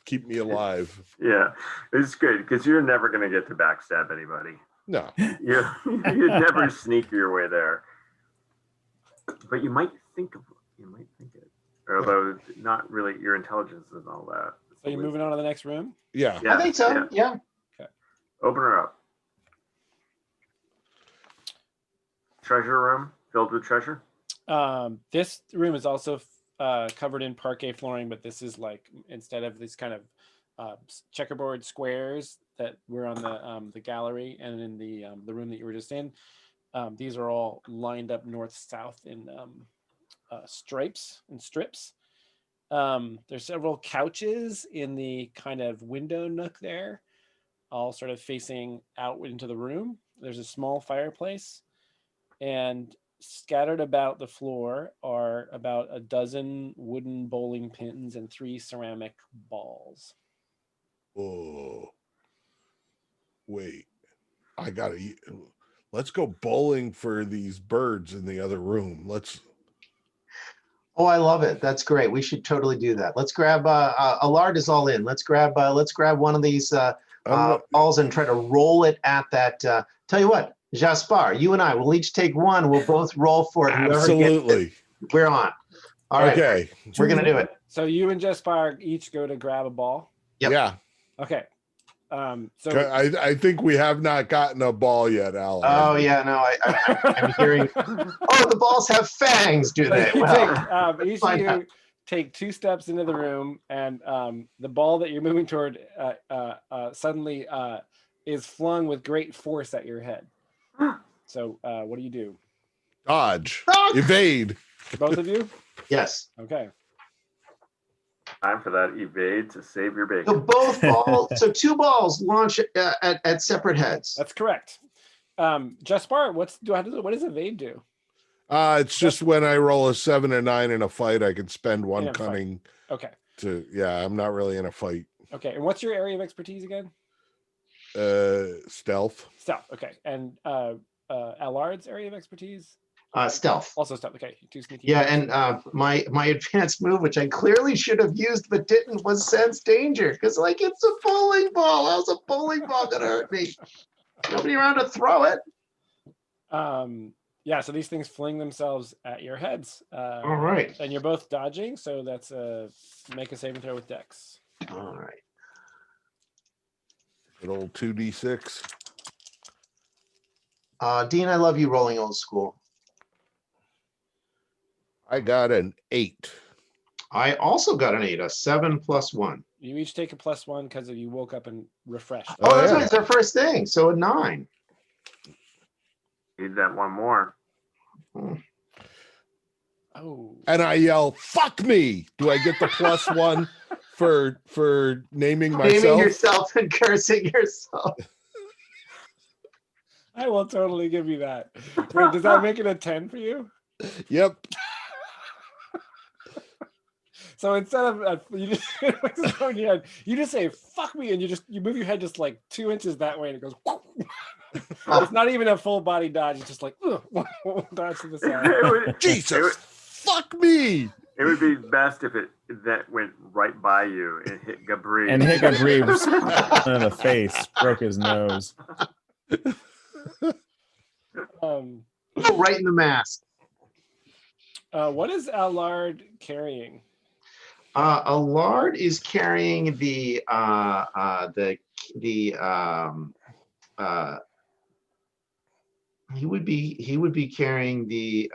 [SPEAKER 3] keep me alive.
[SPEAKER 5] Yeah, it's good because you're never going to get to backstab anybody.
[SPEAKER 3] No.
[SPEAKER 5] You'd never sneak your way there. But you might think it. Although not really your intelligence and all that.
[SPEAKER 2] So you're moving on to the next room?
[SPEAKER 3] Yeah.
[SPEAKER 1] I think so. Yeah.
[SPEAKER 5] Open her up. Treasure room filled with treasure.
[SPEAKER 2] This room is also covered in parquet flooring, but this is like instead of these kind of checkerboard squares that were on the gallery and in the room that you were just in, these are all lined up north-south in stripes and strips. There's several couches in the kind of window nook there, all sort of facing out into the room. There's a small fireplace, and scattered about the floor are about a dozen wooden bowling pins and 3 ceramic balls.
[SPEAKER 3] Oh. Wait. Let's go bowling for these birds in the other room.
[SPEAKER 1] Oh, I love it. That's great. We should totally do that. Let's grab Allard is all in. Let's grab one of these balls and try to roll it at that. Tell you what, Jaspar, you and I will each take one. We'll both roll for it. Whoever
[SPEAKER 3] Absolutely.
[SPEAKER 1] gets it, we're on. All right.
[SPEAKER 3] Okay.
[SPEAKER 1] We're gonna do it.
[SPEAKER 2] So you and Jaspar each go to grab a ball.
[SPEAKER 1] Yep.
[SPEAKER 3] Yeah.
[SPEAKER 2] Okay. So
[SPEAKER 3] I think we have not gotten a ball yet, Al.
[SPEAKER 1] Oh yeah, no, I'm hearing. Oh, the balls have fangs, do they?
[SPEAKER 2] you
[SPEAKER 1] Well,
[SPEAKER 2] take, each of
[SPEAKER 1] find out.
[SPEAKER 2] you take 2 steps into the room, and the ball that you're moving toward suddenly is flung with great force at your head. So what do you do?
[SPEAKER 3] Dodge.
[SPEAKER 1] Ah!
[SPEAKER 3] Evade.
[SPEAKER 2] Both of you?
[SPEAKER 1] Yes.
[SPEAKER 2] Okay.
[SPEAKER 5] Time for that evade to save your
[SPEAKER 1] So
[SPEAKER 5] bacon.
[SPEAKER 1] both balls. So 2 balls launch at separate heads.
[SPEAKER 2] That's correct. Jaspar, what does evade do?
[SPEAKER 3] It's just when I roll a 7 or 9 in a fight, I can spend 1
[SPEAKER 2] In a fight.
[SPEAKER 3] cunning
[SPEAKER 2] Okay.
[SPEAKER 3] to. Yeah, I'm not really in a fight.
[SPEAKER 2] Okay. And what's your area of expertise again?
[SPEAKER 3] Stealth.
[SPEAKER 2] Stealth. Okay. And Allard's area of expertise?
[SPEAKER 1] Stealth.
[SPEAKER 2] Also stealth. Okay. 2 sneaky.
[SPEAKER 1] Yeah, and my advanced move, which I clearly should have used but didn't, was sense danger, because like it's a bowling ball. How's a bowling ball gonna hurt me? Nobody around to throw it.
[SPEAKER 2] Yeah, so these things fling themselves at your heads.
[SPEAKER 1] All right.
[SPEAKER 2] And you're both dodging, so that's make a saving throw with Dex.
[SPEAKER 1] All right.
[SPEAKER 3] Good old 2d6.
[SPEAKER 1] Dean, I love you rolling old school.
[SPEAKER 3] I got an 8.
[SPEAKER 1] I also got an 8, a 7 plus 1.
[SPEAKER 2] You each take a +1 because you woke up and refreshed.
[SPEAKER 1] Oh, that's
[SPEAKER 3] yeah.
[SPEAKER 1] right. It's our first thing. So a 9.
[SPEAKER 5] Need that one more.
[SPEAKER 2] Oh.
[SPEAKER 3] And I yell, "Fuck me!" Do I get the +1 for naming myself?
[SPEAKER 1] Naming yourself and cursing yourself.
[SPEAKER 2] I will totally give you that. Wait, does that make it a 10 for you?
[SPEAKER 3] Yep.
[SPEAKER 2] So instead of you just say "fuck me" and you move your head just like 2 inches that way and it goes. It's not even a full body dodge. It's just like dodge to the side.
[SPEAKER 3] Jesus, fuck me.
[SPEAKER 5] It would be best if that went right by you and hit Gabri.
[SPEAKER 4] And hit Gabri in the face, broke his nose.
[SPEAKER 1] Right in the mask.
[SPEAKER 2] What is Allard carrying?
[SPEAKER 1] Allard is carrying he would be carrying
[SPEAKER 2] He's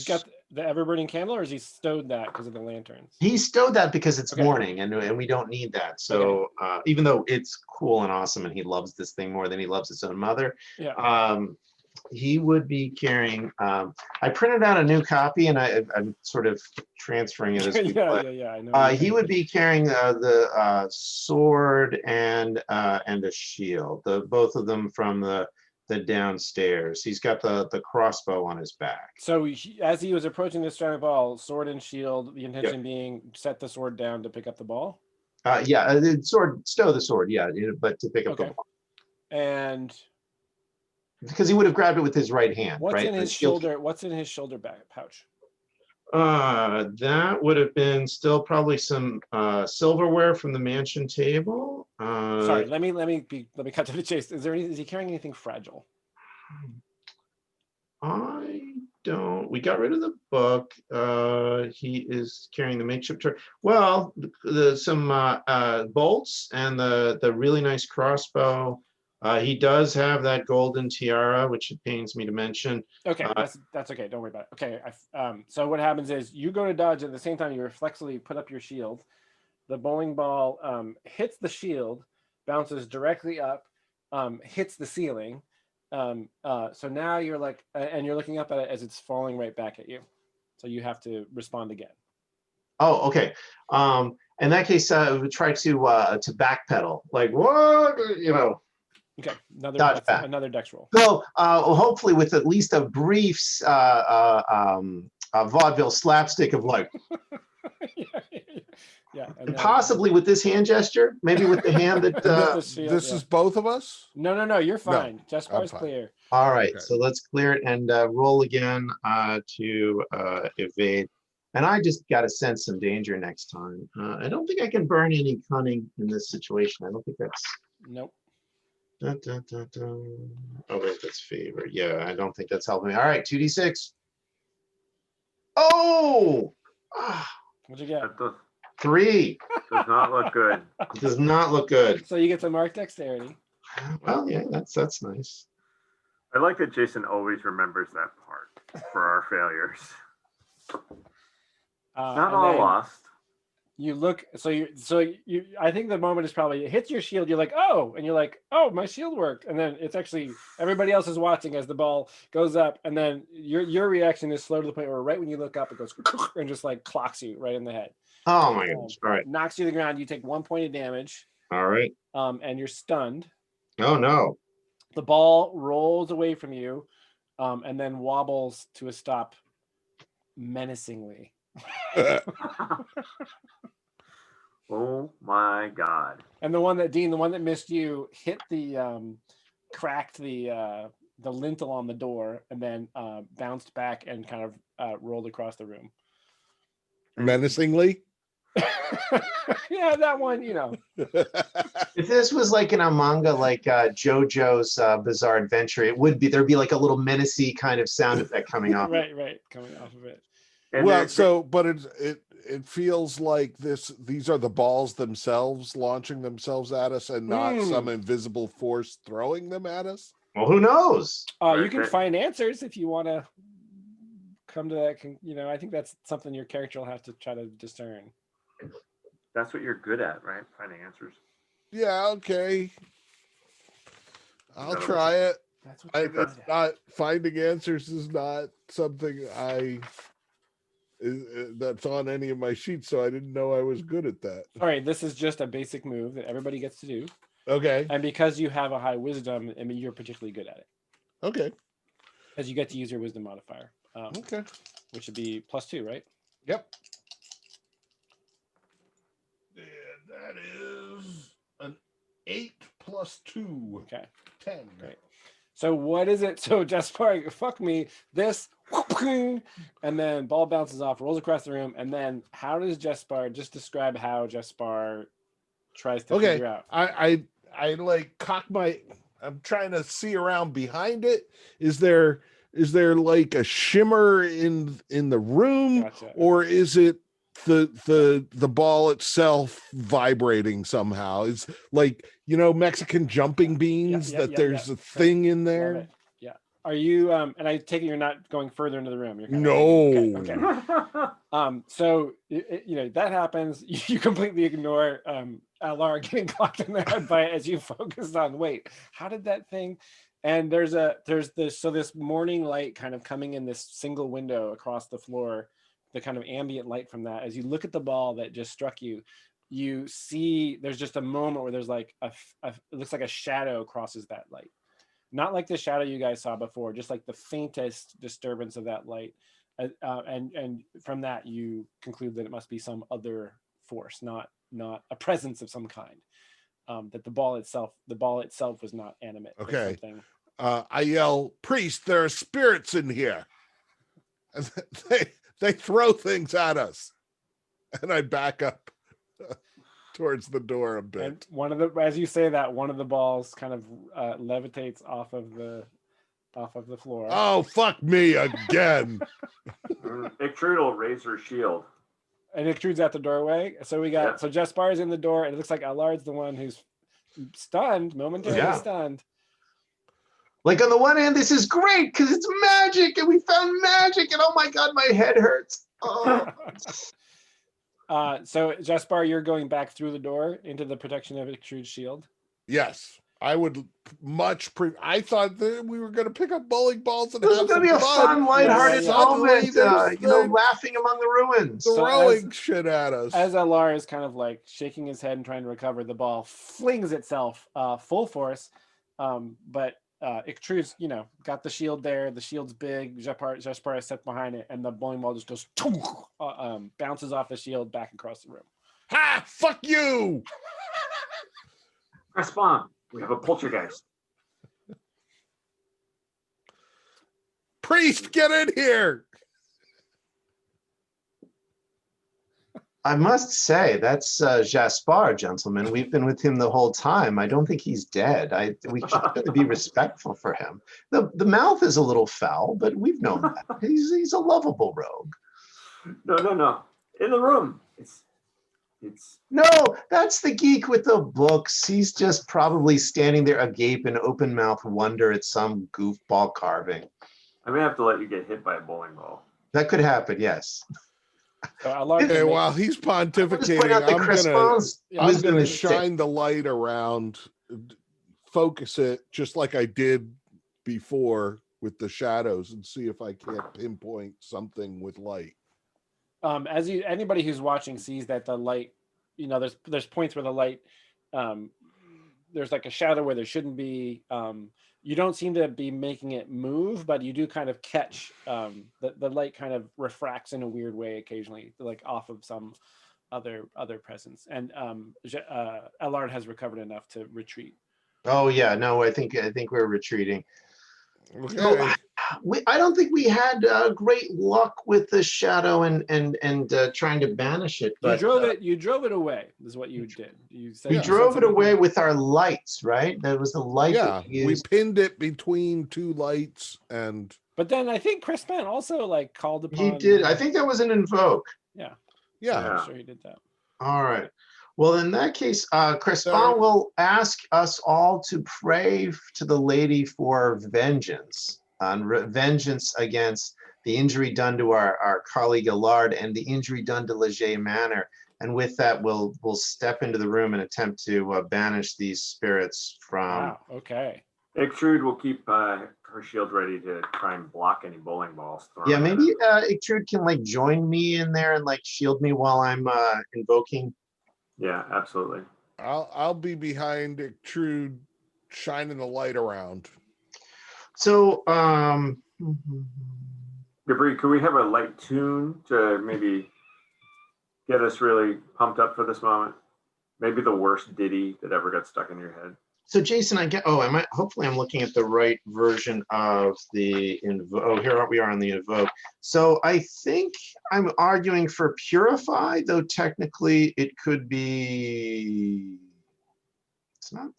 [SPEAKER 2] got the ever-burning candle, or is he stowed that because of the lanterns?
[SPEAKER 1] He stowed that because it's
[SPEAKER 2] Okay.
[SPEAKER 1] morning and we don't need that. So even though it's cool and awesome and he loves this thing more than he loves his own mother,
[SPEAKER 2] Yeah.
[SPEAKER 1] he would be carrying. I printed out a new copy and I'm sort of transferring it as we play.
[SPEAKER 2] Yeah. I know.
[SPEAKER 1] He would be carrying the sword and a shield. Both of them from the downstairs. He's got the crossbow on his back.
[SPEAKER 2] So as he was approaching this giant ball, sword and shield, the intention being set the sword down to pick up the ball.
[SPEAKER 1] The sword, stow the sword. Yeah, but to pick up the ball.
[SPEAKER 2] And
[SPEAKER 1] because he would have grabbed it with his right hand.
[SPEAKER 2] What's
[SPEAKER 1] right?
[SPEAKER 2] in his shoulder? What's in his shoulder back pouch?
[SPEAKER 1] That would have been still probably some silverware from the mansion table.
[SPEAKER 2] Sorry, let me cut to the chase. Is he carrying anything fragile?
[SPEAKER 1] I don't. We got rid of the book. He is carrying the makeshift. Well, some bolts and the really nice crossbow. He does have that golden tiara, which it pains me to mention.
[SPEAKER 2] Okay, that's okay. Don't worry about it. Okay, so what happens is you go to dodge at the same time you reflexively put up your shield. The bowling ball hits the shield, bounces directly up, hits the ceiling. So now you're like, and you're looking up at it as it's falling right back at you. So you have to respond again.
[SPEAKER 1] Oh, okay. In that case, we try to backpedal, like what,
[SPEAKER 2] Okay, another dex roll.
[SPEAKER 1] So hopefully with at least a brief vaudeville slapstick of like,
[SPEAKER 2] yeah,
[SPEAKER 1] and possibly with this hand gesture, maybe with the hand that.
[SPEAKER 3] This is both of us?
[SPEAKER 2] No, you're fine.
[SPEAKER 3] No,
[SPEAKER 2] Jaspar's clear.
[SPEAKER 1] All right,
[SPEAKER 3] Okay.
[SPEAKER 1] so let's clear it and roll again to evade. And I just got to sense some danger next time. I don't think I can burn any cunning in this situation. I don't think that's.
[SPEAKER 2] Nope.
[SPEAKER 1] Dun, dun, dun, dun. Oh wait, that's favor. Yeah, I don't think that's helping me. All right, 2d6. Oh!
[SPEAKER 2] What'd you get?
[SPEAKER 1] 3.
[SPEAKER 5] Does not look good.
[SPEAKER 1] Does not look good.
[SPEAKER 2] So you get to mark dexterity.
[SPEAKER 1] Well, yeah, that's nice.
[SPEAKER 5] I like that Jason always remembers that part for our failures. Not
[SPEAKER 2] And
[SPEAKER 5] all
[SPEAKER 2] then
[SPEAKER 5] lost.
[SPEAKER 2] You look, so you. I think the moment is probably it hits your shield. You're like, oh, and you're like, oh, my shield worked. And then it's actually everybody else is watching as the ball goes up, and then your reaction is slow to the point where right when you look up, it goes and just like clocks you right in the head.
[SPEAKER 1] Oh my goodness! All right,
[SPEAKER 2] Knocks you to the ground. You take 1 point of damage.
[SPEAKER 1] all right.
[SPEAKER 2] And you're stunned.
[SPEAKER 1] Oh no!
[SPEAKER 2] The ball rolls away from you, and then wobbles to a stop menacingly.
[SPEAKER 5] Oh my God.
[SPEAKER 2] And the one that missed you hit the cracked the lintel on the door and then bounced back and kind of rolled across the room.
[SPEAKER 3] Menacingly.
[SPEAKER 2] Yeah, that one, you know.
[SPEAKER 1] If this was like in a manga like JoJo's Bizarre Adventure, there'd be like a little menacing kind of sound effect coming off.
[SPEAKER 2] Right, coming off of it.
[SPEAKER 5] And
[SPEAKER 3] Well, so but it feels like these are the balls themselves launching themselves at us and not some invisible force throwing them at us.
[SPEAKER 1] Well, who knows?
[SPEAKER 2] You can find answers if you want to come to that. I think that's something your character will have to try to discern.
[SPEAKER 5] that's what you're good at, right? Finding answers.
[SPEAKER 3] Yeah, okay. I'll
[SPEAKER 5] That'll
[SPEAKER 3] try it.
[SPEAKER 2] That's what you're good
[SPEAKER 3] It's
[SPEAKER 2] at.
[SPEAKER 3] not finding answers is not something that's on any of my sheets, so I didn't know I was good at that.
[SPEAKER 2] Sorry, this is just a basic move that everybody gets to do.
[SPEAKER 3] Okay.
[SPEAKER 2] And because you have a high wisdom, I mean, you're particularly good at it.
[SPEAKER 3] Okay.
[SPEAKER 2] Because you get to use your wisdom modifier,
[SPEAKER 3] Okay.
[SPEAKER 2] which would be +2, right?
[SPEAKER 3] Yep. And that is an 8 plus 2.
[SPEAKER 2] Okay.
[SPEAKER 3] 10.
[SPEAKER 2] Great. So what is it? So Jaspar, fuck me, this, and then ball bounces off, rolls across the room, and then how does Jaspar, just describe how Jaspar tries to figure out.
[SPEAKER 3] I like cock my, I'm trying to see around behind it. Is there like a shimmer in the room?
[SPEAKER 2] Gotcha.
[SPEAKER 3] Or is it the ball itself vibrating somehow? It's like, Mexican jumping beans, there's a thing in
[SPEAKER 2] Love
[SPEAKER 3] there.
[SPEAKER 2] it. Yeah. Are you and I take it you're not going further into the room. You're kind
[SPEAKER 3] No.
[SPEAKER 2] of okay. So that happens. You completely ignore Lara getting clocked in the head by it as you focus on wait, how did that thing? And there's this morning light kind of coming in this single window across the floor, the kind of ambient light from that. As you look at the ball that just struck you, you see there's just a moment where there's like it looks like a shadow crosses that light. Not like the shadow you guys saw before, just like the faintest disturbance of that light. And from that, you conclude that it must be some other force, not a presence of some kind. That the ball itself was not animate.
[SPEAKER 3] Okay.
[SPEAKER 2] Something.
[SPEAKER 3] I yell, "Priest, there are spirits in here." And they throw things at us. And I back up towards the door a bit.
[SPEAKER 2] And as you say that, one of the balls kind of levitates off of the floor.
[SPEAKER 3] Oh, fuck me again.
[SPEAKER 5] Ictrude will raise her shield.
[SPEAKER 2] And Ictrude's at the doorway. So we got so Jaspar's in the door, and it looks like Allard's the one who's stunned, momentarily stunned.
[SPEAKER 1] Like on the one hand, this is great because it's magic, and we found magic, and oh my god, my head hurts. Oh.
[SPEAKER 2] So Jaspar, you're going back through the door into the protection of Ictrude's shield.
[SPEAKER 3] Yes, I would I thought that we were going to pick up bowling balls and
[SPEAKER 1] This is
[SPEAKER 3] have
[SPEAKER 1] going to be a fun, lighthearted moment, laughing among the ruins.
[SPEAKER 3] Throwing shit at us.
[SPEAKER 2] As Allar is kind of like shaking his head and trying to recover, the ball flings itself full force. But Ictrude's, got the shield there. The shield's big. Jaspar is set behind it, and the bowling ball just goes, bounces off the shield back across the room.
[SPEAKER 3] Ha! Fuck you!
[SPEAKER 5] Press bomb. We have a poltergeist.
[SPEAKER 3] Priest, get in here!
[SPEAKER 1] I must say, that's Jaspar, gentlemen. We've been with him the whole time. I don't think he's dead. We should be respectful for him. The mouth is a little foul, but we've known that. He's a lovable rogue.
[SPEAKER 5] No. In the room. It's
[SPEAKER 1] No, that's the geek with the books. He's just probably standing there agape in open mouth wonder at some goofball carving.
[SPEAKER 5] I'm gonna have to let you get hit by a bowling ball.
[SPEAKER 1] That could happen, yes.
[SPEAKER 2] So Allard
[SPEAKER 3] Okay,
[SPEAKER 2] can make,
[SPEAKER 3] while he's
[SPEAKER 1] I'll just point
[SPEAKER 3] pontificating,
[SPEAKER 1] out that Crespin's
[SPEAKER 2] Yeah,
[SPEAKER 3] I'm
[SPEAKER 1] wisdom
[SPEAKER 3] gonna
[SPEAKER 1] is sick.
[SPEAKER 3] shine the light around, focus it just like I did before with the shadows, and see if I can't pinpoint something with light.
[SPEAKER 2] as you anybody who's watching sees that the light, you know, there's points where the light, there's like a shadow where there shouldn't be. You don't seem to be making it move, but you do kind of catch the light kind of refracts in a weird way occasionally, like off of some other presence. And Allard has recovered enough to retreat.
[SPEAKER 1] Oh yeah, no, I think we're retreating. So
[SPEAKER 3] Okay.
[SPEAKER 1] I don't think we had great luck with the shadow and trying to banish it. But
[SPEAKER 2] You drove it away. Is what you did. You said
[SPEAKER 1] we
[SPEAKER 2] you said
[SPEAKER 1] drove it
[SPEAKER 2] something
[SPEAKER 1] away
[SPEAKER 2] about-
[SPEAKER 1] with our lights, right? That was the light
[SPEAKER 3] Yeah,
[SPEAKER 1] that we
[SPEAKER 3] we
[SPEAKER 1] used.
[SPEAKER 3] pinned it between two lights, and
[SPEAKER 2] But then I think Crispin also like called upon.
[SPEAKER 1] He did. I think that was an invoke.
[SPEAKER 2] Yeah,
[SPEAKER 3] yeah.
[SPEAKER 2] I'm sure he did that.
[SPEAKER 1] All right. Well, in that case, Crispin
[SPEAKER 3] So-
[SPEAKER 1] will ask us all to pray to the lady for vengeance, vengeance against the injury done to our colleague Allard and the injury done to Leget Manor. And with that, we'll step into the room and attempt to banish these spirits from.
[SPEAKER 2] Wow. Okay.
[SPEAKER 5] Ixtrude will keep her shield ready to try and block any bowling balls. thrown
[SPEAKER 1] Yeah,
[SPEAKER 5] at
[SPEAKER 1] maybe
[SPEAKER 5] it.
[SPEAKER 1] Ictrude can like join me in there and like shield me while I'm invoking.
[SPEAKER 5] Yeah, absolutely.
[SPEAKER 3] I'll be behind Trude, shining the light around.
[SPEAKER 1] So,
[SPEAKER 5] Gabri, could we have a light tune to maybe get us really pumped up for this moment? Maybe the worst ditty that ever got stuck in your head.
[SPEAKER 1] so Jason, hopefully I'm looking at the right version of the invoke. Oh, here we are on the invoke. So I think I'm arguing for purify, though technically it could be, it's not,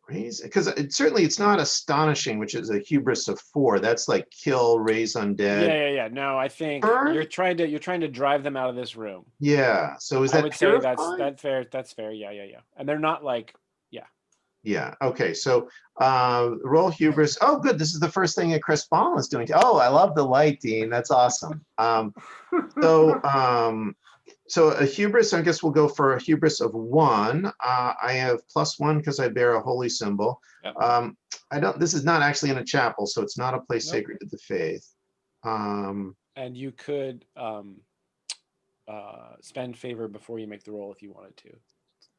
[SPEAKER 1] raise, because it's not astonishing, which is a hubris of 4. That's like kill, raise undead.
[SPEAKER 2] Yeah. No, I think
[SPEAKER 1] Burn?
[SPEAKER 2] you're trying to drive them out of this room.
[SPEAKER 1] Yeah. So is
[SPEAKER 2] I
[SPEAKER 1] that
[SPEAKER 2] would say
[SPEAKER 1] purify?
[SPEAKER 2] that's fair. That's fair. Yeah. And they're not like,
[SPEAKER 1] Yeah. Okay. So roll hubris. Oh, good. This is the first thing that Chris Ball is doing. Oh, I love the light, Dean. That's awesome. So a hubris. I guess we'll go for a hubris of 1. I have +1 because I bear a holy symbol.
[SPEAKER 2] Yep.
[SPEAKER 1] This is not actually in a chapel, so it's not a place
[SPEAKER 2] Nope.
[SPEAKER 1] sacred to the faith.
[SPEAKER 2] and you could spend favor before you make the roll if you wanted to.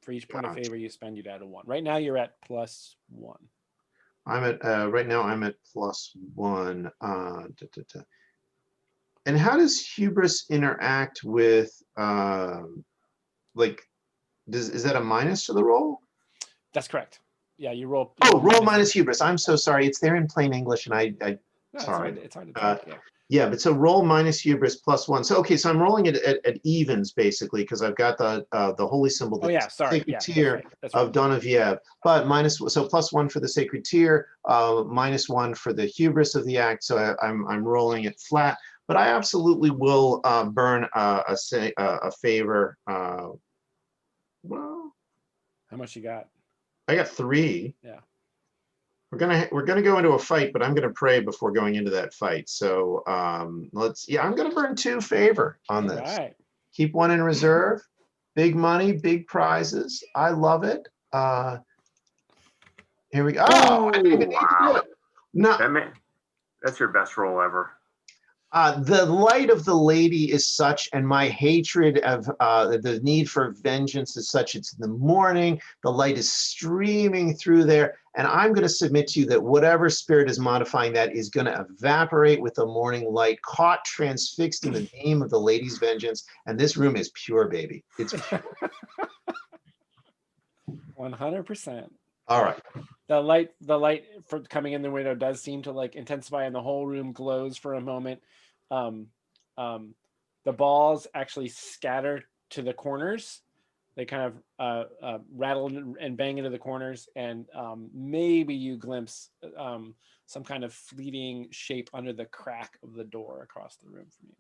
[SPEAKER 2] For each point of
[SPEAKER 1] Gotcha.
[SPEAKER 2] favor you spend, you'd add a 1. Right now you're at +1.
[SPEAKER 1] I'm at right now. I'm at +1. And how does hubris interact with like? Is that a minus to the roll?
[SPEAKER 2] That's correct. Yeah, you roll.
[SPEAKER 1] Oh, roll minus hubris. I'm so sorry. It's there in plain English, and I
[SPEAKER 2] No, it's
[SPEAKER 1] sorry.
[SPEAKER 2] hard to talk. Yeah.
[SPEAKER 1] Yeah, but so roll minus hubris +1. So okay, so I'm rolling it at evens basically because I've got the holy symbol.
[SPEAKER 2] Oh yeah, sorry.
[SPEAKER 1] Sacred
[SPEAKER 2] Yeah,
[SPEAKER 1] tier
[SPEAKER 2] that's right.
[SPEAKER 1] of Donoviev, but +1 for the sacred tier, -1 for the hubris of the act. So I'm rolling it flat, but I absolutely will burn a favor. Well,
[SPEAKER 2] How much you got?
[SPEAKER 1] I got 3.
[SPEAKER 2] Yeah.
[SPEAKER 1] We're gonna go into a fight, but I'm gonna pray before going into that fight. So I'm gonna burn 2 favor on this.
[SPEAKER 2] All right.
[SPEAKER 1] Keep 1 in reserve. Big money, big prizes. I love it. Here we go. Oh, I didn't even need to do it. No,
[SPEAKER 5] That's your best roll ever.
[SPEAKER 1] the light of the lady is such, and my hatred of the need for vengeance is such. It's in the morning. The light is streaming through there, and I'm going to submit to you that whatever spirit is modifying that is going to evaporate with the morning light, caught transfixed in the beam of the lady's vengeance. And this room is pure, baby. It's pure.
[SPEAKER 2] 100%.
[SPEAKER 1] All right.
[SPEAKER 2] The light from coming in the window does seem to like intensify, and the whole room glows for a moment. The balls actually scatter to the corners. They kind of rattle and bang into the corners, and maybe you glimpse some kind of fleeting shape under the crack of the door across the room from you.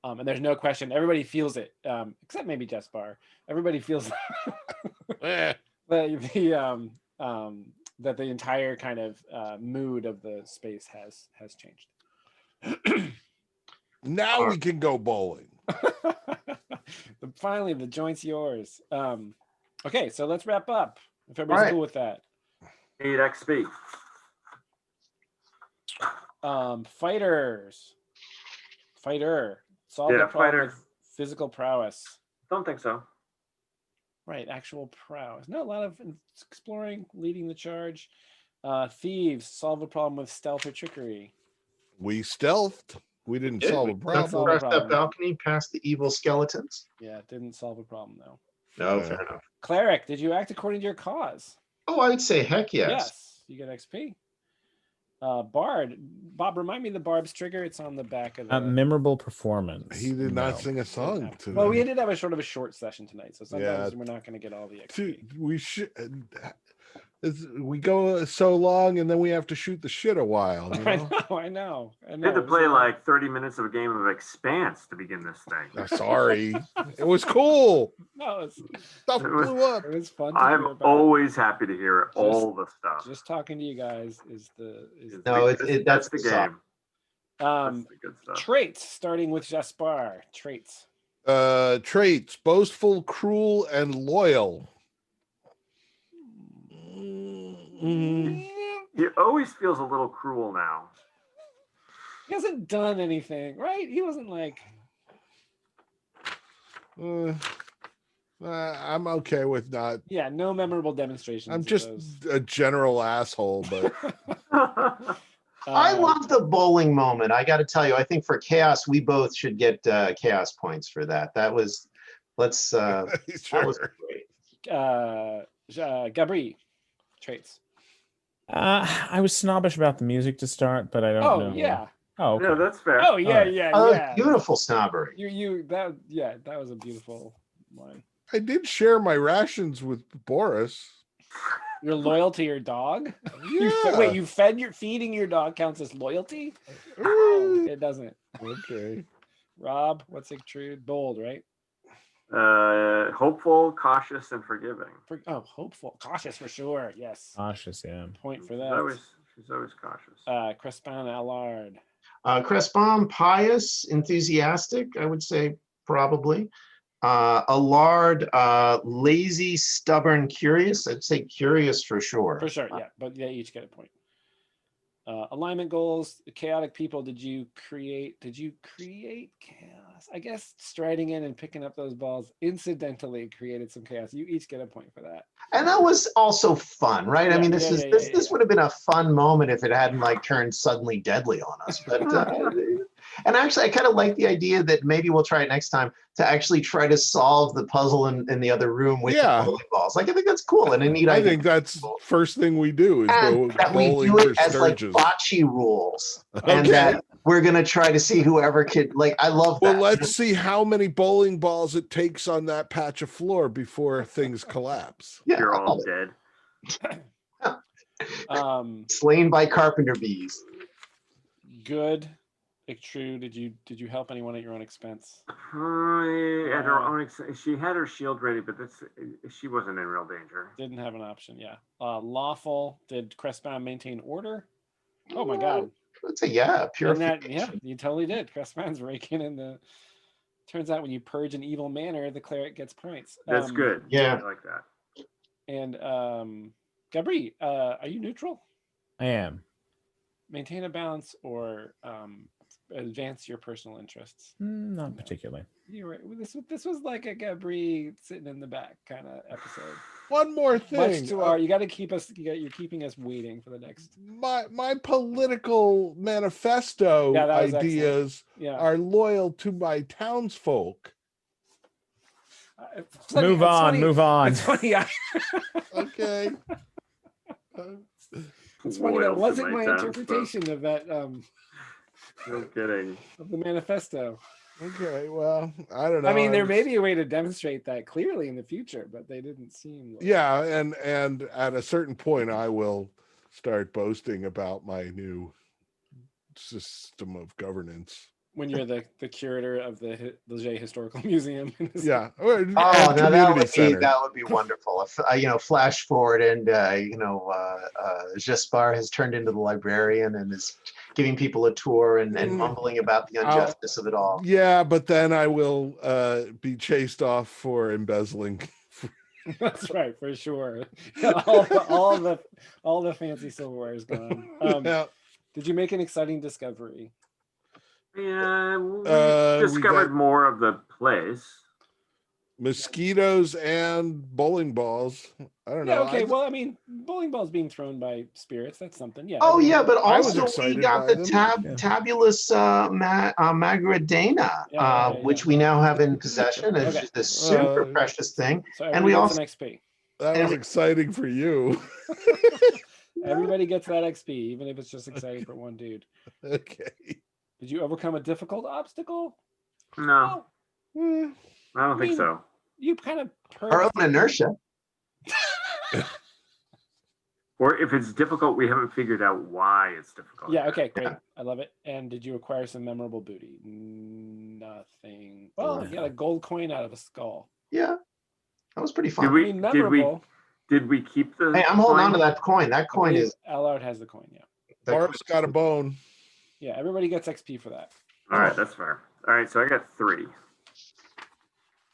[SPEAKER 2] And there's no question, everybody feels it, except maybe Jespar. Everybody feels
[SPEAKER 3] Eh.
[SPEAKER 2] that the entire kind of mood of the space has changed.
[SPEAKER 3] Now we can go bowling.
[SPEAKER 2] Finally, the joint's yours. Okay, so let's wrap up. If everybody's
[SPEAKER 1] Right.
[SPEAKER 2] cool with that.
[SPEAKER 5] 8 XP.
[SPEAKER 2] Fighter. Solve
[SPEAKER 5] Yeah,
[SPEAKER 2] the problem
[SPEAKER 5] fighter.
[SPEAKER 2] with physical prowess.
[SPEAKER 5] Don't think so.
[SPEAKER 2] Right, actual prowess. No, a lot of exploring, leading the charge. Thieves, solve a problem with stealth or trickery.
[SPEAKER 3] We stealthed. We didn't
[SPEAKER 1] Yeah,
[SPEAKER 3] solve
[SPEAKER 1] we
[SPEAKER 3] a
[SPEAKER 2] solve
[SPEAKER 3] problem.
[SPEAKER 2] a
[SPEAKER 1] Across that
[SPEAKER 2] problem.
[SPEAKER 1] balcony, past the evil skeletons.
[SPEAKER 2] Yeah, didn't solve a problem though.
[SPEAKER 1] No,
[SPEAKER 3] Yeah.
[SPEAKER 1] fair enough.
[SPEAKER 2] Cleric, did you act according to your cause?
[SPEAKER 1] Oh, I would say heck yes.
[SPEAKER 2] Yes, you get XP. Bard, Bob, remind me the Barb's trigger. It's on the back of the.
[SPEAKER 4] Memorable performance.
[SPEAKER 3] He did not
[SPEAKER 4] No.
[SPEAKER 3] sing a song today.
[SPEAKER 2] Well, we did have a sort of a short session tonight, so sometimes
[SPEAKER 3] Yeah.
[SPEAKER 2] we're not going to get all the XP.
[SPEAKER 3] Dude, we should. We go so long, and then we have to shoot the shit a while. You know?
[SPEAKER 2] I know.
[SPEAKER 5] I had to play like 30 minutes of a game of Expanse to begin this thing.
[SPEAKER 3] I'm sorry. It was cool.
[SPEAKER 2] No,
[SPEAKER 3] Stuff blew up.
[SPEAKER 2] it was fun. To hear
[SPEAKER 5] I'm
[SPEAKER 2] about.
[SPEAKER 5] always happy to hear all the stuff.
[SPEAKER 2] Just talking to you guys is the.
[SPEAKER 1] No,
[SPEAKER 5] That's the
[SPEAKER 1] sauce.
[SPEAKER 5] game. That's the good stuff.
[SPEAKER 2] Traits, starting with Jaspar. Traits.
[SPEAKER 3] Traits: boastful, cruel, and loyal.
[SPEAKER 5] He always feels a little cruel now.
[SPEAKER 2] He hasn't done anything, right? He wasn't like.
[SPEAKER 3] I'm okay with not.
[SPEAKER 2] Yeah, no memorable demonstrations.
[SPEAKER 3] I'm
[SPEAKER 2] of
[SPEAKER 3] just
[SPEAKER 2] those.
[SPEAKER 3] a general asshole, but
[SPEAKER 1] I love the bowling moment. I got to tell you, I think for chaos, we both should get chaos points for that. That was, that was
[SPEAKER 3] sure.
[SPEAKER 1] great.
[SPEAKER 2] Gabri. Traits.
[SPEAKER 4] I was snobbish about the music to start, but I don't know.
[SPEAKER 2] Yeah.
[SPEAKER 4] Oh, okay.
[SPEAKER 5] Yeah, that's fair.
[SPEAKER 2] Oh yeah,
[SPEAKER 4] Alright.
[SPEAKER 2] yeah.
[SPEAKER 1] Beautiful snobbery.
[SPEAKER 2] That was a beautiful line.
[SPEAKER 3] I did share my rations with Boris.
[SPEAKER 2] You're loyal to your dog?
[SPEAKER 3] Yeah.
[SPEAKER 2] Feeding your dog counts as loyalty? No, it doesn't.
[SPEAKER 3] Okay.
[SPEAKER 2] Rob, what's Trude? Bold, right?
[SPEAKER 5] Hopeful, cautious, and forgiving.
[SPEAKER 2] Hopeful. Cautious for sure. Yes.
[SPEAKER 4] Cautious, yeah.
[SPEAKER 2] Point for
[SPEAKER 5] She's
[SPEAKER 2] that.
[SPEAKER 5] she's always cautious.
[SPEAKER 2] Crespin Allard.
[SPEAKER 1] Crespon, pious, enthusiastic, I would say probably. Allard, lazy, stubborn, curious. I'd say curious for sure.
[SPEAKER 2] For sure, yeah. But they each get a point. Alignment goals, chaotic people. Did you create chaos? I guess striding in and picking up those balls incidentally created some chaos. You each get a point for that.
[SPEAKER 1] And that was also fun, right?
[SPEAKER 2] Yeah,
[SPEAKER 1] I mean, this
[SPEAKER 2] yeah.
[SPEAKER 1] would have been a fun moment if it hadn't like turned suddenly deadly on us. But and actually, I kind of like the idea that maybe we'll try it next time to actually try to solve the puzzle in the other room with the bowling balls. Like, I think that's cool and a neat idea.
[SPEAKER 3] I think that's first thing we do is
[SPEAKER 1] and
[SPEAKER 3] go
[SPEAKER 1] that we
[SPEAKER 3] bowling
[SPEAKER 1] do
[SPEAKER 3] for
[SPEAKER 1] it as like
[SPEAKER 3] Sturgis.
[SPEAKER 1] bocce rules, and
[SPEAKER 3] Okay.
[SPEAKER 1] that we're gonna try to see whoever could. Like, I love that.
[SPEAKER 3] Well, let's see how many bowling balls it takes on that patch of floor before things collapse.
[SPEAKER 1] Yeah,
[SPEAKER 5] You're
[SPEAKER 1] I
[SPEAKER 5] all
[SPEAKER 1] love it.
[SPEAKER 5] dead.
[SPEAKER 1] Slain by carpenter bees.
[SPEAKER 2] Good. True. Did you help anyone at your own expense?
[SPEAKER 5] At her own, she had her shield ready, but she wasn't in real danger.
[SPEAKER 2] Didn't have an option. Yeah. Lawful. Did Crespin maintain order? Oh my God.
[SPEAKER 1] I'd say yeah, pure.
[SPEAKER 2] Yeah, you totally did. Crespin's raking in the. Turns out when you purge an evil manor, the cleric gets points.
[SPEAKER 5] That's good.
[SPEAKER 1] Yeah.
[SPEAKER 5] I like that.
[SPEAKER 2] And Gabri, are you neutral?
[SPEAKER 4] I am.
[SPEAKER 2] Maintain a balance or advance your personal interests.
[SPEAKER 4] Not particularly.
[SPEAKER 2] You were, this was like a Gabri sitting in the back kind of episode.
[SPEAKER 3] One more thing.
[SPEAKER 2] Much to our, you got to keep us. You're keeping us waiting for the next.
[SPEAKER 3] My political manifesto ideas are loyal to my townsfolk.
[SPEAKER 4] Move on.
[SPEAKER 2] It's funny.
[SPEAKER 3] Okay.
[SPEAKER 2] It's funny. That wasn't my interpretation of that.
[SPEAKER 5] No kidding.
[SPEAKER 2] Of the manifesto.
[SPEAKER 3] Okay, well, I don't know.
[SPEAKER 2] I mean, there may be a way to demonstrate that clearly in the future, but they didn't seem. Like...
[SPEAKER 3] Yeah, and at a certain point, I will start boasting about my new system of governance.
[SPEAKER 2] when you're the curator of the Leget Historical Museum.
[SPEAKER 3] Yeah.
[SPEAKER 1] Oh,
[SPEAKER 3] And
[SPEAKER 1] now
[SPEAKER 3] community center.
[SPEAKER 1] that would be wonderful. If flash forward and Gaspar has turned into the librarian and is giving people a tour and mumbling about the injustice of it all.
[SPEAKER 3] Yeah, but then I will be chased off for embezzling.
[SPEAKER 2] That's right, for sure. all the fancy silverware is gone.
[SPEAKER 3] Yeah.
[SPEAKER 2] Did you make an exciting discovery?
[SPEAKER 5] Yeah, we
[SPEAKER 3] We
[SPEAKER 5] discovered
[SPEAKER 3] got
[SPEAKER 5] more of the place.
[SPEAKER 3] mosquitoes and bowling balls. I don't
[SPEAKER 2] Yeah,
[SPEAKER 3] know.
[SPEAKER 2] okay. Well, I mean, bowling balls being thrown by spirits, that's something. Yeah.
[SPEAKER 1] Oh yeah, but
[SPEAKER 3] I was
[SPEAKER 1] also we
[SPEAKER 3] excited
[SPEAKER 1] got
[SPEAKER 3] by
[SPEAKER 1] the
[SPEAKER 3] them. Yeah.
[SPEAKER 1] tabulous Magradena,
[SPEAKER 2] Yeah.
[SPEAKER 1] which we now have in possession. It's
[SPEAKER 2] Okay.
[SPEAKER 1] just a super precious thing.
[SPEAKER 2] So
[SPEAKER 1] And
[SPEAKER 2] everybody
[SPEAKER 1] we
[SPEAKER 2] gets
[SPEAKER 1] also
[SPEAKER 2] an XP.
[SPEAKER 3] That was exciting for you.
[SPEAKER 2] Everybody gets that XP, even if it's just exciting for one dude.
[SPEAKER 3] Okay.
[SPEAKER 2] Did you overcome a difficult obstacle?
[SPEAKER 5] No,
[SPEAKER 2] Well,
[SPEAKER 5] I don't think so.
[SPEAKER 2] you kind of
[SPEAKER 1] our own inertia.
[SPEAKER 5] Or if it's difficult, we haven't figured out why it's difficult.
[SPEAKER 2] Yeah,
[SPEAKER 5] yet.
[SPEAKER 2] okay, great. I love it. And did you acquire some memorable booty? Nothing. Well, you got a gold coin out of a skull.
[SPEAKER 1] Yeah, that was pretty
[SPEAKER 5] Did
[SPEAKER 1] fun.
[SPEAKER 2] I mean, memorable.
[SPEAKER 5] Did we keep the?
[SPEAKER 1] Hey, I'm holding on to
[SPEAKER 5] coin?
[SPEAKER 1] that coin. That
[SPEAKER 2] I
[SPEAKER 1] coin
[SPEAKER 2] believe
[SPEAKER 1] is.
[SPEAKER 2] Allard has the coin, yeah.
[SPEAKER 3] Barb's got a bone.
[SPEAKER 2] Yeah, everybody gets XP for that.
[SPEAKER 5] All right, that's fair. All right, so I got 3.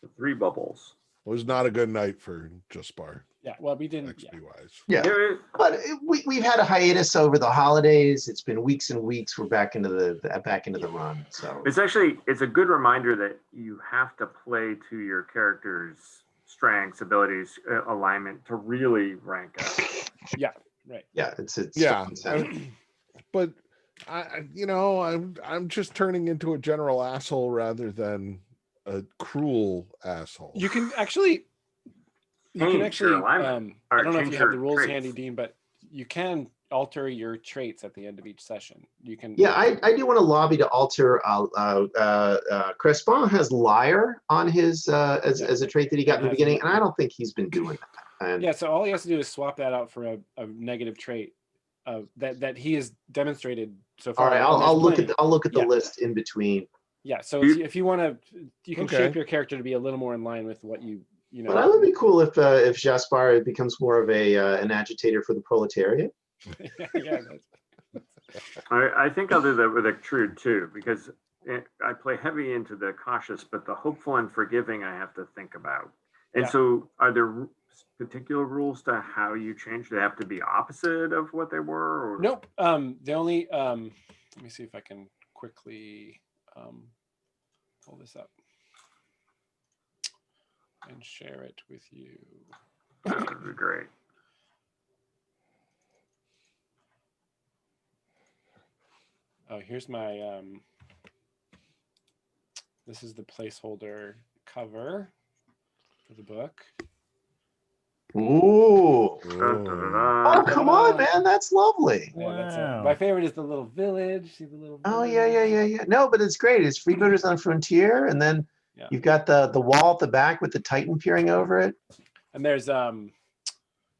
[SPEAKER 5] So 3 bubbles.
[SPEAKER 3] It was not a good night for Jaspar,
[SPEAKER 2] Yeah, well, we didn't. Yeah.
[SPEAKER 3] XP wise.
[SPEAKER 1] Yeah,
[SPEAKER 5] There-
[SPEAKER 1] but we've had a hiatus over the holidays. It's been weeks and weeks. We're back into the run. So
[SPEAKER 5] It's a good reminder that you have to play to your character's strengths, abilities, alignment to really rank up.
[SPEAKER 2] Yeah, right.
[SPEAKER 1] yeah, it's
[SPEAKER 3] Yeah.
[SPEAKER 1] front and center.
[SPEAKER 3] But I'm just turning into a general asshole rather than a cruel asshole.
[SPEAKER 2] You can actually
[SPEAKER 5] Change your alignment,
[SPEAKER 2] I
[SPEAKER 5] or
[SPEAKER 2] don't know if
[SPEAKER 5] change
[SPEAKER 2] you have the
[SPEAKER 5] your
[SPEAKER 2] rules
[SPEAKER 5] traits.
[SPEAKER 2] handy, Dean, but you can alter your traits at the end of each session. You can.
[SPEAKER 1] Yeah, I do want to lobby to alter. Crespon has liar on his as a trait that he got in the
[SPEAKER 2] Has
[SPEAKER 1] beginning,
[SPEAKER 2] it.
[SPEAKER 1] and I don't think he's been doing that. And
[SPEAKER 2] Yeah, so all he has to do is swap that out for a negative trait that he has demonstrated so far.
[SPEAKER 1] all right,
[SPEAKER 2] and there's
[SPEAKER 1] I'll look
[SPEAKER 2] plenty.
[SPEAKER 1] at the
[SPEAKER 2] Yeah.
[SPEAKER 1] list in between.
[SPEAKER 2] Yeah, so
[SPEAKER 5] You-
[SPEAKER 2] if you want to, you can
[SPEAKER 3] Okay.
[SPEAKER 2] shape your character to be a little more in line with what you know.
[SPEAKER 1] But that would be cool if Jaspar becomes more of an agitator for the proletariat.
[SPEAKER 2] yeah,
[SPEAKER 5] I think I'll do that with Extrude too, because I play heavy into the cautious, but the hopeful and forgiving I have to think about. And
[SPEAKER 2] Yeah.
[SPEAKER 5] so are there particular rules to how you change? Do they have to be opposite of what they were? Or?
[SPEAKER 2] Nope. The only let me see if I can quickly pull this up and share it with you.
[SPEAKER 5] That would be great.
[SPEAKER 2] Oh, here's my this is the placeholder cover for the book.
[SPEAKER 1] Ooh!
[SPEAKER 5] Da-da-da-da.
[SPEAKER 1] Oh, come on, man, that's lovely.
[SPEAKER 2] Yeah, that's
[SPEAKER 4] Wow.
[SPEAKER 2] my favorite is the little village. See the little
[SPEAKER 1] Oh
[SPEAKER 2] village?
[SPEAKER 1] yeah. No, but it's great. It's Freebooters on Frontier, and then
[SPEAKER 2] Yeah.
[SPEAKER 1] you've got the wall at the back with the Titan peering over it.
[SPEAKER 2] And there's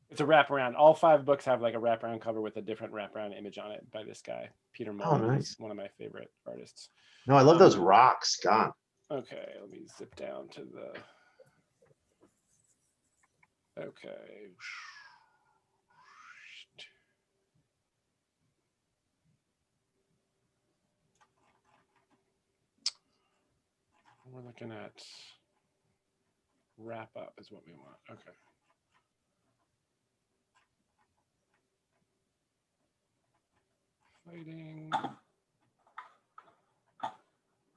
[SPEAKER 2] it's a wraparound. All 5 books have like a wraparound cover with a different wraparound image on it by this guy, Peter Mullen.
[SPEAKER 1] nice.
[SPEAKER 2] He's one of my favorite artists.
[SPEAKER 1] No, I love those rocks, God.
[SPEAKER 2] Okay, let me zip down to the. Okay. We're looking at wrap up is what we want. Okay. Fighting.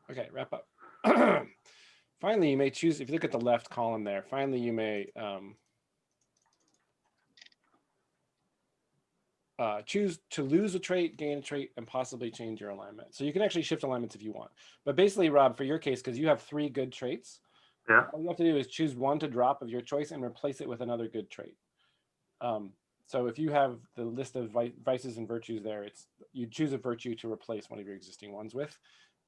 [SPEAKER 2] Okay, wrap up. Finally, you may choose, if you look at the left column there, finally you may choose to lose a trait, gain a trait, and possibly change your alignment. So you can actually shift alignments if you want. But basically, Rob, for your case, because you have 3 good traits,
[SPEAKER 5] Yeah.
[SPEAKER 2] all you have to do is choose one to drop of your choice and replace it with another good trait. So if you have the list of vices and virtues there, you choose a virtue to replace one of your existing ones with.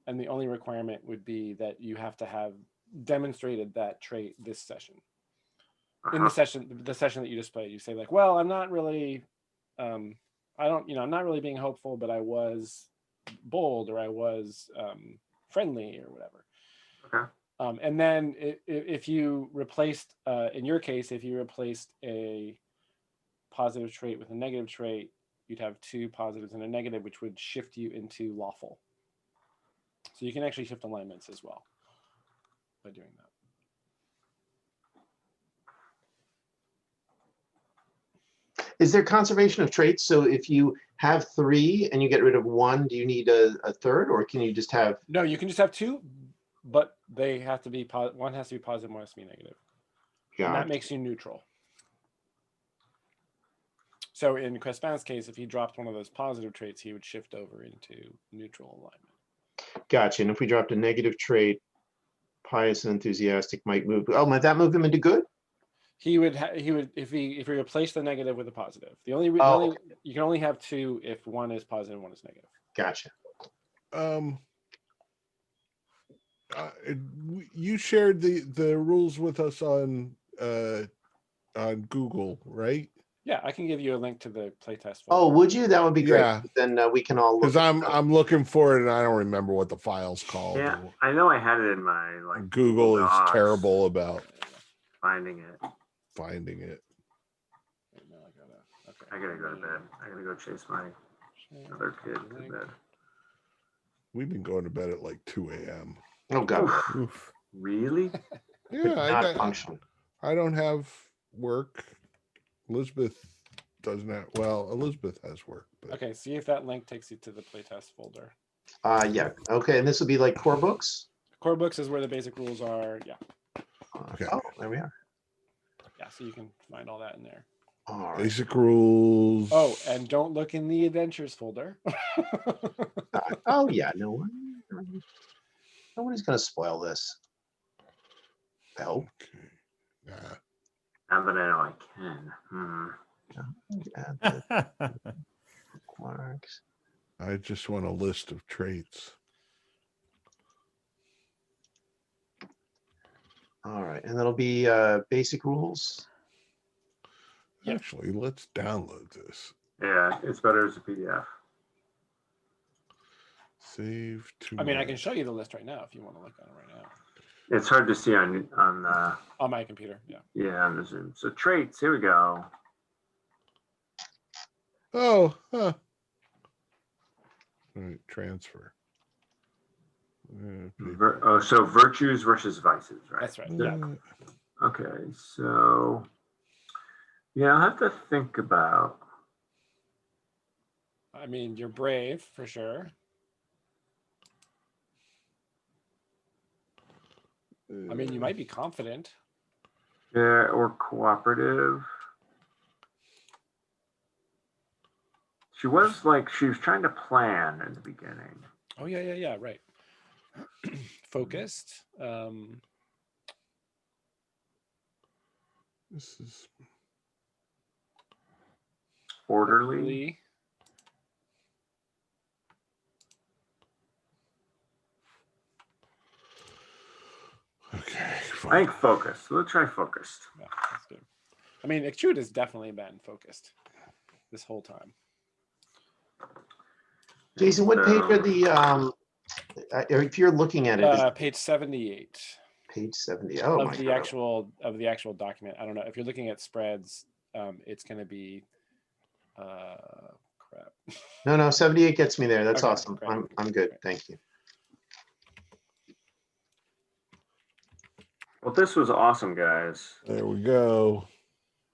[SPEAKER 2] And the only requirement would be that you have to have demonstrated that trait this session. In the session that you just played, you say like, well, I'm not really, I'm not really being hopeful, but I was bold, or I was friendly or whatever.
[SPEAKER 5] Okay.
[SPEAKER 2] And then if you replaced, in your case, if you replaced a positive trait with a negative trait, you'd have 2 positives and a negative, which would shift you into lawful. So you can actually shift alignments as well by doing that.
[SPEAKER 1] Is there conservation of traits? So if you have 3 and you get rid of 1, do you need a third, or can you just have?
[SPEAKER 2] No, you can just have 2, but they have to be one has to be positive, one has to be negative. And that makes you neutral. So in Crespin's case, if he dropped one of those positive traits, he would shift over into neutral alignment.
[SPEAKER 1] Gotcha. And if we dropped a negative trait, pious and enthusiastic might move. Oh, might that move him into good?
[SPEAKER 2] He would if he replaced the negative with a positive. The only you can only have 2 if one is positive and one is negative.
[SPEAKER 1] Gotcha.
[SPEAKER 3] You shared the rules with us on Google, right?
[SPEAKER 2] Yeah, I can give you a link to the playtest.
[SPEAKER 1] Oh, would you? That would be great.
[SPEAKER 3] Yeah.
[SPEAKER 1] Then we can all look.
[SPEAKER 3] Because I'm looking for it and I don't remember what the file's called.
[SPEAKER 5] Yeah, I know I had it in my like.
[SPEAKER 3] Google is
[SPEAKER 5] Docs.
[SPEAKER 3] terrible about
[SPEAKER 5] Finding it.
[SPEAKER 2] Okay.
[SPEAKER 5] I gotta go to bed. I gotta go chase my other kid to bed.
[SPEAKER 3] We've been going to bed at like 2 a.m.
[SPEAKER 1] Oh God.
[SPEAKER 3] Oof.
[SPEAKER 5] Really?
[SPEAKER 3] Yeah,
[SPEAKER 1] Not function.
[SPEAKER 3] I don't have work. Elizabeth doesn't have. Well, Elizabeth has work. But
[SPEAKER 2] Okay, see if that link takes you to the playtest folder.
[SPEAKER 1] Yeah. Okay, and this would be like core books.
[SPEAKER 2] Core books is where the basic rules are. Yeah.
[SPEAKER 3] Okay.
[SPEAKER 1] Oh, there we are.
[SPEAKER 2] Yeah, so you can find all that in there.
[SPEAKER 1] All right.
[SPEAKER 3] basic rules.
[SPEAKER 2] Oh, and don't look in the adventures folder.
[SPEAKER 1] Oh yeah, no one. Nobody's gonna spoil this. Oh.
[SPEAKER 3] Okay. Nah.
[SPEAKER 5] Now that I know I can.
[SPEAKER 1] Add the marks.
[SPEAKER 3] I just want a list of traits.
[SPEAKER 1] All right, and that'll be basic rules.
[SPEAKER 2] Yeah.
[SPEAKER 3] Actually, let's download this.
[SPEAKER 5] Yeah, it's better as a PDF.
[SPEAKER 3] Save to.
[SPEAKER 2] I mean, I can show you the list right now if you want to look at it right now.
[SPEAKER 5] It's hard to see on
[SPEAKER 2] On my computer, yeah.
[SPEAKER 5] on the Zoom. So traits, here we go.
[SPEAKER 3] Oh, huh. All right, transfer.
[SPEAKER 5] So virtues versus vices, right?
[SPEAKER 2] That's right.
[SPEAKER 5] Yeah.
[SPEAKER 2] Yeah.
[SPEAKER 5] Okay, so yeah, I'll have to think about.
[SPEAKER 2] I mean, you're brave for sure. I mean, you might be confident.
[SPEAKER 5] Yeah, or cooperative. She was trying to plan in the beginning.
[SPEAKER 2] Oh yeah, right. Focused.
[SPEAKER 3] This is
[SPEAKER 5] Orderly.
[SPEAKER 3] okay.
[SPEAKER 5] I think focused. Let's try focused.
[SPEAKER 2] Yeah, that's good. I mean, Extrude has definitely been focused this whole time.
[SPEAKER 1] Jason, what page are the if you're looking at it,
[SPEAKER 2] Page 78
[SPEAKER 1] page 70. Oh my
[SPEAKER 2] of the
[SPEAKER 1] God.
[SPEAKER 2] actual document. I don't know if you're looking at spreads. It's going to be crap.
[SPEAKER 1] No, 78 gets me there. That's
[SPEAKER 2] Okay,
[SPEAKER 1] awesome.
[SPEAKER 2] great.
[SPEAKER 1] I'm good.
[SPEAKER 2] Great.
[SPEAKER 1] Thank you.
[SPEAKER 5] Well, this was awesome, guys.
[SPEAKER 3] There we go.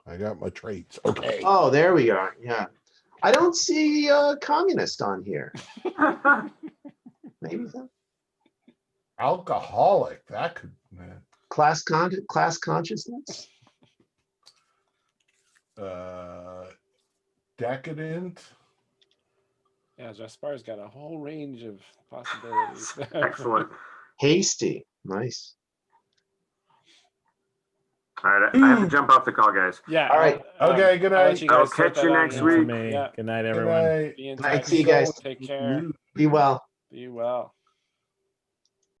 [SPEAKER 3] I got my traits. Okay.
[SPEAKER 1] Oh, there we are. Yeah. I don't see communist on here. Maybe so.
[SPEAKER 3] Alcoholic. That could. Man.
[SPEAKER 1] Class consciousness.
[SPEAKER 3] Decadent.
[SPEAKER 2] Yeah, Jaspar's got a whole range of possibilities.
[SPEAKER 5] Excellent.
[SPEAKER 1] Hasty. Nice.
[SPEAKER 5] All right, I have to jump off the call, guys.
[SPEAKER 2] Yeah.
[SPEAKER 1] All right.
[SPEAKER 3] Okay, good
[SPEAKER 2] I'll let
[SPEAKER 3] night.
[SPEAKER 2] you guys
[SPEAKER 5] I'll
[SPEAKER 2] sort
[SPEAKER 5] catch you
[SPEAKER 2] that out
[SPEAKER 5] next
[SPEAKER 2] now.
[SPEAKER 5] week.
[SPEAKER 4] Me.
[SPEAKER 2] Yeah.
[SPEAKER 4] Good night,
[SPEAKER 3] Good
[SPEAKER 4] everyone.
[SPEAKER 3] night.
[SPEAKER 2] Be in
[SPEAKER 1] Night.
[SPEAKER 2] touch.
[SPEAKER 1] See you guys.
[SPEAKER 2] Take care.
[SPEAKER 1] Be well.
[SPEAKER 2] Be well.